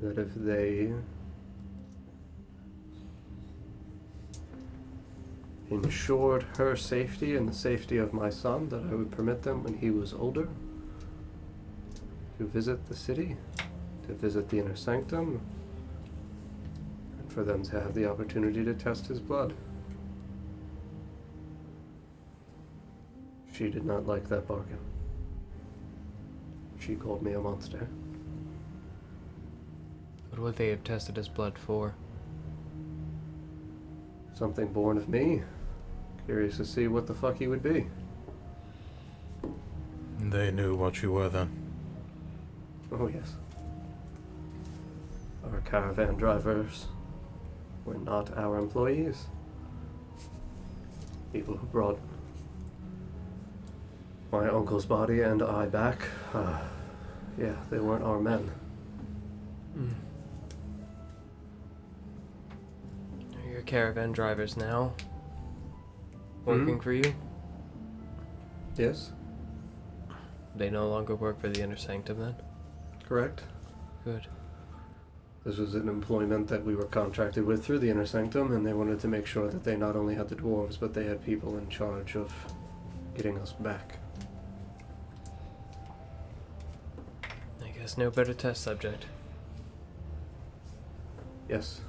That if they ensured her safety and the safety of my son, that I would permit them when he was older to visit the city, to visit the Inner Sanctum, and for them to have the opportunity to test his blood. She did not like that bargain. She called me a monster. What would they have tested his blood for? Something born of me. Curious to see what the fuck he would be. They knew what you were then. Oh, yes. Our caravan drivers were not our employees. People who brought my uncle's body and I back, yeah, they weren't our men. You're caravan drivers now working for you? Yes, They no longer work for the Inner Sanctum then? correct. Good. This was an employment that we were contracted with through the Inner Sanctum, and they wanted to make sure that they not only had the dwarves, but they had people in charge of getting us back. I guess no better test subject. Yes.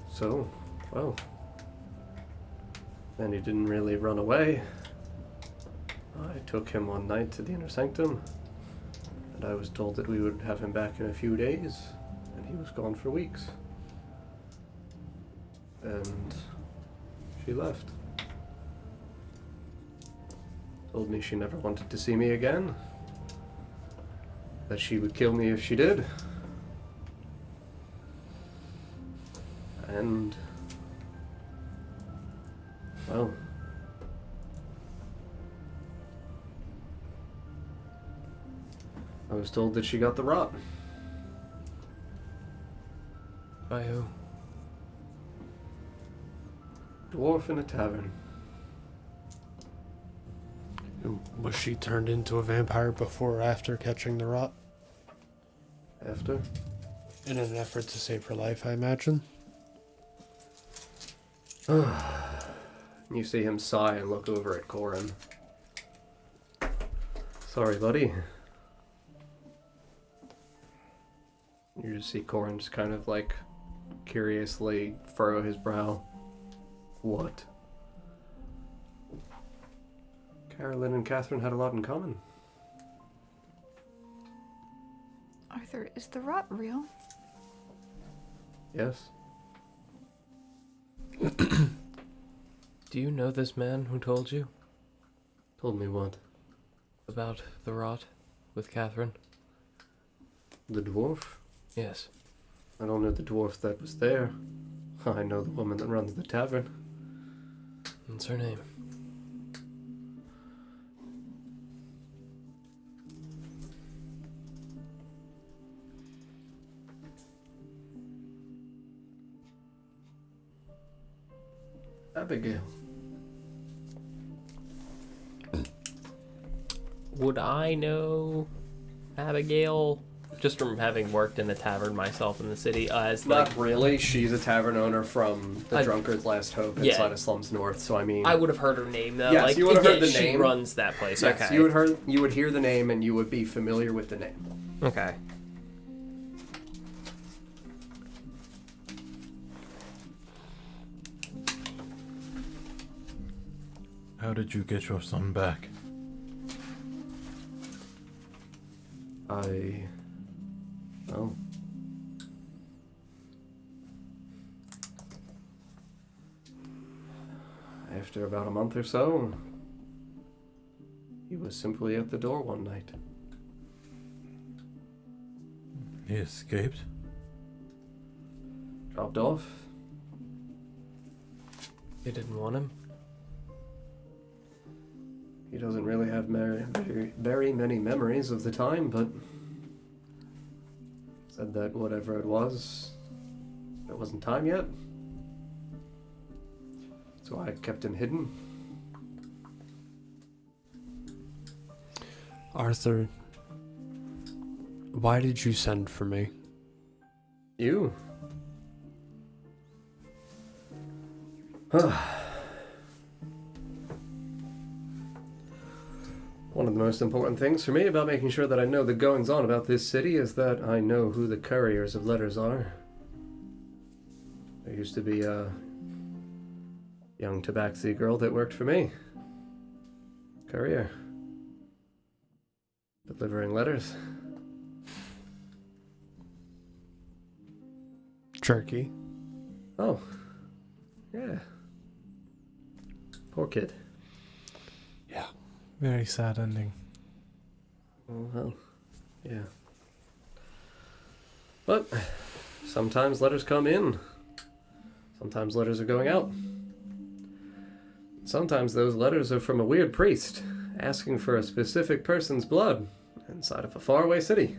So, well. And he didn't really run away. I took him one night to the Inner Sanctum, and I was told that we would have him back in a few days, and he was gone for weeks. And she left. Told me she never wanted to see me again, that she would kill me if she did. And, well, I was told that she got the rot. By who? Dwarf in a tavern. Was she turned into a vampire before or after catching the rot? After? In an effort to save her life, I imagine. You see him sigh and look over at Corin. Sorry, buddy. You just see Corin just kind of like curiously furrow his brow. What? Carolyn and Catherine had a lot in common. Arthur, is the rot real? Yes. Do you know this man who told you Told me what? about the rot with Catherine? The dwarf? Yes. I don't know the dwarf that was there. I know the woman that runs the tavern. What's her name? Abigail. Would I know Abigail? Just from having worked in a tavern myself in the city, as like Not really. She's a tavern owner from the Drunkard's Last Hope Yeah. inside of Slums North, so I mean... I would have heard her name though. Yes, like, you would have heard the she name. runs that place. Yes, Okay. you would hear the name and you would be familiar with the name. Okay. How did you get your son back? Well... After about a month or so, he was simply at the door one night. He escaped? Dropped off. They didn't want him. He doesn't really have very many memories of the time, but said that whatever it was wasn't time yet. So I kept him hidden. Arthur, why did you send for me? You? One of the most important things for me about making sure that I know the goings-on about this city is that I know who the couriers of letters are. There used to be a young tabaxi girl that worked for me. Courier. Delivering letters. Jerky. Oh. Yeah. Poor kid. Yeah. Very sad ending. Oh, well. Yeah. But sometimes letters come in. Sometimes letters are going out. Sometimes those letters are from a weird priest asking for a specific person's blood inside of a faraway city.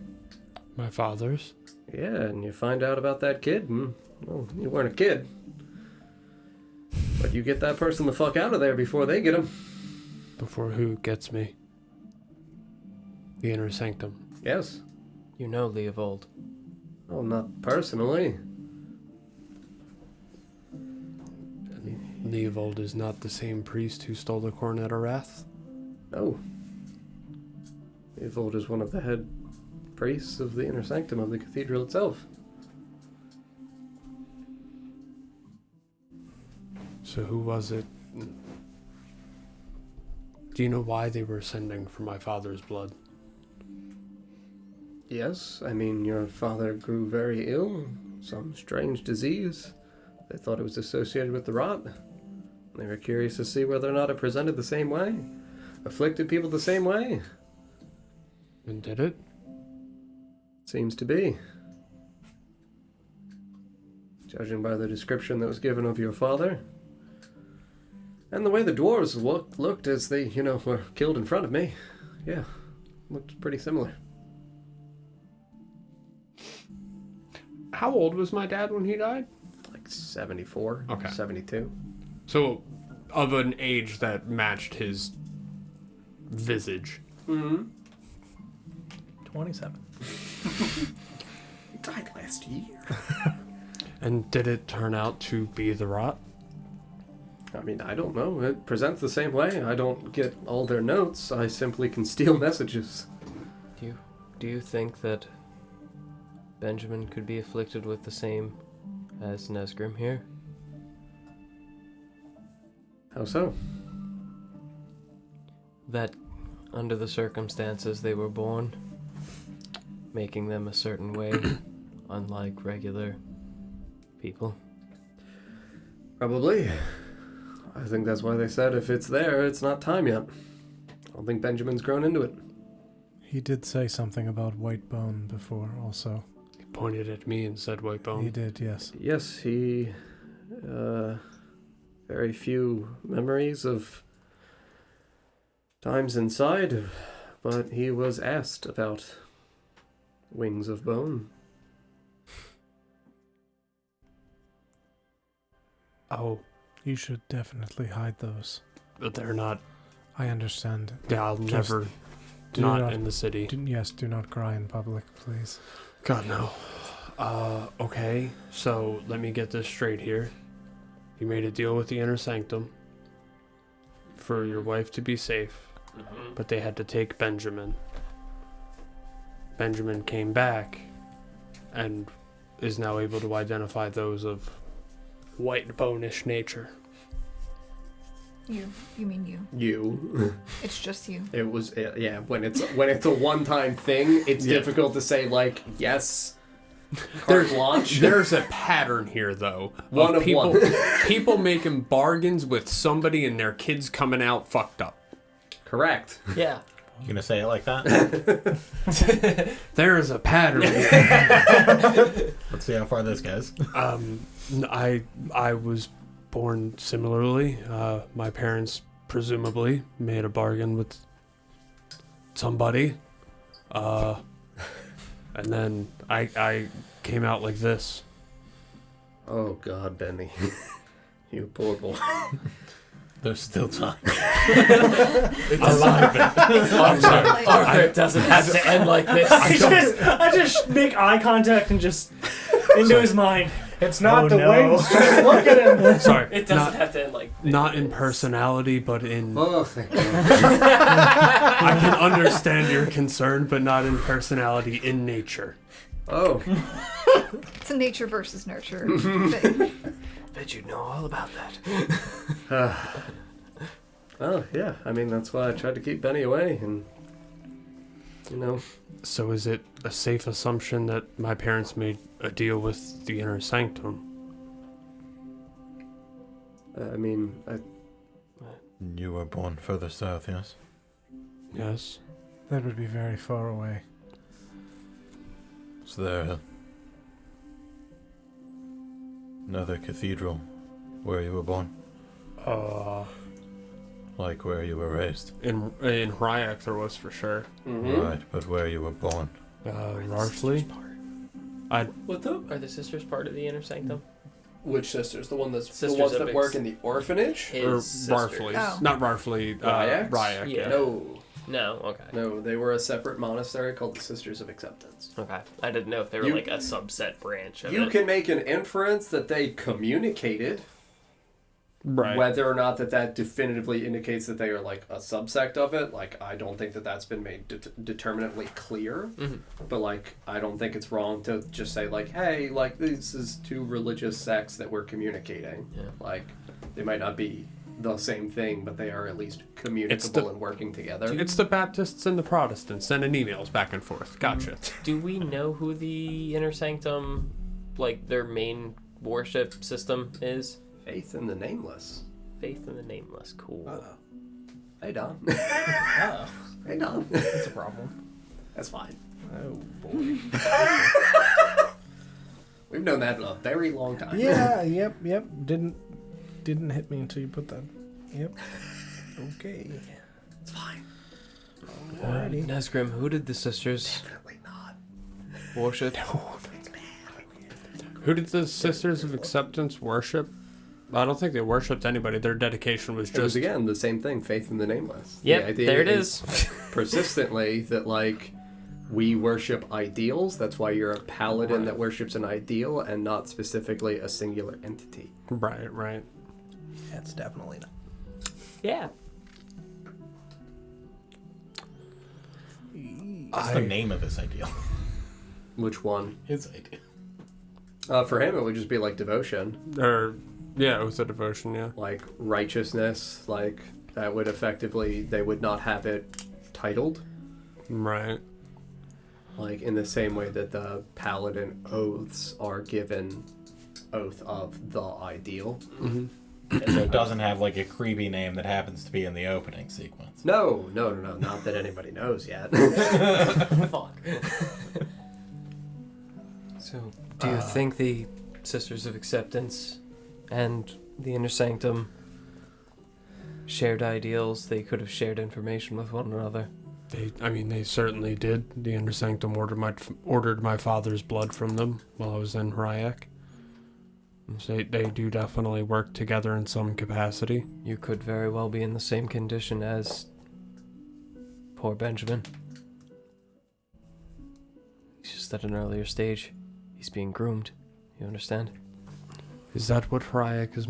My father's? Yeah, and you find out about that kid, and, well, you weren't a kid. But you get that person the fuck out of there before they get him. Before who gets me? The Inner Sanctum. Yes. You know Leovold. Oh, not personally. Leovold is not the same priest who stole the Coronet of Wrath? No. Leovold is one of the head priests of the Inner Sanctum of the cathedral itself. So who was it? Do you know why they were sending for my father's blood? Yes, I mean, your father grew very ill. Some strange disease. They thought it was associated with the rot. They were curious to see whether or not it presented the same way. Afflicted people the same way. And did it? Seems to be. Judging by the description that was given of your father. And the way the dwarves looked as they, were killed in front of me. Yeah, looked pretty similar. How old was my dad when he died? Like 74, Okay. 72. So, of an age that matched his visage. Mm-hmm. 27. He died last year. And did it turn out to be the rot? I mean, I don't know. It presents the same way. I don't get all their notes. I simply can steal messages. Do you think that Benjamin could be afflicted with the same as Nesgrim here? How so? That under the circumstances they were born, making them a certain way, unlike regular people. Probably. I think that's why they said if it's there, it's not time yet. I don't think Benjamin's grown into it. He did say something about white bone before, also. He pointed at me and said white bone. He did, yes. Yes, he... very few memories of times inside, but he was asked about wings of bone. Oh, You should definitely hide those. but they're not. I understand. Yeah, I'll Just never. do Not not- in the city. Yes, do not cry in public, please. God, no. Okay, so let me get this straight here. You made a deal with the Inner Sanctum for your wife to be safe, but they had to take Benjamin. Benjamin came back and is now able to identify those of white bone-ish nature. You mean you. You. It's just you. It was, yeah, when it's a one-time thing, it's Yeah. difficult to say, like, yes, carte blanche. There's a pattern here, though. One of people, one. people making bargains with somebody and their kids coming out fucked up. Correct. Yeah. You gonna say it like that? There is a pattern. Let's see how far this goes. I was born similarly. My parents presumably made a bargain with somebody, and then I came out like this. Oh, God, Benny. You poor boy. There's still time. I'm sorry. Arthur, it doesn't have to end like this. I just make eye contact and just into his mind. It's not Oh, the no. wings, just look at him. Sorry. It doesn't have to end like this. Not in personality, but in. Oh, thank God. I can understand your concern, but not in personality, in nature. Oh. It's a nature versus nurture thing. Bet you know all about that. Oh, yeah. I mean, that's why I tried to keep Benny away, and, So is it a safe assumption that my parents made a deal with the Inner Sanctum? I mean, You were born further south, yes? Yes. That would be very far away. Is there another cathedral where you were born? Like where you were raised? In Ryak there was for sure. Right, but where you were born? Largely. What though? Are the sisters part of the Inner Sanctum? Which sisters? The ones Sisters that of work in the orphanage? Or His sister. Barfleys. Oh. Not Barfley. Ryax? Ryax. Yeah. No, No, okay. no, they were a separate monastery called the Sisters of Acceptance. Okay. I didn't know if they were You- like a subset branch of You it. can make an inference that they communicated. Right. Whether or not that definitively indicates that they are like a subsect of it, like I don't think that's been made determinately clear. Mhm. But like I don't think it's wrong to just say like, hey, like this is two religious sects that we're communicating. Yeah. Like they might not be the same thing, but they are at least communicable and working together. It's the Baptists and the Protestants sending emails back and forth. Gotcha. Do we know who the Inner Sanctum, like their main worship system is? Faith in the Nameless. Faith in the Nameless. Cool. Hey Don. Oh, Hey Don. that's a problem. That's fine. Oh boy. We've known that a very long time. Yeah. Yep. Didn't hit me until you put that. Yep. Okay. It's fine. Alrighty. Nesgrim, who did the sisters Definitely not. worship? Who did the Sisters of Acceptance worship? I don't think they worshipped anybody. Their dedication was It was just again the same thing, faith in the Nameless. Yep, The idea there it is. persistently that like we worship ideals. That's why you're a paladin that worships an ideal and not specifically a singular entity. right. That's definitely not. Yeah. What's the name of this ideal? Which one? His ideal. For him, it would just be like devotion, Or yeah, it was a devotion. Yeah. like righteousness. Like that would effectively they would not have it titled. Right. Like in the same way that the paladin oaths are given oath of the ideal. Mm-hmm. So it doesn't have like a creepy name that happens to be in the opening sequence. No. Not that anybody knows yet. Fuck. So, do you think the Sisters of Acceptance and the Inner Sanctum shared ideals? They could have shared information with one another. They certainly did. The Inner Sanctum ordered my father's blood from them while I was in Ryack. So they do definitely work together in some capacity. You could very well be in the same condition as poor Benjamin. He's just at an earlier stage. He's being groomed. You understand? Is that what Ryack is?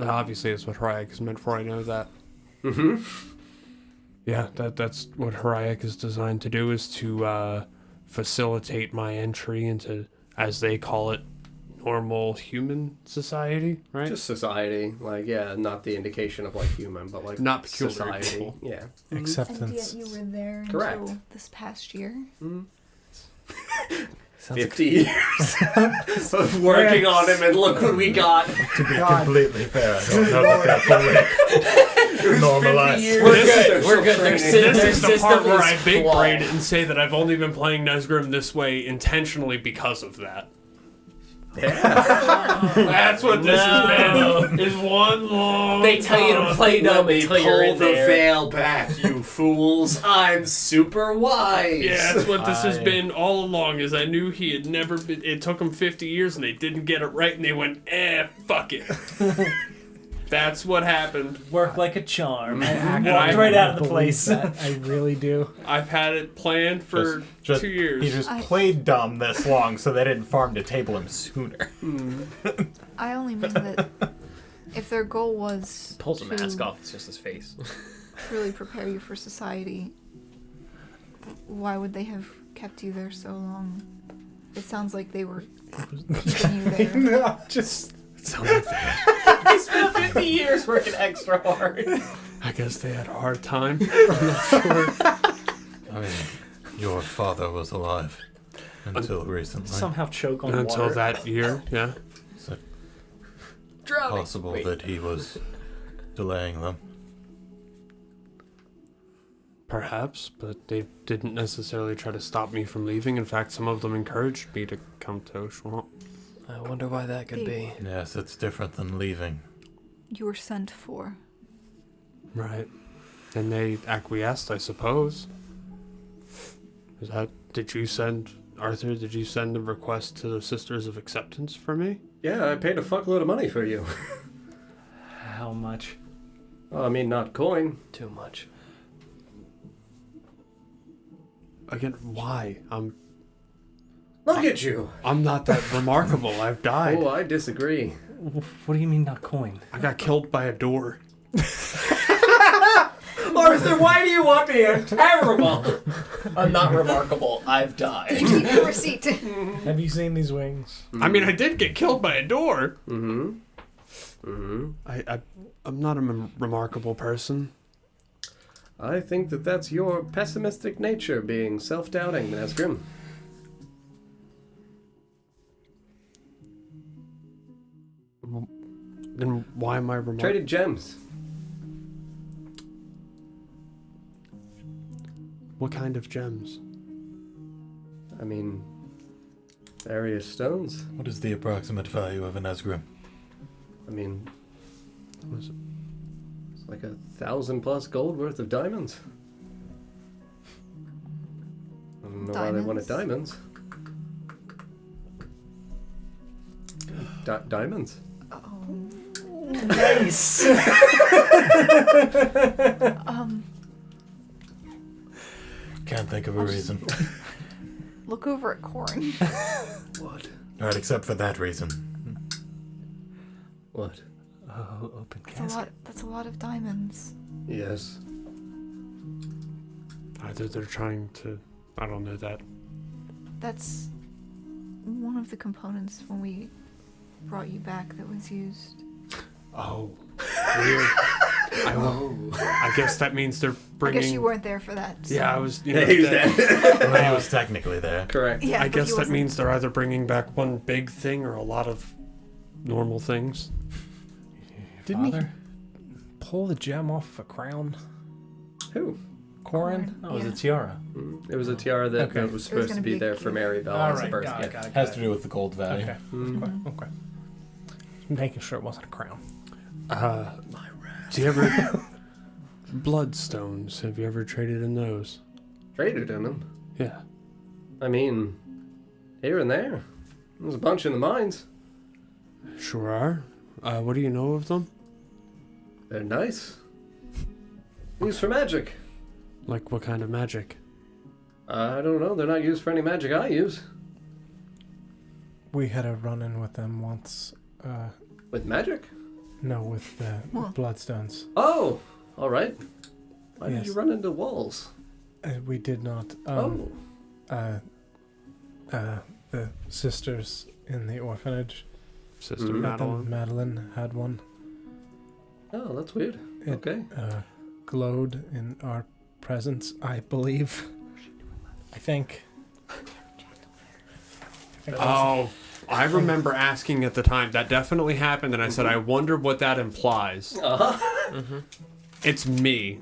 Obviously, it's what Ryack is meant for. I know that. Mm-hmm. Yeah, that's what Ryack is designed to do, is to facilitate my entry into, as they call it, normal human society, right? Just society, like not the indication of like human, but like Not peculiar society. people. Yeah. And Acceptance. yet you were there Correct. until this past year. Mm. Sounds 50 years of working on him, and look what we got. To be God. completely fair, I don't know that they're fully normalized. We're good. We're good. Their This is the system part where is I big flawed. brain it and say that I've only been playing Nesgrim this way intentionally because of that. That's what this has been. Is one long. They tell you to play dumb until you're in there. veil back, you fools. I'm super wise. Yeah, that's what this has been all along. Is I knew he had never been. It took him 50 years, and they didn't get it right, and they went, fuck it. That's what happened. Worked like a charm. I Walked right out of the believe place. that. I really do. I've had it planned for Just- 2 years. He just I- played dumb this long so they didn't farm to table him sooner. I only mean that if their goal was Pulls a to mask off. It's just his face. really prepare you for society, why would they have kept you there so long? It sounds like they were keeping you there. No, just It sounds like He spent 50 years working extra hard. I guess they had a hard time. I'm not sure. I mean, your father was alive until recently. Somehow choke on Until water. that year, yeah. Is it Drowning. possible Wait. that he was delaying them? Perhaps, but they didn't necessarily try to stop me from leaving. In fact, some of them encouraged me to come to Oshuamp. I wonder why that could be. Yes, it's different than leaving. You were sent for. Right. And they acquiesced, I suppose. Did you send, Arthur, did you send a request to the Sisters of Acceptance for me? Yeah, I paid a fuckload of money for you. How much? Oh, I mean, not coin. Too much. Again, why? Look at you. I'm not that remarkable. I've died. Oh, I disagree. What do you mean not coin? I got killed by a door. Arthur, why do you want me? I'm terrible. I'm not remarkable. I've died. Keep the receipt. Have you seen these wings? I mean, I did get killed by a door. Mm-hmm. Mm-hmm. I'm not a remarkable person. I think that that's your pessimistic nature being self-doubting, Nazgrim. Then why am I remarkable? Traded gems. What kind of gems? I mean, various stones. What is the approximate value of an Nazgrim? I mean, What is it? it's like 1,000+ gold worth of diamonds. I don't know why they wanted diamonds. Diamonds. Nice. Can't think of a reason. Look over at Corin. What? Alright, except for that reason. What? Oh, open That's a casket. lot. That's a lot of diamonds. Yes. Either they're trying to... I don't know that. That's one of the components when we brought you back that was used. Oh. Weird. I guess that means they're I bringing... guess you weren't there for that. So. Yeah, I was... You Yeah, know, he was dead. dead. Well, he was technically there. Correct. Yeah, I but guess he that wasn't- means they're either bringing back one big thing or a lot of normal things. Didn't he Father? pull the gem off of a crown? Who? Corin? Oh, it was Yeah. a tiara. It was a tiara that Okay. was supposed to gonna be be a there for key. Mary Bell All as a right, birth got it, gift. got it. Has to do with the gold value. Okay. Mm. Okay. Making sure it wasn't a crown. Do you ever... Bloodstones. Have you ever traded in those? Traded in them. Yeah. I mean, here and there. There's a bunch in the mines. Sure are. What do you know of them? They're nice. Used for magic. Like what kind of magic? I don't know. They're not used for any magic I use. We had a run-in with them once. With magic? No, with the What? bloodstones. Oh, all right. Why did Yes. you run into walls? We did not. The sisters in the orphanage. Sister Mhm. Madeline. Madeline had one. Oh, that's weird. It, Okay. Glowed in our presence, I believe. I think. Oh, I remember asking at the time. That definitely happened, and I said, I wonder what that implies. Uh-huh. It's me.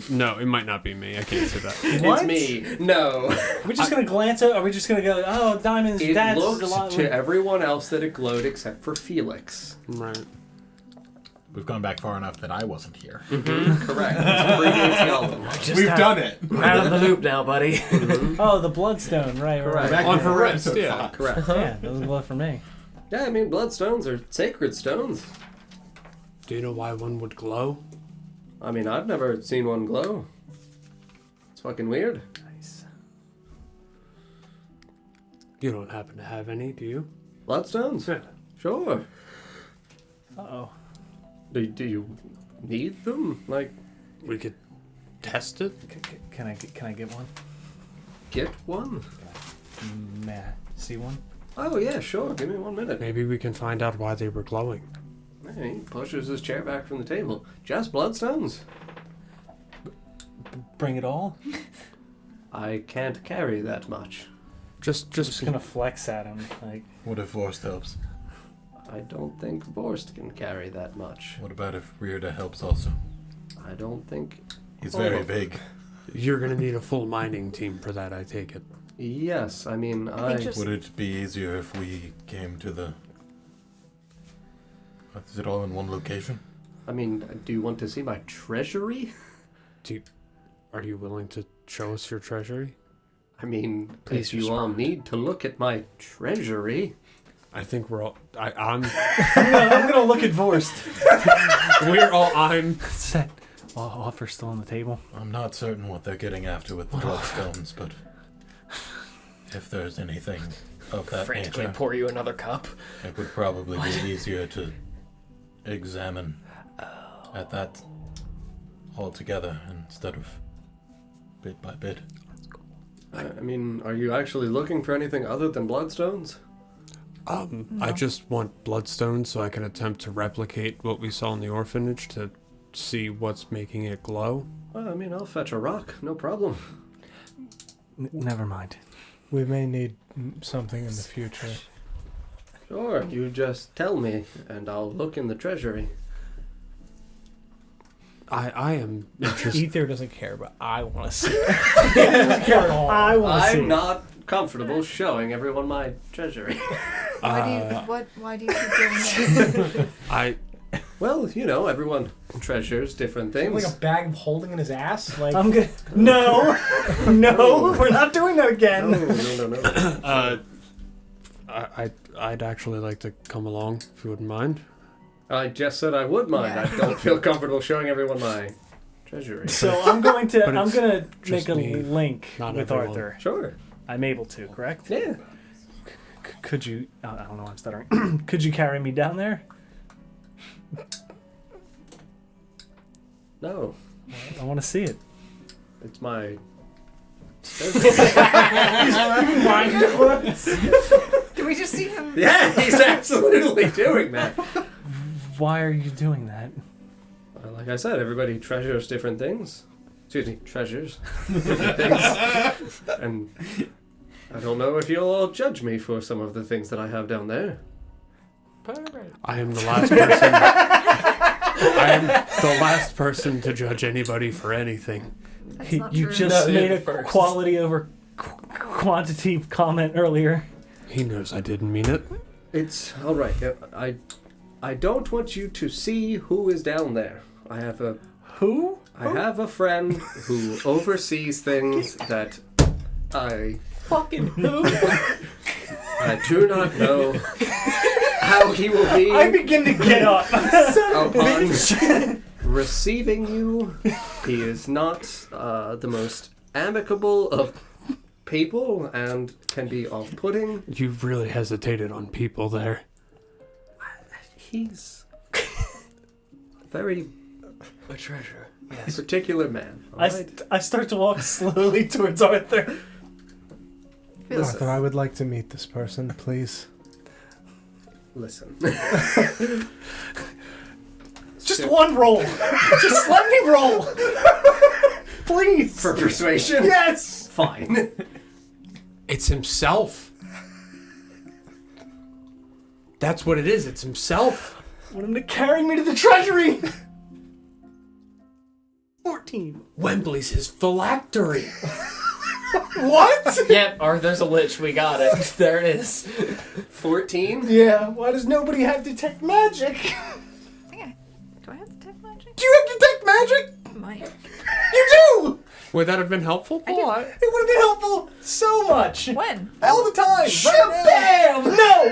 No, it might not be me. I can't say that. What? It's me. No. Are we just gonna glance at? Are we just gonna go? Oh, diamonds. It That's a looked lot. to everyone else that it glowed except for Felix. Right. We've gone back far enough that I wasn't here. Correct. It's predates Galvin. We've done it. Out of the loop now, buddy. Oh, the bloodstone. Right. Correct. Right. On her Right, wrist, so yeah. fuck. Correct. Yeah, that was blood for me. Yeah, I mean, bloodstones are sacred stones. Do you know why one would glow? I mean, I've never seen one glow. It's fucking weird. Nice. You don't happen to have any, do you? Bloodstones? Yeah. Sure. Uh-oh. Do you need them? Like, We could test it. Can I get one? get one? May I see one? Oh, yeah, sure. Give me 1 minute. Maybe we can find out why they were glowing. He pushes his chair back from the table. Just bloodstones. Bring it all? I can't carry that much. Just gonna flex at him. Like, What if Vorst helps? I don't think Vorst can carry that much. What about if Riorda helps also? I don't think... He's all very of them. big. You're gonna need a full mining team for that, I take it. Yes, I mean, I think just Would it be easier if we came to the... Is it all in one location? I mean, do you want to see my treasury? Are you willing to show us your treasury? I mean, Please if you all respond. need to look at my treasury... I think we're all. I'm. I'm gonna look at Vorst. We're all. I'm. Set. Offer still on the table. I'm not certain what they're getting after with the bloodstones, but if there's anything of that Frantically nature, pour you another cup. it would probably be easier to examine at that altogether instead of bit by bit. I mean, are you actually looking for anything other than bloodstones? I just want bloodstones so I can attempt to replicate what we saw in the orphanage to see what's making it glow. Well, I mean, I'll fetch a rock, no problem. Never mind. We may need something in the future. Sure, you just tell me, and I'll look in the treasury. I am interested. Ether doesn't care, but I want to see it. He doesn't care at all. I want to see. I'm not comfortable showing everyone my treasury. Why do you keep doing that? Well, you know, everyone treasures different things. Like a bag of holding in his ass? Like, I'm gonna. No! No! We're not doing that again! No. I'd actually like to come along if you wouldn't mind. I just said I would mind. Yeah. I don't feel comfortable showing everyone my treasury. So I'm going to. But I'm it's gonna just make a me, link not with everyone. Arthur. Sure. I'm able to, correct? Yeah. Could you? I don't know. I'm stuttering. Could you carry me down there? No. I want to see it. It's my... Do we just see him? Yeah, he's absolutely doing that. Why are you doing that? Well, like I said, everybody treasures different things. Excuse me, treasures different things. And I don't know if you'll all judge me for some of the things that I have down there. I am the last person. I am the last person to judge anybody for anything. That's You not true. just No, made a first. quality over quantity comment earlier. He knows I didn't mean it. It's all right. I don't want you to see who is down there. I have a friend who oversees things that I Fucking who? I do not know how he will be I begin to get up. upon receiving you. He is not the most amicable of people and can be off-putting. You've really hesitated on people there. He's very A treasure. particular man. All right? I start to walk slowly towards Arthur. Arthur, I would like to meet this person, please. Listen. Just one roll. Just let me roll. Please. For persuasion? Yes. Fine. It's himself. That's what it is. It's himself. I want him to carry me to the treasury. 14. Wembley's his phylactery. What? Yep, Arthur's a lich. We got it. There it is. 14? Yeah. Why does nobody have detect magic? Yeah. Do I have the tech magic? Do you have detect magic? Might. You do. Would that have been helpful? I do. It would have been helpful so much. When? All the time. Bam. No.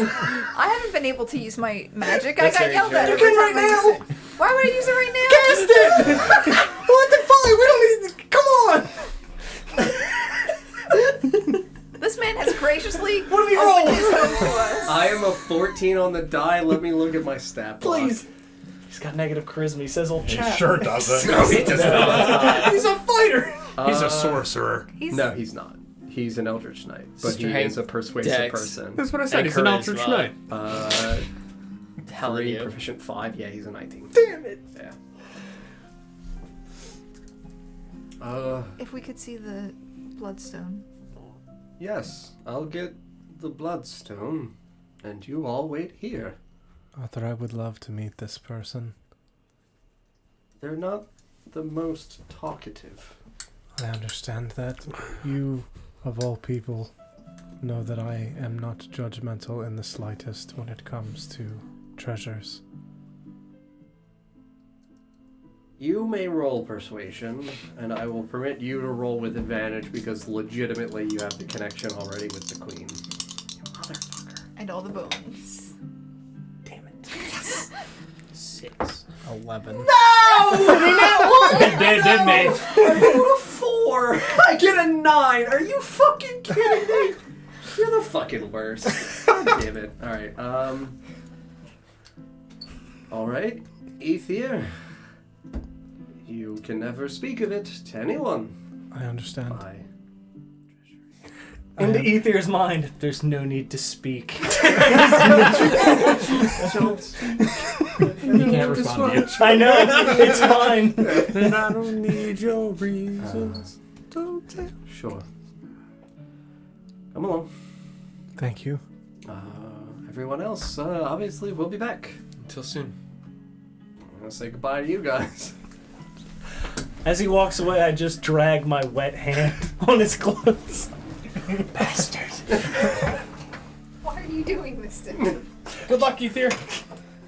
I haven't been able to use my magic. That's I got very yelled at true. every You can time I right use now. it. Why would I use it right now? Cast it. What the fuck? We don't need. Come on. This man has graciously What do we opened roll? his home to us. I am a 14 on the die. Let me look at my stat block. Please. He's got negative charisma. He says old He chap. sure doesn't. No, he does not. He's a fighter. He's a sorcerer. He's, No, he's not. He's an Eldritch Knight, but he Strength, is a persuasive dex. person. That's what I said. And He's an charisma. Eldritch Knight. Telling 3, you. proficient 5. Yeah, he's a 19. Damn it. Yeah. If we could see the bloodstone. Yes, I'll get the bloodstone, and you all wait here. Arthur, I would love to meet this person. They're not the most talkative. I understand that. You, of all people, know that I am not judgmental in the slightest when it comes to treasures. You may roll persuasion, and I will permit you to roll with advantage because legitimately you have the connection already with the queen. I And all the bones. Damn it. 6. 11. It did, didn't they? I rolled a 4. I get a 9. Are you fucking kidding me? You're the fucking worst. God damn it. Alright, Alright, Ethir. You can never speak of it to anyone. I understand. Bye. In the Ethir's mind, there's no need to speak. Don't speak. He can't respond to you. I know, it's fine. And I don't need your reasons. Don't tell. Sure. Come along. Thank you. Everyone else, obviously, we'll be back. Until soon. I'm gonna say goodbye to you guys. As he walks away, I just drag my wet hand on his clothes. Bastard. Why are you doing this to me? Good luck, Ethir.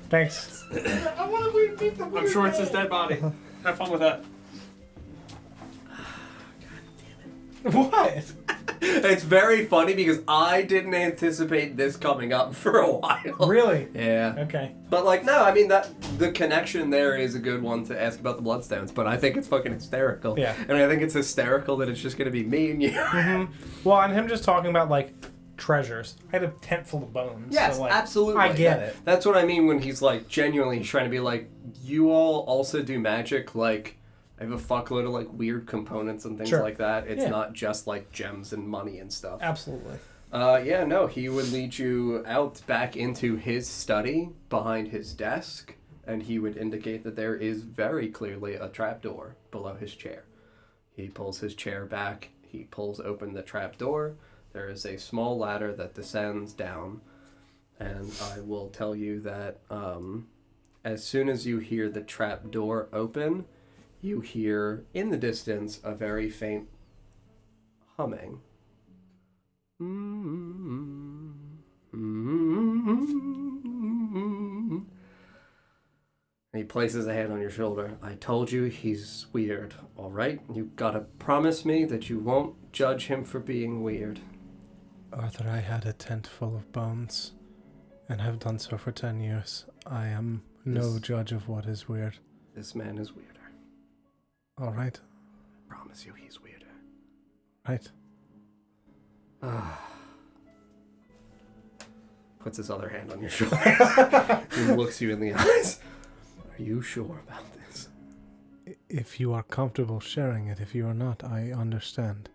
Thanks. I want to meet the I'm sure it's his dead body. Have fun with that. What? It's very funny because I didn't anticipate this coming up for a while. Really? Yeah. Okay. But like, no, I mean that the connection there is a good one to ask about the Bloodstones. But I think it's fucking hysterical. Yeah. And I think it's hysterical that it's just gonna be me and you. Well, and him just talking about, like, treasures. I had a tent full of bones. Yes, so, like, absolutely. I get it. That's what I mean when he's like genuinely trying to be like, you all also do magic. Like, I have a fuckload of like weird components and things Sure. like that. It's Yeah. not just like gems and money and stuff. Absolutely. Yeah, no, he would lead you out back into his study behind his desk, and he would indicate that there is very clearly a trapdoor below his chair. He pulls his chair back, he pulls open the trapdoor. There is a small ladder that descends down, and I will tell you that as soon as you hear the trapdoor open, you hear in the distance a very faint humming. And he places a hand on your shoulder. I told you he's weird, all right? You gotta promise me that you won't judge him for being weird. Arthur, I had a tent full of bones, and have done so for 10 years. I am no judge of what is weird. This man is weirder. All right. I promise you he's weirder. Right. Puts his other hand on your shoulder. He looks you in the eyes. Are you sure about this? If you are comfortable sharing it, if you are not, I understand.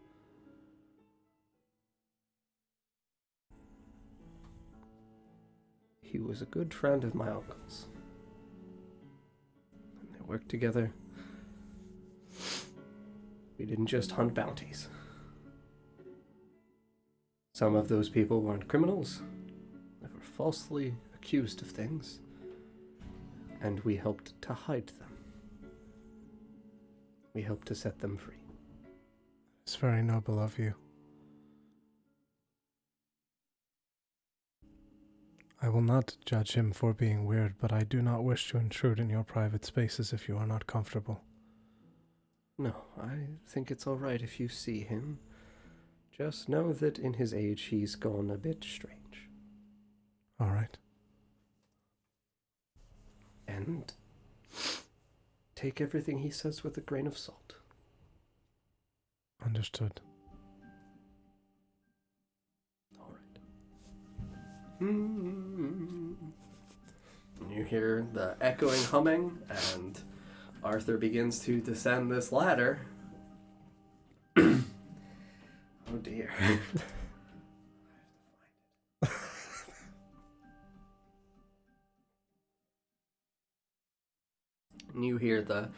He was a good friend of my uncle's. And they worked together. We didn't just hunt bounties. Some of those people weren't criminals. They were falsely accused of things. And we helped to hide them. We helped to set them free. It's very noble of you. I will not judge him for being weird, but I do not wish to intrude in your private spaces if you are not comfortable. No, I think it's all right if you see him. Just know that in his age he's gone a bit strange. All right. And take everything he says with a grain of salt. Understood. All right. You hear the echoing humming, and Arthur begins to descend this ladder. Oh dear. And you hear the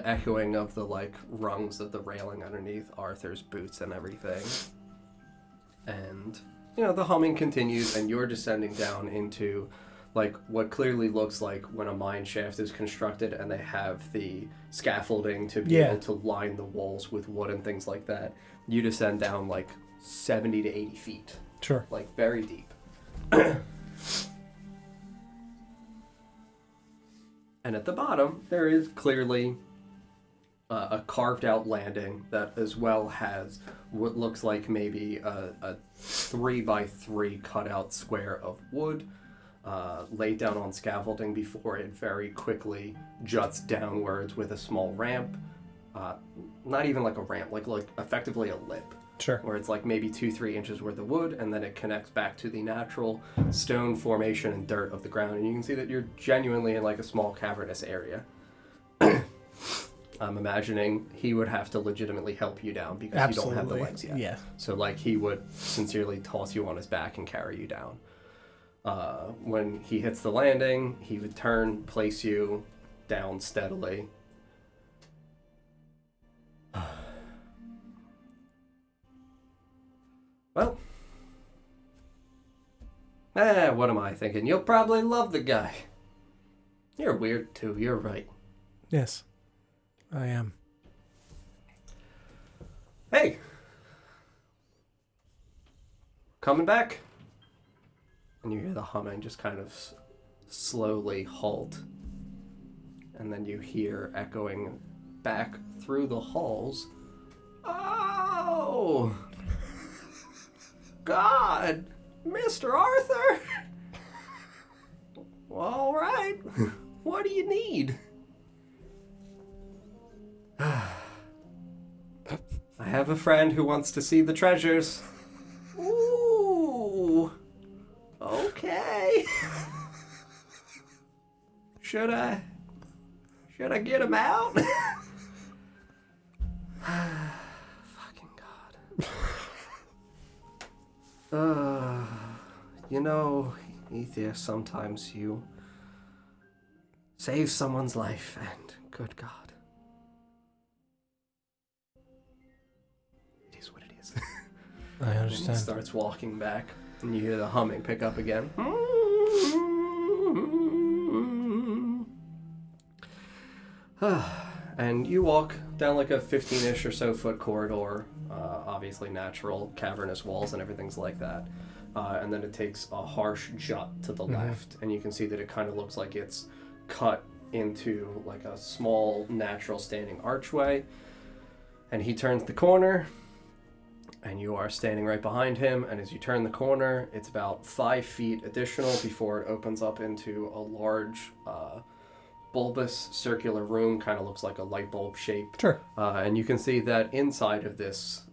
echoing of the like rungs of the railing underneath Arthur's boots and everything. And you know, the humming continues, and you're descending down into like what clearly looks like when a mine shaft is constructed and they have the scaffolding to be able to line the walls with wood and things like that. You descend down like 70 to 80 feet. Sure. Like very deep. And at the bottom, there is clearly a carved out landing that as well has what looks like maybe a 3x3 cutout square of wood laid down on scaffolding before it very quickly juts downwards with a small ramp. Not even like a ramp, like effectively a lip. Sure. Where it's like maybe 2-3 inches worth of wood, and then it connects back to the natural stone formation and dirt of the ground. And you can see that you're genuinely in like a small cavernous area. I'm imagining he would have to legitimately help you down because you don't have the legs yet. Yeah. So like he would sincerely toss you on his back and carry you down. When he hits the landing, he would turn, place you down steadily. Well, what am I thinking? You'll probably love the guy. You're weird too, you're right. Yes, I am. Hey! Coming back? And you hear the humming just kind of slowly halt. And then you hear echoing back through the halls. Oh! God! Mr. Arthur! All right. What do you need? I have a friend who wants to see the treasures. Ooh. Okay. Should I get him out? Fucking God. You know, Ethir, sometimes you save someone's life, and good God. It is what it is. I understand. And he starts walking back, and you hear the humming pick up again. And you walk down like a 15-ish or so foot corridor, obviously natural cavernous walls and everything's like that. And then it takes a harsh jut to the left, and you can see that it kind of looks like it's cut into like a small natural standing archway. And he turns the corner, and you are standing right behind him, and as you turn the corner, it's about 5 feet additional before it opens up into a large bulbous circular room, kind of looks like a light bulb shape. Sure. And you can see that inside of this,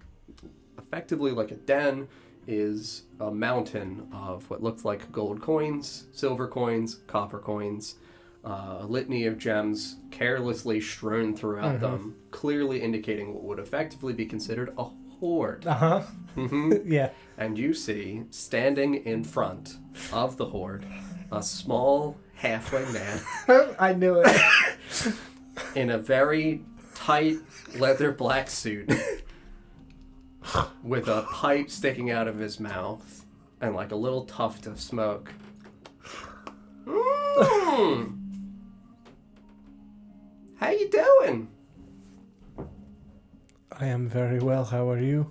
effectively like a den, is a mountain of what looks like gold coins, silver coins, copper coins, a litany of gems carelessly strewn throughout them, clearly indicating what would effectively be considered a hoard. Yeah. And you see, standing in front of the hoard, a small halfling man I knew it. in a very tight leather black suit with a pipe sticking out of his mouth and like a little tuft of smoke. How you doing? I am very well. How are you?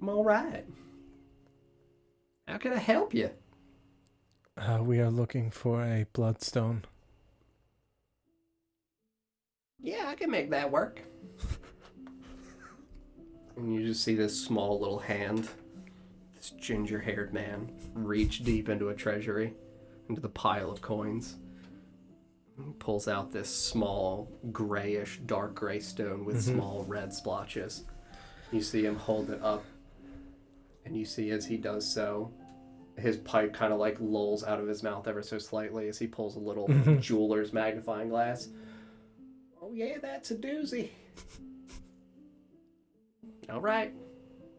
I'm all right. How can I help you? We are looking for a bloodstone. Yeah, I can make that work. And you just see this small little hand, this ginger-haired man, reach deep into a treasury, into the pile of coins. He pulls out this small, grayish, dark gray stone with small red splotches. You see him hold it up, and you see as he does so, his pipe kind of like lolls out of his mouth ever so slightly as he pulls a little jeweler's magnifying glass. Oh yeah, that's a doozy. All right,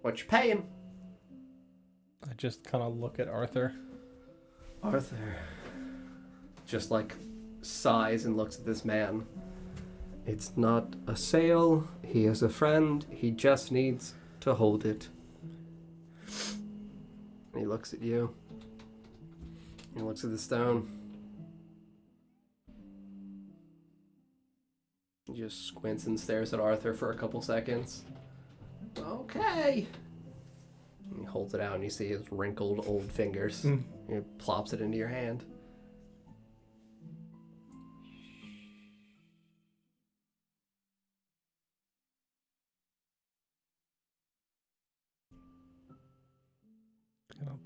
what you paying? I just kind of look at Arthur. Arthur just like sighs and looks at this man. It's not a sale. He is a friend. He just needs to hold it. And he looks at you. He looks at the stone. He just squints and stares at Arthur for a couple seconds. Okay. And he holds it out and you see his wrinkled old fingers. He plops it into your hand.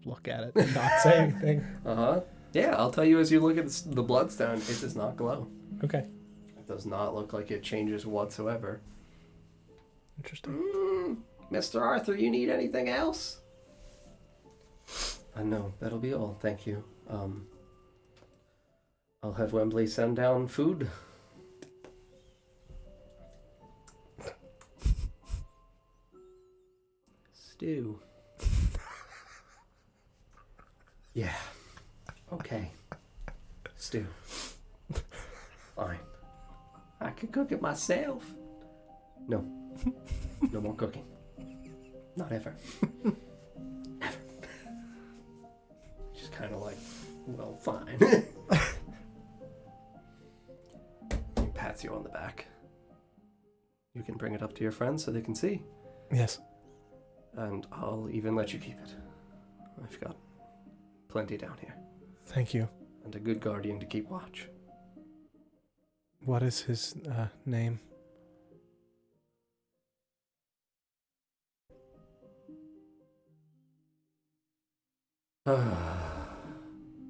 look at it and not say anything. Yeah, I'll tell you as you look at the bloodstone, it does not glow. Okay. It does not look like it changes whatsoever. Interesting. Mr. Arthur, you need anything else? No, that'll be all. Thank you. I'll have Wembley send down food. Stew. Yeah. Okay. Stew. Fine. I can cook it myself. No. No more cooking. Not ever. Ever. Just kind of like, well, fine. He pats you on the back. You can bring it up to your friends so they can see. Yes. And I'll even let you keep it. I've got plenty down here. Thank you. And a good guardian to keep watch. What is his name?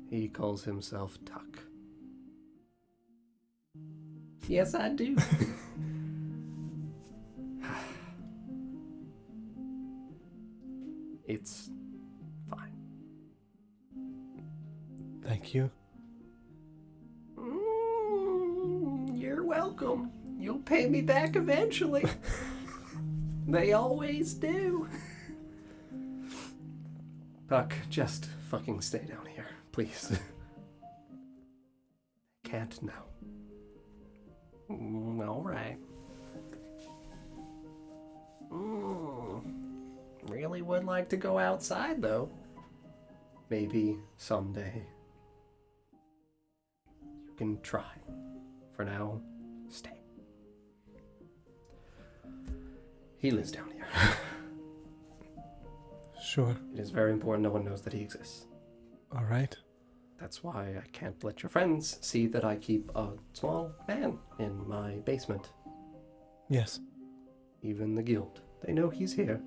He calls himself Tuck. Yes, I do. It's fine. Thank you. You're welcome. You'll pay me back eventually. They always do. Tuck, just fucking stay down here, please. Can't now. Alright. Really would like to go outside, though. Maybe someday. You can try. For now, stay. He lives down here. Sure. It is very important no one knows that he exists. All right. That's why I can't let your friends see that I keep a small man in my basement. Yes. Even the guild. They know he's here.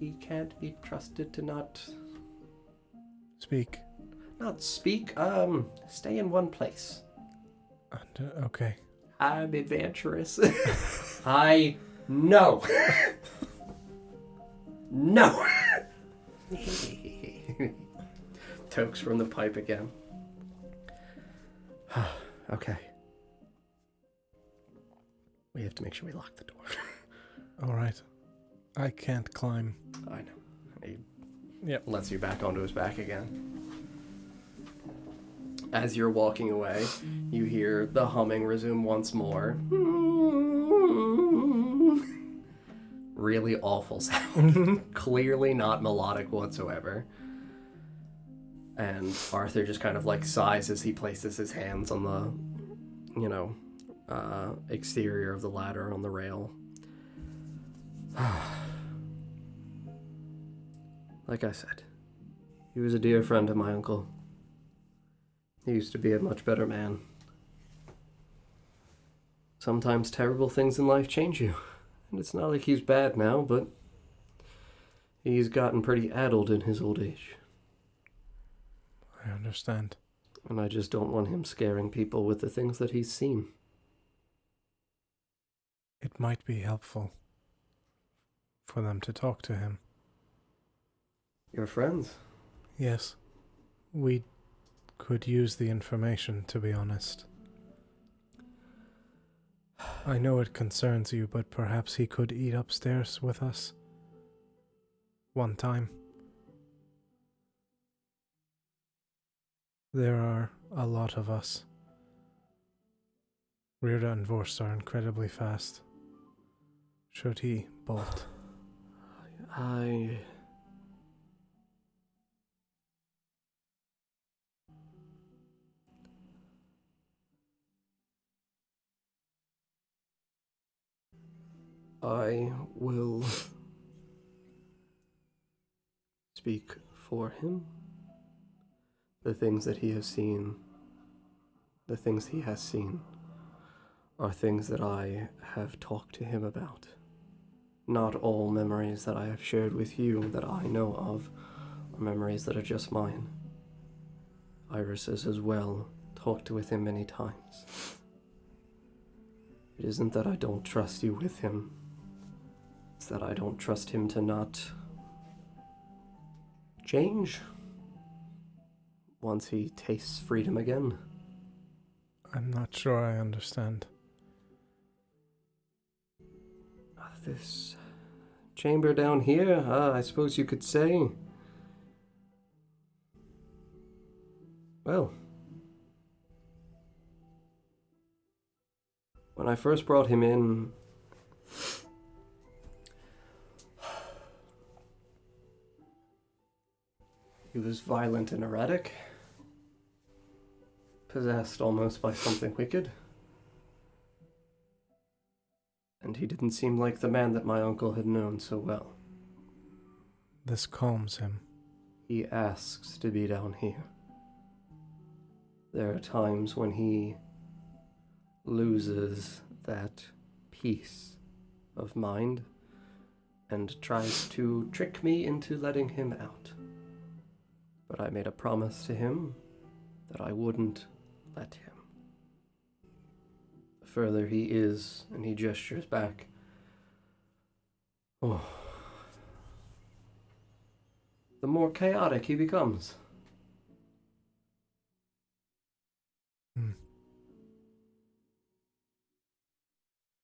He can't be trusted to not Speak. speak. Stay in one place. Okay. I'm adventurous. I know. No. Tokes from the pipe again. Okay. We have to make sure we lock the door. All right. I can't climb. I know. He Yep. lets you back onto his back again. As you're walking away, you hear the humming resume once more. Really awful sound. Clearly not melodic whatsoever. And Arthur just kind of like sighs as he places his hands on the, exterior of the ladder on the rail. Like I said, he was a dear friend of my uncle. He used to be a much better man. Sometimes terrible things in life change you. And it's not like he's bad now, but he's gotten pretty addled in his old age. I understand. And I just don't want him scaring people with the things that he's seen. It might be helpful for them to talk to him. Your friends? Yes. We could use the information, to be honest. I know it concerns you, but perhaps he could eat upstairs with us. One time. There are a lot of us. Rirda and Vorst are incredibly fast. Should he bolt? I will speak for him. The things that he has seen, the things he has seen, are things that I have talked to him about. Not all memories that I have shared with you that I know of or memories that are just mine. Iris's as well. Talked with him many times. It isn't that I don't trust you with him. It's that I don't trust him to not change once he tastes freedom again. I'm not sure I understand. This chamber down here, I suppose you could say. Well, when I first brought him in, he was violent and erratic, possessed almost by something wicked. And he didn't seem like the man that my uncle had known so well. This calms him. He asks to be down here. There are times when he loses that peace of mind and tries to trick me into letting him out. But I made a promise to him that I wouldn't let him. The further he is, and he gestures back, the more chaotic he becomes.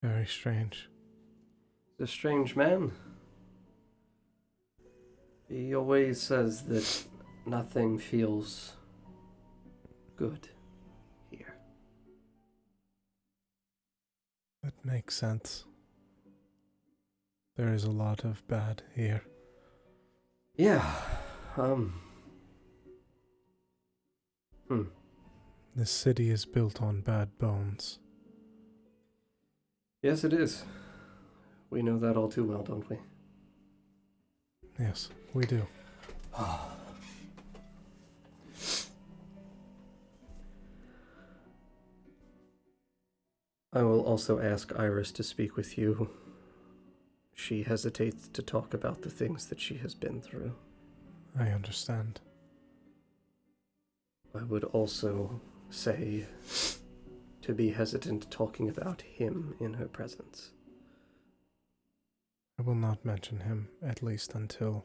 Very strange. He's a strange man. He always says that nothing feels good here. That makes sense. There is a lot of bad here. Yeah, This city is built on bad bones. Yes, it is. We know that all too well, don't we? Yes, we do. I will also ask Iris to speak with you. She hesitates to talk about the things that she has been through. I understand. I would also say to be hesitant talking about him in her presence. I will not mention him, at least until...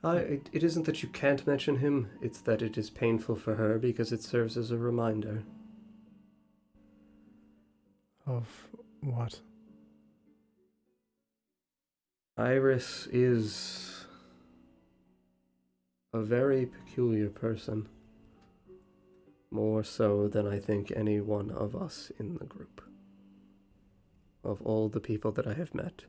It isn't that you can't mention him, it's that it is painful for her because it serves as a reminder. Of what? Iris is a very peculiar person. More so than I think any one of us in the group. Of all the people that I have met,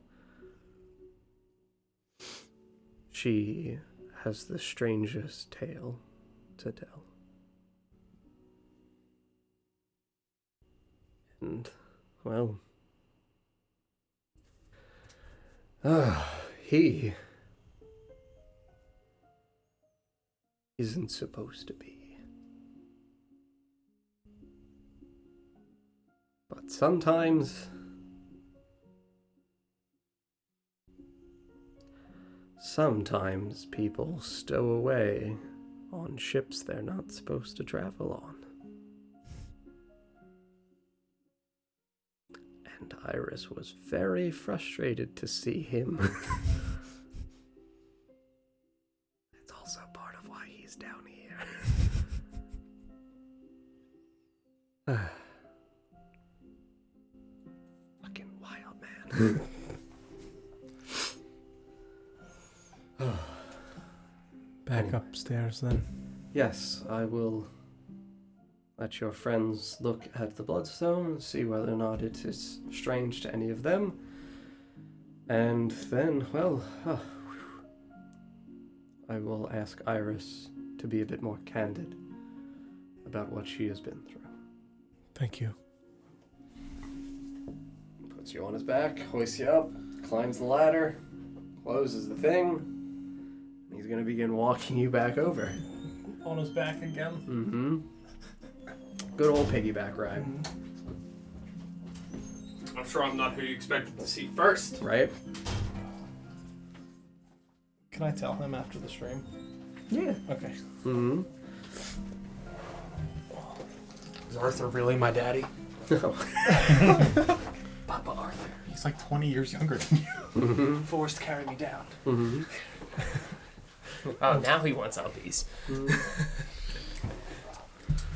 she has the strangest tale to tell. And, well, he isn't supposed to be. But sometimes people stow away on ships they're not supposed to travel on. And Iris was very frustrated to see him. That's also part of why he's down here. Fucking wild, man. Back upstairs, then. Yes, I will let your friends look at the bloodstone, see whether or not it is strange to any of them. And then, well, I will ask Iris to be a bit more candid about what she has been through. Thank you. Puts you on his back, hoists you up, climbs the ladder, closes the thing. He's going to begin walking you back over. On his back again. Mm-hmm. Good old piggyback ride. I'm sure I'm not who you expected to see first. Right? Can I tell him after the stream? Yeah. Okay. Mm-hmm. Is Arthur really my daddy? No. Papa Arthur. He's like 20 years younger than you. Mm-hmm. Forced carry me down. Mm-hmm. Oh, now he wants uppies.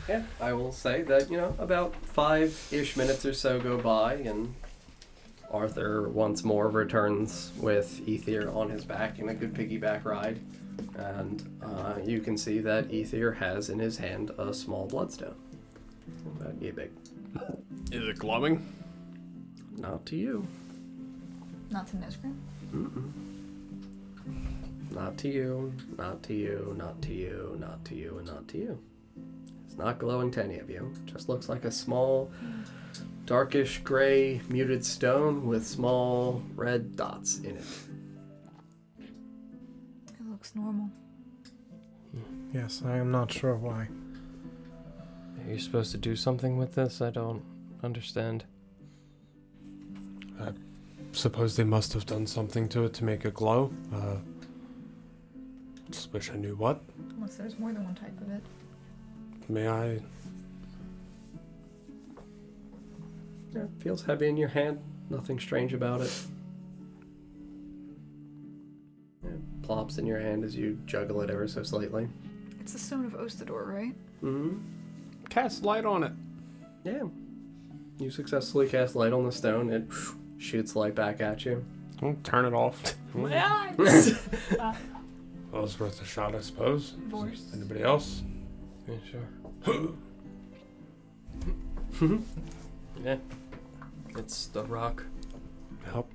Yeah, I will say that, about 5-ish minutes or so go by, and Arthur once more returns with Ethir on his back in a good piggyback ride. And you can see that Ethir has in his hand a small bloodstone. About yay big. Is it glowing? Not to you. Not to NotGreat? Mm-mm. Not to you, not to you, not to you, not to you, and not to you. It's not glowing to any of you. Just looks like a small, darkish gray muted stone with small red dots in it. It looks normal. Yes, I am not sure why. Are you supposed to do something with this? I don't understand. I suppose they must have done something to it to make it glow. Just wish I knew what. Unless there's more than one type of it. May I? Yeah, it feels heavy in your hand. Nothing strange about it. Yeah, it plops in your hand as you juggle it ever so slightly. It's the Stone of Ostador, right? Mm-hmm. Cast light on it. Yeah. You successfully cast light on the stone. It shoots light back at you. I'll turn it off. My eyes! Well, it's worth a shot, I suppose. Force. Anybody else? Yeah, sure. Yeah. It's the rock. Help.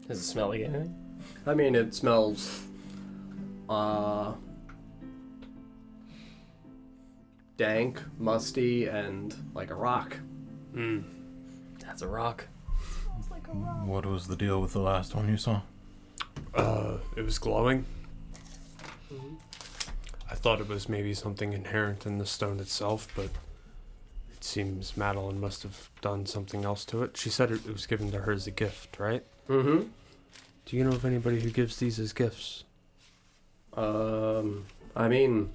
Does it smell like anything? I mean, it smells, dank, musty, and like a rock. That's a rock. Smells like a rock. What was the deal with the last one you saw? It was glowing. I thought it was maybe something inherent in the stone itself, but it seems Madeline must have done something else to it. She said it was given to her as a gift, right? Mm-hmm. Do you know of anybody who gives these as gifts? I mean,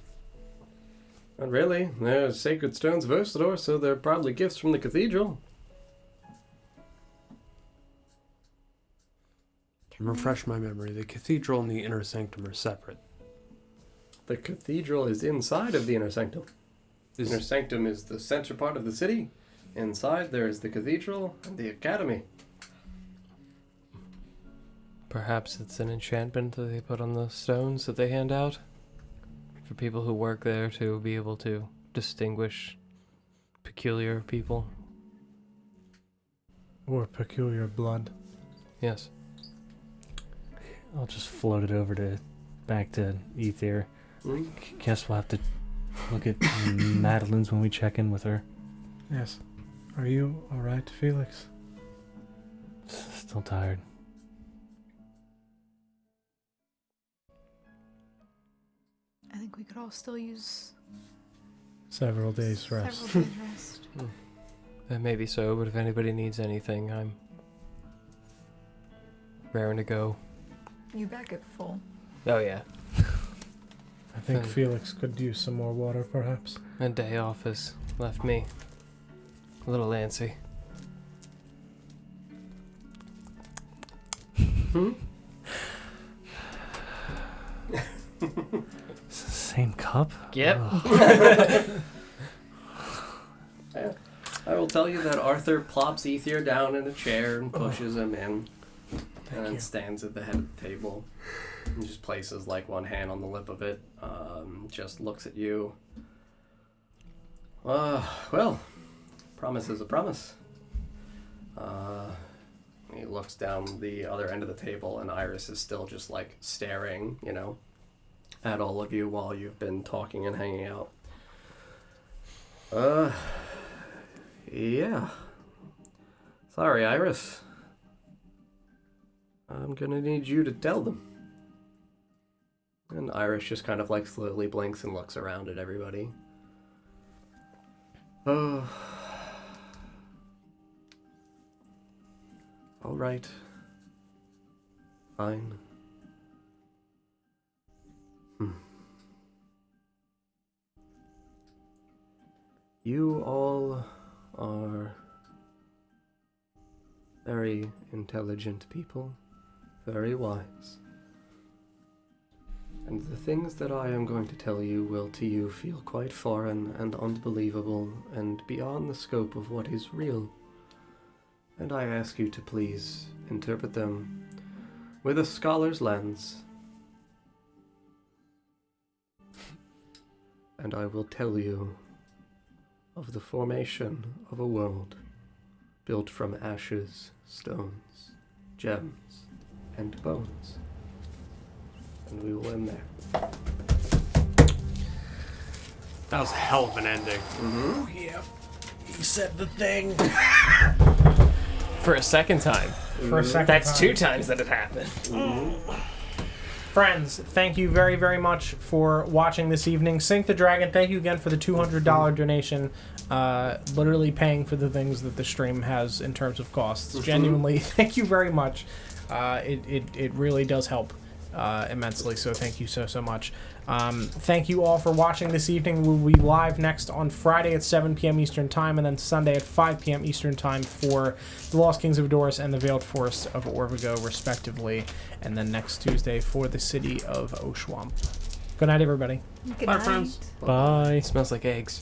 not really. They're sacred stones of Ostador, so they're probably gifts from the cathedral. Refresh my memory. The cathedral and the Inner Sanctum are separate. The cathedral is inside of the Inner Sanctum. The Inner Sanctum is the center part of the city. Inside there is the cathedral and the academy. Perhaps it's an enchantment that they put on the stones that they hand out for people who work there to be able to distinguish peculiar people. Or peculiar blood. Yes. I'll just float it over back to Ethir. Mm? Guess we'll have to look at Madeline's when we check in with her. Yes. Are you alright, Felix? Still tired. I think we could all still use Several days rest. several days rest. Maybe so, but if anybody needs anything, I'm raring to go. You back at full. Oh yeah. I think Fine. Felix could use some more water, perhaps. A day off has left me a little antsy. Same cup? Yep. Oh. I will tell you that Arthur plops Ethir down in a chair and pushes him in. And then stands at the head of the table and just places like one hand on the lip of it. Just looks at you. Well, promise is a promise. He looks down the other end of the table, and Iris is still just like staring, at all of you while you've been talking and hanging out. Yeah. Sorry, Iris. I'm gonna need you to tell them. And Iris just kind of like slowly blinks and looks around at everybody. Oh. Alright. Fine. You all are very intelligent people, very wise. And the things that I am going to tell you will to you feel quite foreign and unbelievable and beyond the scope of what is real. And I ask you to please interpret them with a scholar's lens. And I will tell you of the formation of a world built from ashes, stones, gems, and bones. And we will end there. That was a hell of an ending. Yep. He said the thing. For a second time. For a second That's time. 2 times that it happened. Friends, thank you very, very much for watching this evening. Sink the Dragon, thank you again for the $200 donation. Literally paying for the things that the stream has in terms of costs. Genuinely, thank you very much. It really does help immensely, so thank you so much. Thank you all for watching this evening. We'll be live next on Friday at 7 p.m. Eastern Time, and then Sunday at 5 p.m. Eastern Time for The Lost Kings of Doris and The Veiled Forest of Orvigo, respectively, and then next Tuesday for the City of Oshuamp. Good night, everybody. Good Bye, night. friends. Bye. It smells like eggs.